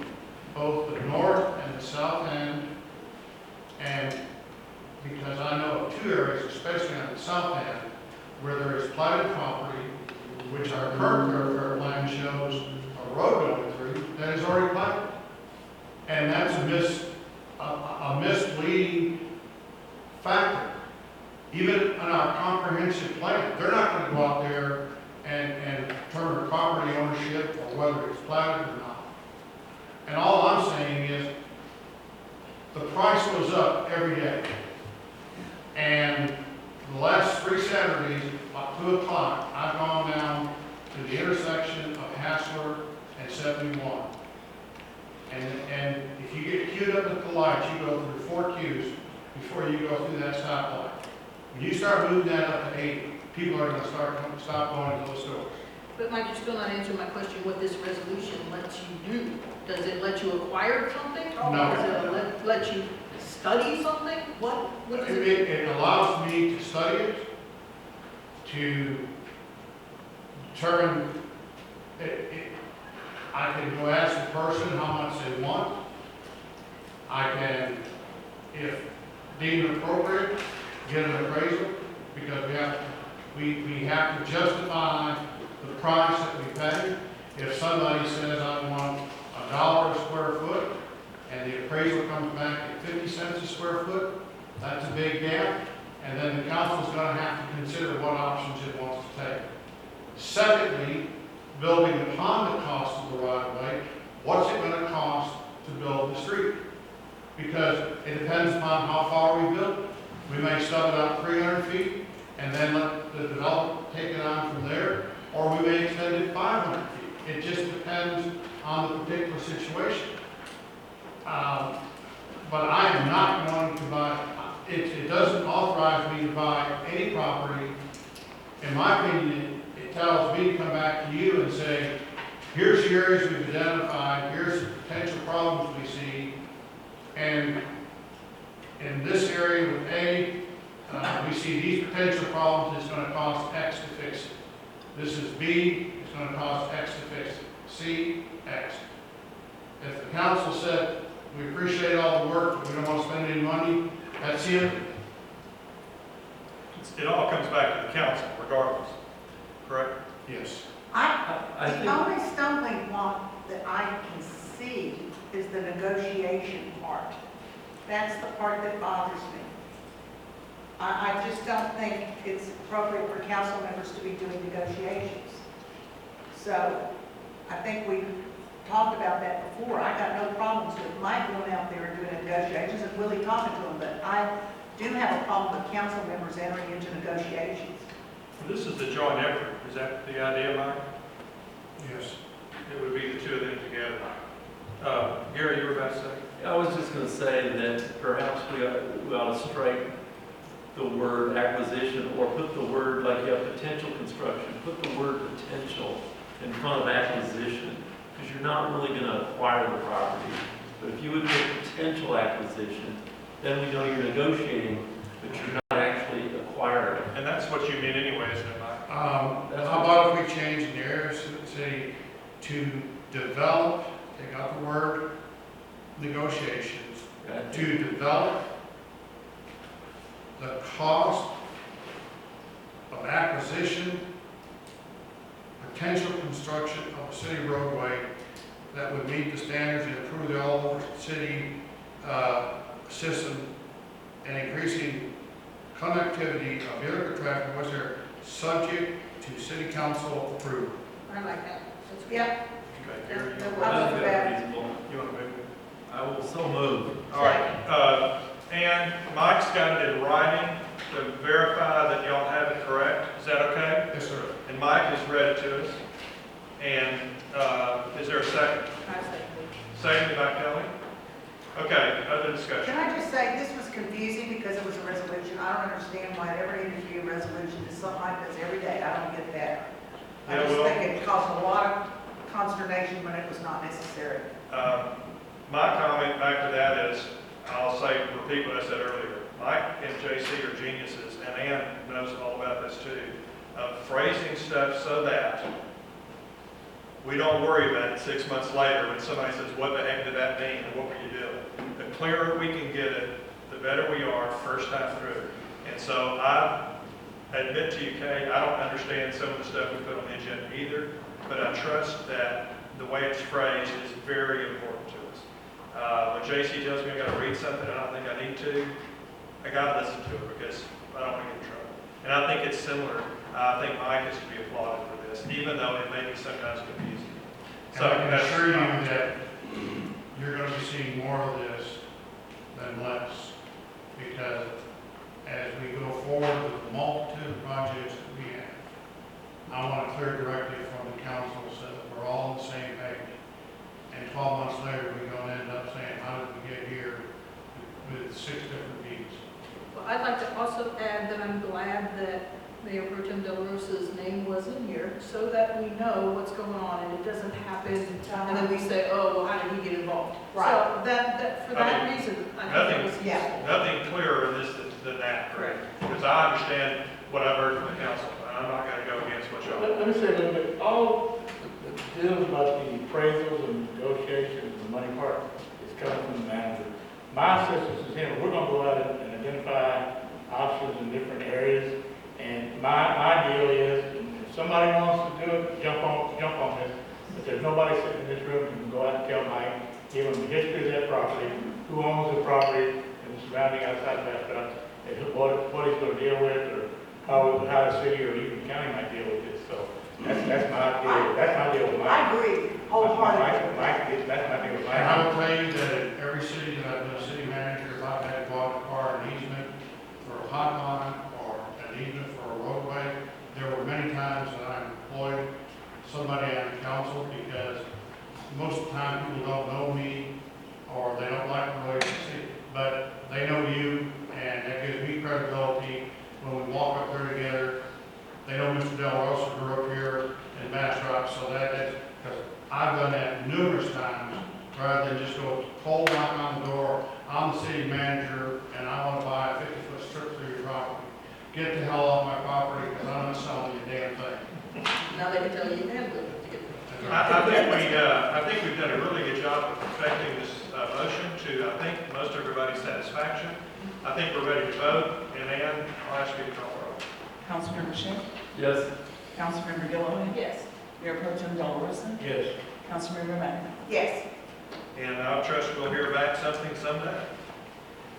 both the north and the south end, and because I know of two areas, especially on the south end, where there is platted property, which our current thoroughfare plan shows a road going through, that is already platted. And that's a misleading factor. Even in our comprehensive plan, they're not going to go out there and determine property ownership or whether it's platted or not. And all I'm saying is, the price goes up every day. And the last 3 Saturdays, about 2 o'clock, I've gone down to the intersection of Hassler and 71. And if you get queued up at the lights, you go through 4 queues before you go through that stoplight. When you start moving that up to 80, people are going to stop going to those stores. But Mike, you're still not answering my question, what this resolution lets you do. Does it let you acquire something? No. Does it let you study something? What does it? It allows me to study it, to determine, I can go ask the person how much they want. I can, if deemed appropriate, get an appraisal, because we have to justify the price that we pay. If somebody says, I want $1 a square foot, and the appraisal comes back at 50 cents a square foot, that's a big gap, and then the council's gonna have to consider what options it wants to take. Secondly, building upon the cost of the right-of-way, what's it gonna cost to build the street? Because it depends upon how far we build. We may stub it out 300 feet, and then let the developer take it on from there, or we may extend it 500 feet. It just depends on the particular situation. But I am not going to buy, it doesn't authorize me to buy any property. In my opinion, it tells me to come back to you and say, here's the areas we've identified, here's the potential problems we see, and in this area with A, we see these potential problems, it's going to cost X to fix it. This is B, it's going to cost X to fix it. C, X. If the council said, we appreciate all the work, but we don't want to spend any money, that's it. It all comes back to the council regardless, correct? Yes. The only stumbling block that I can see is the negotiation part. That's the part that bothers me. I just don't think it's appropriate for council members to be doing negotiations. So I think we talked about that before. I got no problems with Mike going out there and doing negotiations and Willie talking to him, but I do have a problem with council members entering into negotiations. This is the joint effort. Is that the idea, Mike? Yes. It would be the two of them together. Gary, you were about to say? I was just going to say that perhaps we ought to strike the word acquisition, or put the word, like you have potential construction, put the word potential in front of acquisition, because you're not really going to acquire the property. But if you would put potential acquisition, then we know you're negotiating, but you're not actually acquiring. And that's what you mean anyway, isn't it, Mike? How about if we change the areas, say, to develop, take out the word negotiations, to develop the cost of acquisition, potential construction of a city roadway that would meet the standards and improve the all-over-city system and increasing connectivity of vehicle traffic was there subject to city council approval. I like that. That's good. Yep. Okay, Gary, No you problem with that. you want to move it? I will so move. All right, and Mike's got it in writing to verify that y'all have it correct. Is that okay? Yes, sir. And Mike has read it to us. And is there a second? I say, Seconded by Kelly? Okay, other discussion? Can I just say, this was confusing because it was a resolution. I don't understand why it ever needed to be a resolution. It's something like this every day. I don't get that. I Yeah, just well- think it caused a lot of consternation when it was not necessary. My comment back to that is, I'll say, repeat what I said earlier. Mike and JC are geniuses, and Ann knows all about this too, of phrasing stuff so that we don't worry about it 6 months later when somebody says, what the heck did that mean, and what were you doing? The clearer we can get it, the better we are first time through. And so I admit to you, Kay, I don't understand some of the stuff we put on the agenda either, but I trust that the way it's phrased is very important to us. When JC tells me I gotta read something, I don't think I need to, I gotta listen to it because I don't want to get in trouble. And I think it's similar. I think Mike is to be applauded for this, even though it may be sometimes confusing. So I can assure you that you're going to be seeing more of this than less, because as we go forward with the multitude of projects that we have, I want to clear directly from the council so that we're all on the same page. And 12 months later, we're going to end up saying, how did we get here with 6 different meetings? well, I'd like to also add that I'm glad that Mayor Pro Tem Del Rosa's name was in here so that we know what's going on and it doesn't happen and then we say, oh, well, how did he get involved? Right. So that for that reason, I think it was yeah. useful. Nothing clearer in this than that, correct? Because I understand what I've heard from the council, and I'm not gonna go against what y'all. Let me say a little bit, all the deals about the appraisals and negotiations, the money part, is coming from the manager. My assistance is him, we're gonna go out and identify options in different areas, and my deal is, if somebody wants to do it, jump on this. If there's nobody sitting in this room, you can go out and tell Mike, give him the history of that property, who owns the property, and the surrounding outside of Bastrop, and what he's gonna deal with, or how the city or even county might deal with this. So that's my deal with Mike. I agree wholeheartedly. That's my deal with Mike. And I will tell you that in every city that I've been a city manager, if I've had to go out and acquire an easement for a hot line or an easement for a roadway, there were many times that I employed somebody on the council because most of the time people don't know me or they don't like the relationship, but they know you and that gives me credibility when we walk up there together. They know Mr. Del Rosa grew up here in Bastrop, so that's, because I've done that numerous times, rather than just go cold knock on the door, I'm the city manager, and I want to buy a 50-foot strip through your property. Get the hell off my property, because I'm not selling you a damn thing. Now they can tell you that. I think we've done a really good job of perfecting this motion to, I think, most everybody's satisfaction. I think we're ready to vote, and Ann, I'll ask you to call the roll. Councilmember Schiff, Yes. Councilmember Gillum, Yes. Mayor Pro Tem Del Rosa, Yes. Councilmember McEnroe. Yes. And I trust we'll hear back something someday.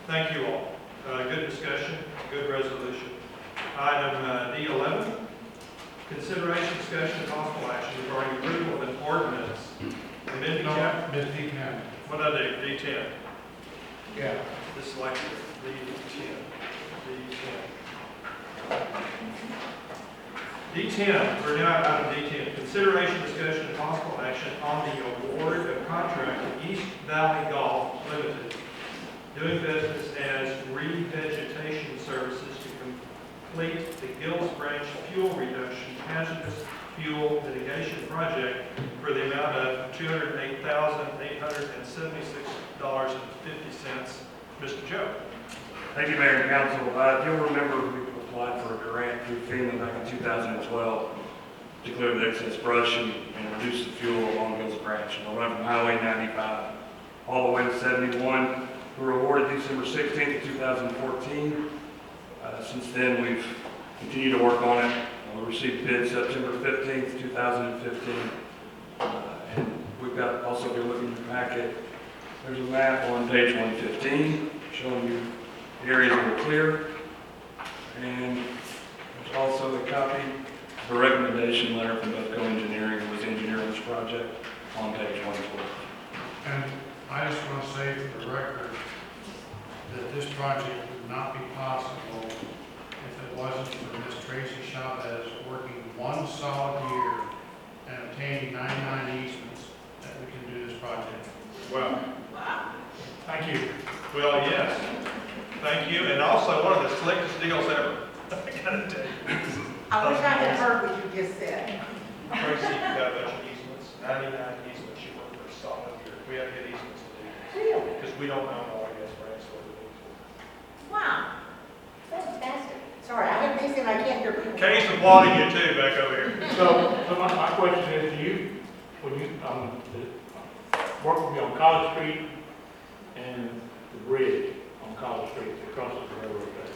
Thank you all. Good discussion, good resolution. Item D11, consideration, discussion, and possible action regarding approval of an ordinance amending chapter. Ms. D10. What did I do? D10. Yeah. This is like D10. D10, we're now at item D10. Consideration, discussion, and possible action on the award of contract to East Valley Golf Limited, doing business as revegetation services to complete the Gills Branch fuel reduction hazardous fuel mitigation project for the amount of $208,876.50. Mr. Joe. Thank you, Mayor and Council. If you'll remember, we applied for a grant through FEMA back in 2012 to clear the excess brush and reduce the fuel along Hills Branch. And we'll run from Highway 95 all the way to 71. We were awarded December 16th of 2014. Since then, we've continued to work on it. We received bids September 15th, 2015. And we've got, also if you're looking at your packet, there's a map on page 115 showing you the areas that are clear. And there's also a copy of a recommendation letter from Bethco Engineering, who was engineering this project, on page 112. And I just want to say for the record that this project would not be possible if it wasn't for Ms. Tracy Chavez working one solid year and obtaining 99 easements that we can do this project. Well, thank you. Well, yes, thank you. And also one of the slickest deals ever. I gotta tell you. I wish I had heard what you just said. Tracy got a bunch of easements, 99 easements. She worked for a solid year. We have to get easements to do this. Really? Because we don't own all gas brands, so we need to. Wow. That's fantastic. Sorry, I have things that I can't hear people. Kay's applauding you too back over here. So my question is to you, when you work with me on College Street and the bridge on College Street that crosses the railroad track.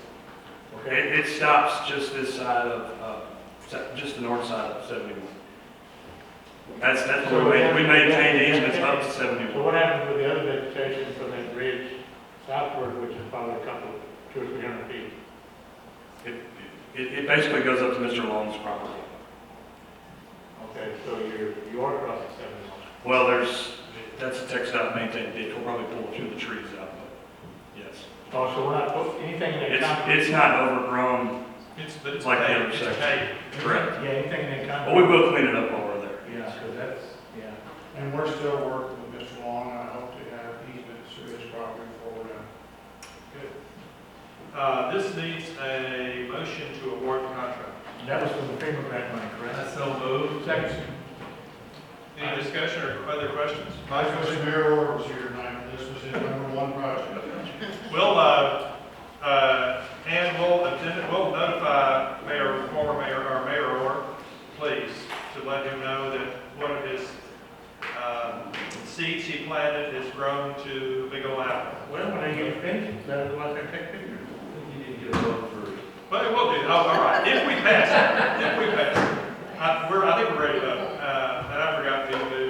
Okay? It stops just this side of, just the north side of 71. That's So where we maintain easements up to 71. So what happens with the other vegetation from that bridge southward, which is probably a couple, 200 or 300 feet? It basically goes up to Mr. Long's property. Okay, so you are crossing 71. Well, that's a textile maintained ditch. We'll probably pull a few of the trees out, but yes. Oh, so we're not put anything in that concrete? It's not overgrown. But it's like the paved. other It's section. paved. Correct. Yeah, anything in that concrete? But we will clean it up while we're there. Yeah, because that's, yeah. And we're still working with Mr. Long, and I hope to have easements through his property before we're done. Good. This needs a motion to award the contract. That was from the FEMA grant money, correct? That's so moved. Second. Any discussion or other questions? I wish Mayor Orr was here tonight. This was his #1 project. We'll, and we'll notify former Mayor, or Mayor Orr, please, to let him know that one of his seeds he planted has grown to a big old apple. Well, when I get finished, that's what I take pictures. You need to get a vote first. But we'll do, all right, if we pass it, I think we're ready to vote. And I forgot to do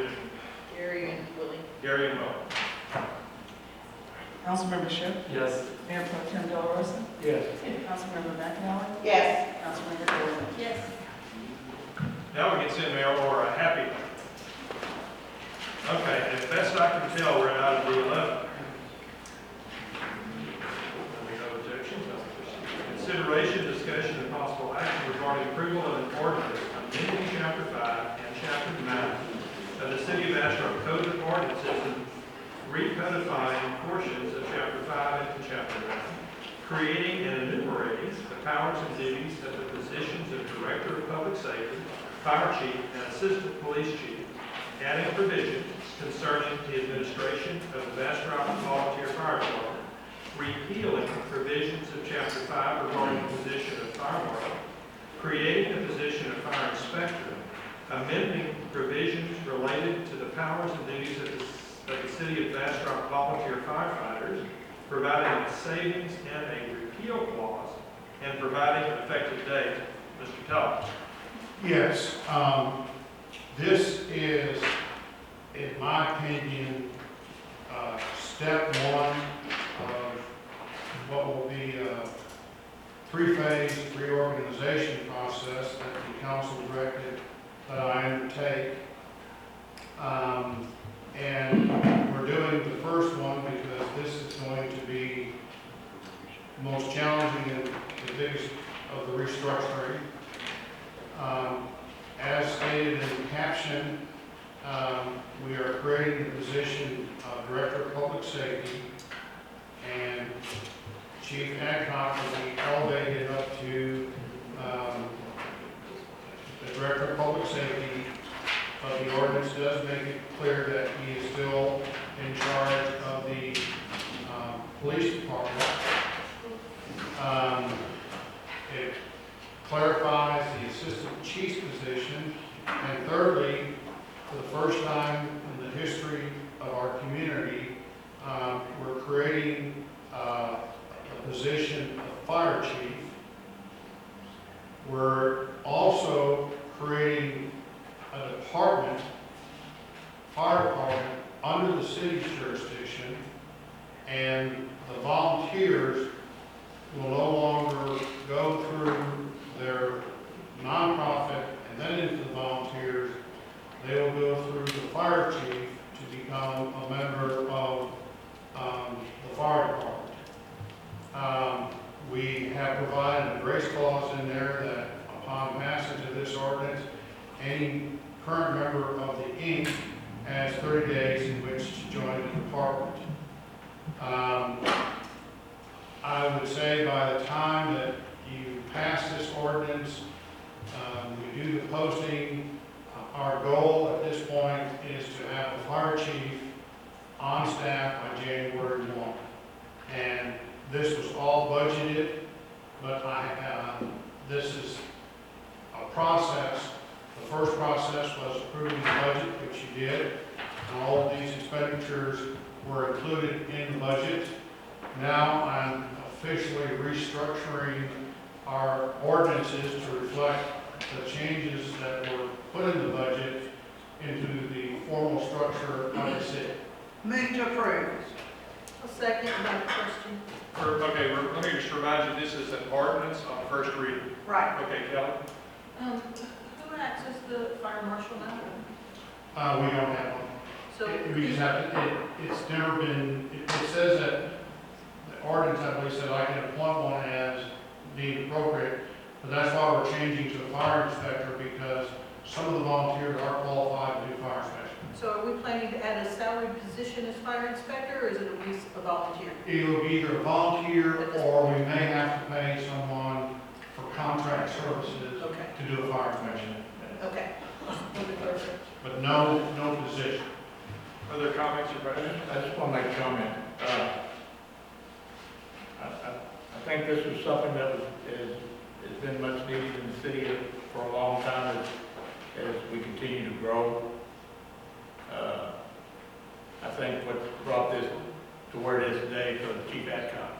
Councilmember Shipp? Yes. Mayor Pro Tem Delrosa? Yes. Councilmember McAnally? Yes. Councilmember Gordon? Yes. Now we can send Mayor Laura a happy one. Okay, as best I can tell, we're out of the 11. No objection. Consideration, discussion, and possible action regarding approval of an ordinance amending Chapter 5 and Chapter 9 of the City of Bastrop Code of Ordinances and recodifying portions of Chapter 5 into Chapter 9, creating and enumerating the powers and duties of the positions of Director of Public Safety, Fire Chief, and Assistant Police Chief, adding provisions concerning the administration of the Bastrop Volunteer Fire Department, repealing provisions of Chapter 5 regarding the position of Fire Marshal, creating the position of Fire Inspector, amending provisions related to the powers and duties of the City of Bastrop Volunteer Firefighters, providing a savings and a repeal clause, and providing an effective date. Mr. Teller. Yes, this is, in my opinion, step one of what will be a three-phase reorganization process that the council directed that I undertake. And we're doing the first one because this is going to be the most challenging and the biggest of the restructuring. As stated in the caption, we are creating the position of Director of Public Safety, and Chief Adcock will be elevated up to the Director of Public Safety. But the ordinance does make it clear that he is still in charge of the police department. It clarifies the assistant chief's position, and thirdly, for the first time in the history of our community, we're creating a position of fire chief. We're also creating a department, fire department, under the city's jurisdiction, and the volunteers will no longer go through their nonprofit and then into the volunteers. They will go through the fire chief to become a member of the fire department. We have provided a grace clause in there that upon passage of this ordinance, any current member of the Inc. has 30 days in which to join the department. I would say by the time that you pass this ordinance, we do the posting. Our goal at this point is to have the fire chief on staff by January 1. And this was all budgeted, but this is a process. The first process was approving the budget, which you did, and all of these expenditures were included in the budget. Now I'm officially restructuring our ordinances to reflect the changes that were put in the budget into the formal structure of the city. Move to approve. A second, without question. Okay, let me just remind you, this is an ordinance on first reading. Right. Okay, Kelly? Who acts as the fire marshal now? We don't have one. So, We just have, it's never been, it says that the ordinance, I believe, said I can appoint one as deemed appropriate, but that's why we're changing to a fire inspector, because some of the volunteers are qualified to do fire inspection. so are we planning to add a salary position as fire inspector, or is it at least a volunteer? It'll be either a volunteer, or we may have to pay someone for contract services to do a fire inspection. Okay. But no position. Other comments or questions? I just want to make a comment. I think this is something that has been much needed in the city for a long time as we continue to grow. I think what brought this to where it is today for the Chief Adcock.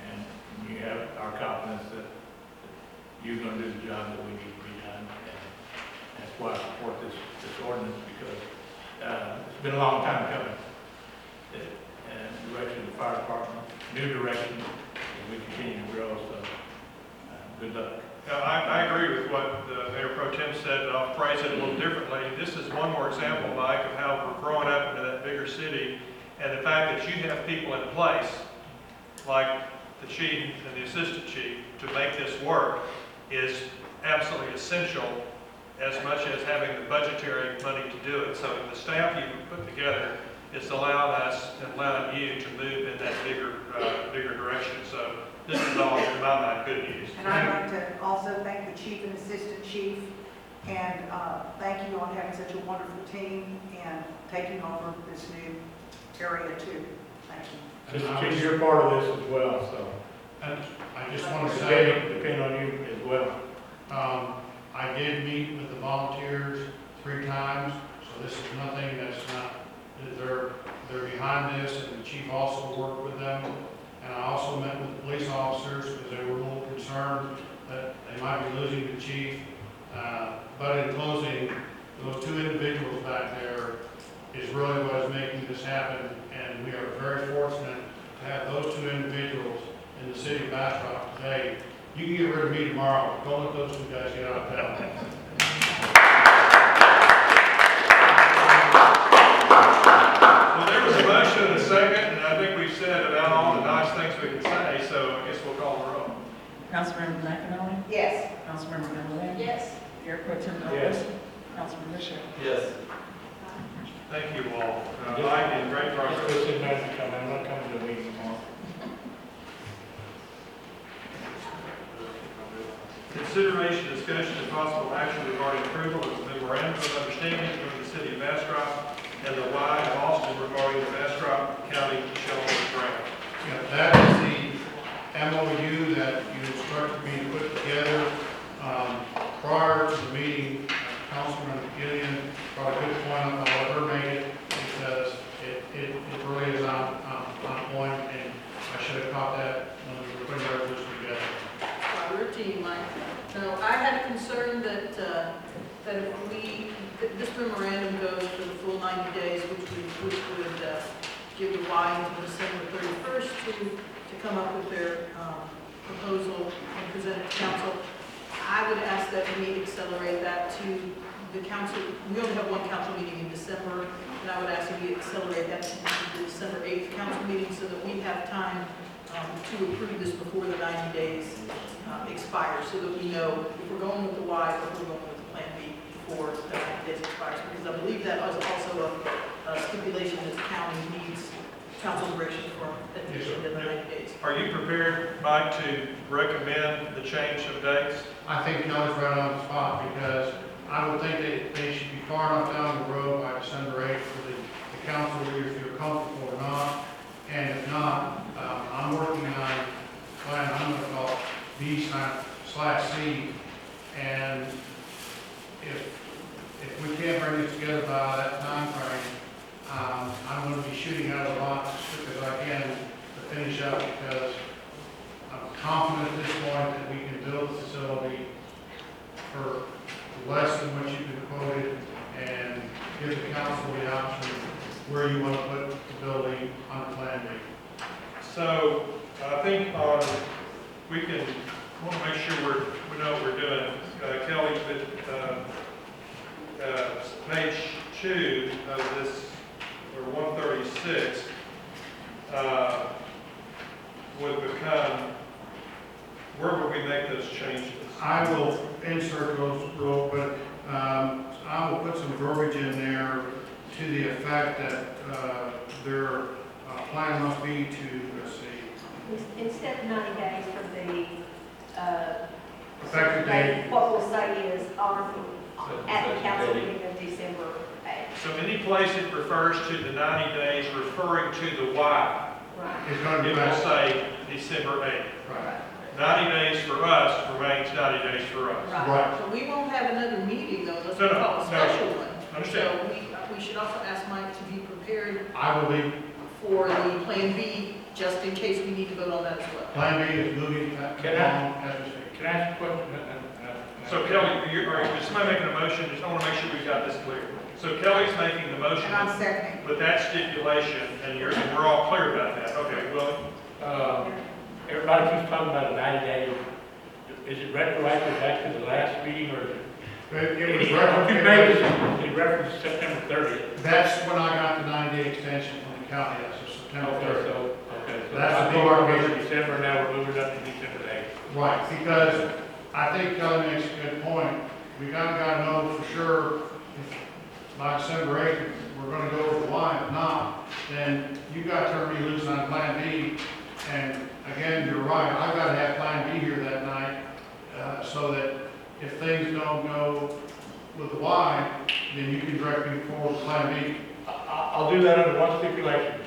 And you have our confidence that you're going to do the job that we need to be done. And that's why I support this ordinance, because it's been a long time coming. And the direction of the fire new direction as we continue to grow, so good luck. Now, I agree with what Mayor Pro Tem said, but I'll phrase it a little differently. This is one more example, Mike, of how we're growing up into that bigger city, and the fact that you have people in place, like the chief and the assistant chief, to make this work is absolutely essential, as much as having the budgetary money to do it. So the staff you've put together is allowing us and allowing you to move in that bigger direction. So this is all, in my mind, good news. And I'd like to also thank the chief and assistant chief, and thank you on having such a wonderful team and taking over this new area too. Thank you. Mr. Chief, you're part of this as well, so. And I just want to say, Depend on you as well. I did meet with the volunteers 3 times, so this is nothing that's not, they're behind this, and the chief also worked with them. And I also met with the police officers because they were a little concerned that they might be losing the chief. But in closing, those 2 individuals back there is really what is making this happen, and we are very fortunate to have those 2 individuals in the city of Bastrop today. You can get rid of me tomorrow, don't let those 2 guys get out of town. Well, there was a motion and a second, and I think we've said about all the nice things we can say, so I guess we'll call the roll. Councilmember McAnally? Yes. Councilmember Gilliland? Yes. Mayor Pro Tem Yes. Councilmember Bishop? Yes. Thank you all. Mike, and great progress. Just sit back and come, I'm not coming to the meeting tomorrow. Consideration, discussion, and possible action regarding approval of the memorandum of understanding between the city of Bastrop and the Y of Austin regarding the Bastrop County Shelter Grant. Yeah, that is the MOU that you instructed me to put together. Prior to the meeting, Councilman Gillian brought a good point up, however, made it, because it really is on point, and I should have caught that when we were putting our resolution together. We're a team, Mike. No, I had a concern that if this memorandum goes for the full 90 days, which would give the Y until December 31st to come up with their proposal and present it to council. I would ask that we accelerate that to the council. We only have one council meeting in December, and I would ask that we accelerate that to the December 8th council meeting so that we have time to approve this before the 90 days expires, so that we know if we're going with the Y or if we're going with the Plan B before the 90 days expires. Because I believe that is also a stipulation that the county needs council direction for at the end of the 90 days. Are you prepared, Mike, to recommend the change of dates? I think Kelly's right on the spot, because I would think that they should be far enough down the road by December 8th for the council to either feel comfortable or not. And if not, I'm working on a plan I'm going to call B/C, and if we can't bring this together by that time frame, I'm going to be shooting out of the box as quick as I can to finish up, because I'm confident at this point that we can build a facility for less than what you've been quoted, and give the council the option where you want to put the building on Plan B. So I think we want to make sure we know what we're doing. Kelly, page 2 of this, or 136, would become, where would we make those changes? I will insert those, but I will put some verbiage in there to the effect that their plan must be to, let's see. Instead of 90 days from the Effective date. what we'll say is at the council meeting of December 8th. So any place it refers to the 90 days referring to the Y, Right. It's going to it be will say December 8th. Right. 90 days for us remains 90 days for us. Right. So we won't have another meeting though, unless we No, no, call a no. special one. Understand. So we should also ask Mike to be prepared I believe for the Plan B, just in case we need to vote on that as well. Plan B is moving along as we speak. Can I ask a question? So Kelly, is somebody making a motion? I want to make sure we've got this clear. So Kelly's making the motion And I'm seconding. with that stipulation, and we're all clear about that. Okay, well, Everybody keeps talking about a 90-day. Is it retroactive back to the last meeting or? It was He referenced September 30th. That's when I got the 90-day extension from the county, that's so September 30th. So That's I the thought we demarcation. were in December, now we're moving up to December 8th. Right, because I think Kelly makes a good point. We gotta know for sure if by December 8th, we're gonna go over the line. If not, then you got to turn me loose on Plan B. And again, you're right, I've gotta have Plan B here that night, so that if things don't go with the Y, then you can direct me forward to Plan B. I'll do that under one stipulation.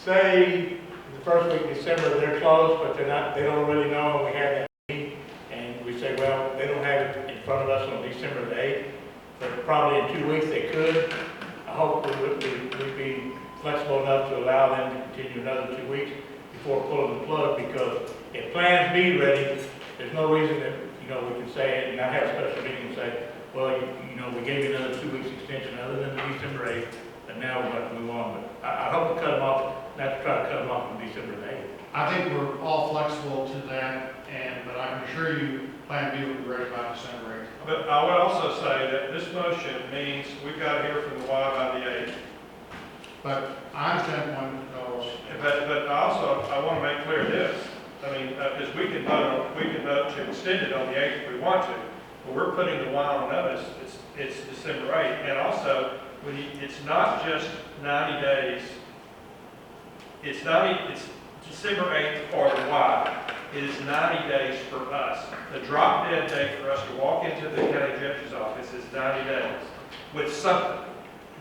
Say the first week of December, they're closed, but they don't really know, and we have that meeting, and we say, well, they don't have it in front of us on December the 8th, but probably in 2 weeks they could. I hope we'd be flexible enough to allow them to continue another 2 weeks before pulling the plug, because if Plan B ready, there's no reason that, we can say it and not have a special meeting and say, well, we gave you another 2 weeks extension other than the December 8th, and now we're going to move on. But I hope to cut them off, not to try to cut them off on December 8th. I think we're all flexible to that, but I can assure you, Plan B will be ready by December 8th. But I would also say that this motion means we've got to hear from the Y by the 8th. But I understand one goes. But also, I want to make clear this. I mean, because we can vote to extend it on the 8th if we want to, but we're putting the Y on notice, it's December 8th. And also, it's not just 90 days, it's December 8th for the Y. It is 90 days for us. The drop dead date for us to walk into the county judge's office is 90 days with something.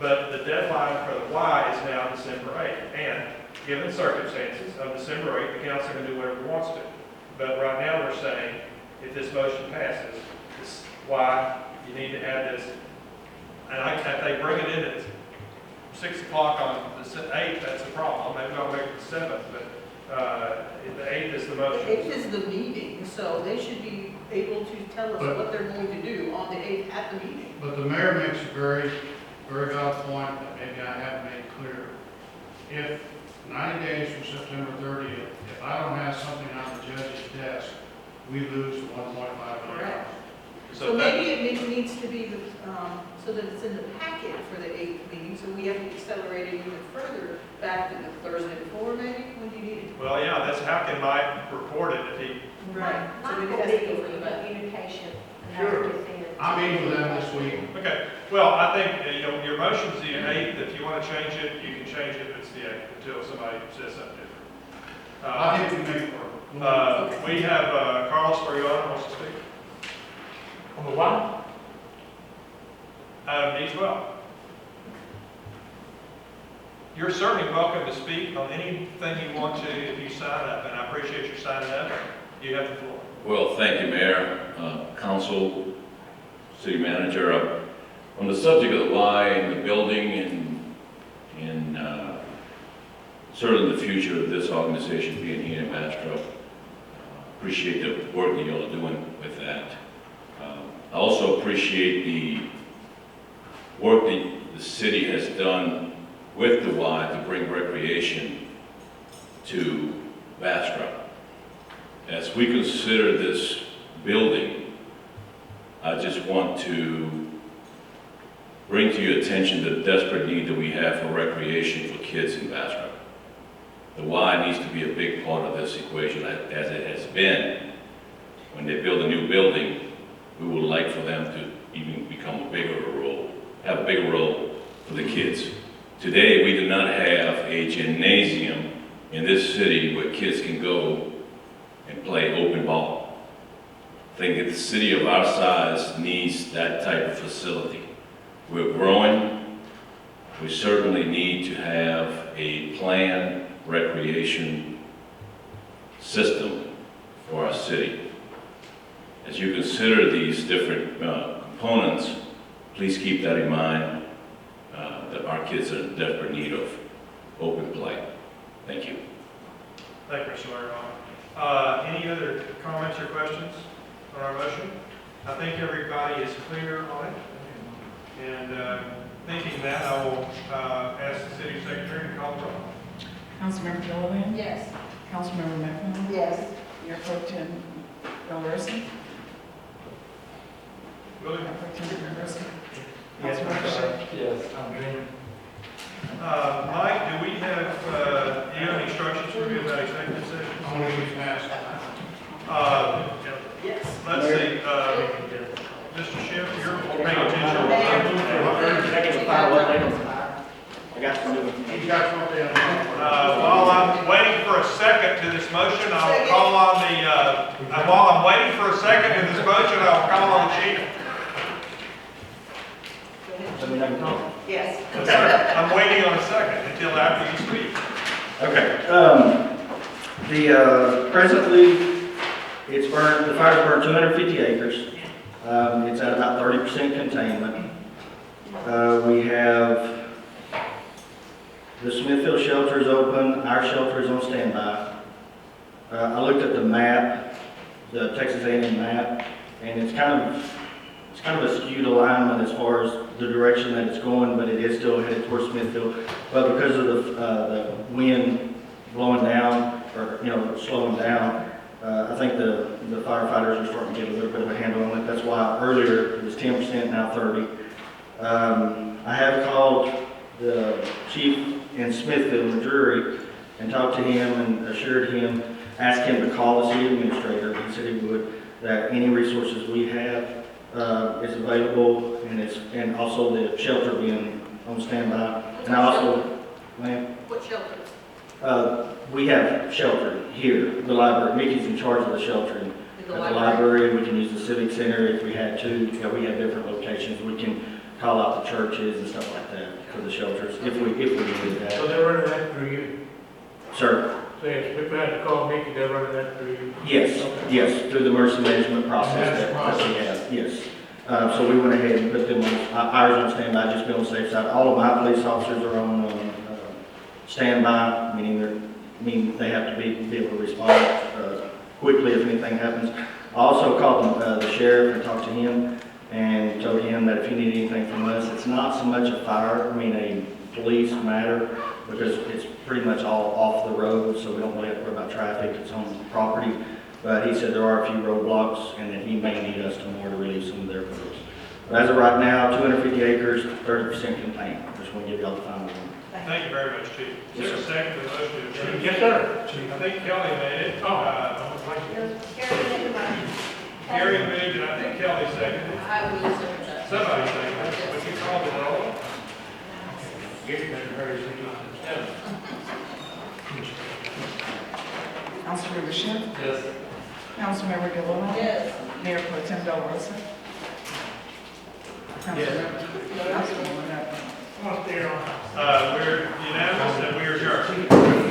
But the deadline for the Y is now December 8th. And given circumstances of December 8th, the council can do whatever it wants to. But right now we're saying, if this motion passes, this Y, you need to add this. And if they bring it in at 6 o'clock on the 8th, that's a problem. Maybe I'll make it the 7th, but the 8th is the motion. The 8th is the meeting, so they should be able to tell us what they're going to do on the 8th at the meeting. But the mayor makes a very, very valid point that maybe I haven't made clear. If 90 days from September 30th, if I don't have something on the judge's desk, we lose $1.5 million. So maybe it needs to be, so that it's in the packet for the 8th meeting, so we have to accelerate it even further back to the Thursday before, maybe, when you need it. Well, yeah, that's how can Mike report it if he... Right. So Mike maybe will that's be the go for the back. communication. Sure. I'm meeting with them this week. Okay, well, I think, your motion's the 8th. If you want to change it, you can change it if it's the 8th until somebody says something different. I think we make it work. We have Carlos Soriano wants to speak. On the Y? Me as well. You're certainly welcome to speak on anything you want to if you sign up, and I appreciate your signing up. You have the floor. Well, thank you, Mayor, Council, City Manager. On the subject of the Y and the building and certainly the future of this organization being here in Bastrop, appreciate the work that y'all are doing with that. I also appreciate the work that the city has done with the Y to bring recreation to Bastrop. As we consider this building, I just want to bring to your attention the desperate need that we have for recreation for kids in Bastrop. The Y needs to be a big part of this equation, as it has been. When they build a new building, we would like for them to even become a bigger role, have a bigger role for the kids. Today, we do not have a gymnasium in this city where kids can go and play open ball. I think that the city of our size needs that type of facility. We're growing. We certainly need to have a planned recreation system for our city. As you consider these different components, please keep that in mind, that our kids are in desperate need of open play. Thank you. Thank you, Mr. Larimore. Any other comments or questions on our motion? I think everybody is clear on it. And thinking that, I will ask the city secretary to call the roll. Councilmember Delavin? Yes. Councilmember McEnroe? Yes. Mayor Pro Tem Delrissa? Really? Mayor Pro Tem Delrissa? Yes, Councilmember Shea? Yes, I'm dreaming. Mike, do we have, do you have any instructions for me about executive session? I want to use fast. Let's see, Mr. Schiff, you're paying attention. I got some new. He's got something on. While I'm waiting for a second to this motion, I'll call on while I'm waiting for a second to this motion, I'll call on the chief. Yes. I'm waiting on a second until after you speak. Okay, presently, it's burned, the fire's burned 250 acres. It's at about 30% containment. We have, the Smithfield shelter is open, our shelter is on standby. I looked at the map, the Texas A&M map, and it's kind of a skewed alignment as far as the direction that it's going, but it is still headed towards Smithfield. But because of the wind blowing down, or, slowing down, I think the firefighters are starting to get a little bit of a handle on it. That's why earlier it was 10%, now 30%. I have called the chief in Smithfield, Missouri, and talked to him and assured him, asked him to call the city administrator. He said he would, that any resources we have is available, and also the shelter being on standby. And I also, ma'am? What shelter? We have shelter here, the library. Mickey's in charge of the sheltering at the library. We can use the civic center if we had to. We have different locations. We can call out the churches and stuff like that for the shelters if we needed that. So they're running that through you? Sir? So if we had to call Mickey, they're running that through you? Yes, yes, through the emergency management process that we have, yes. So we went ahead and put them on, ours on standby, just be on the safe side. All of my police officers are on standby, meaning they have to be able to respond quickly if anything happens. I also called the sheriff and talked to him and told him that if he needed anything from us, it's not so much a a police matter, because it's pretty much all off the road, so we don't really have to worry about traffic. It's on property. But he said there are a few roadblocks and that he may need us to relieve some of their roads. But as of right now, 250 acres, 30% contained. Just want to give you all the final one. Thank you very much, Chief. Is there a second to the motion to adjourn? Yes, sir. I think Kelly made it. Gary made it, I think Kelly seconded it. I will second that. Somebody seconded it. Would you call the roll? Councilmember Shea? Yes. Councilmember Gillum? Yes. Mayor Pro Tem Delrissa? Councilmember McEnroe? We're unanimous and we are adjourned.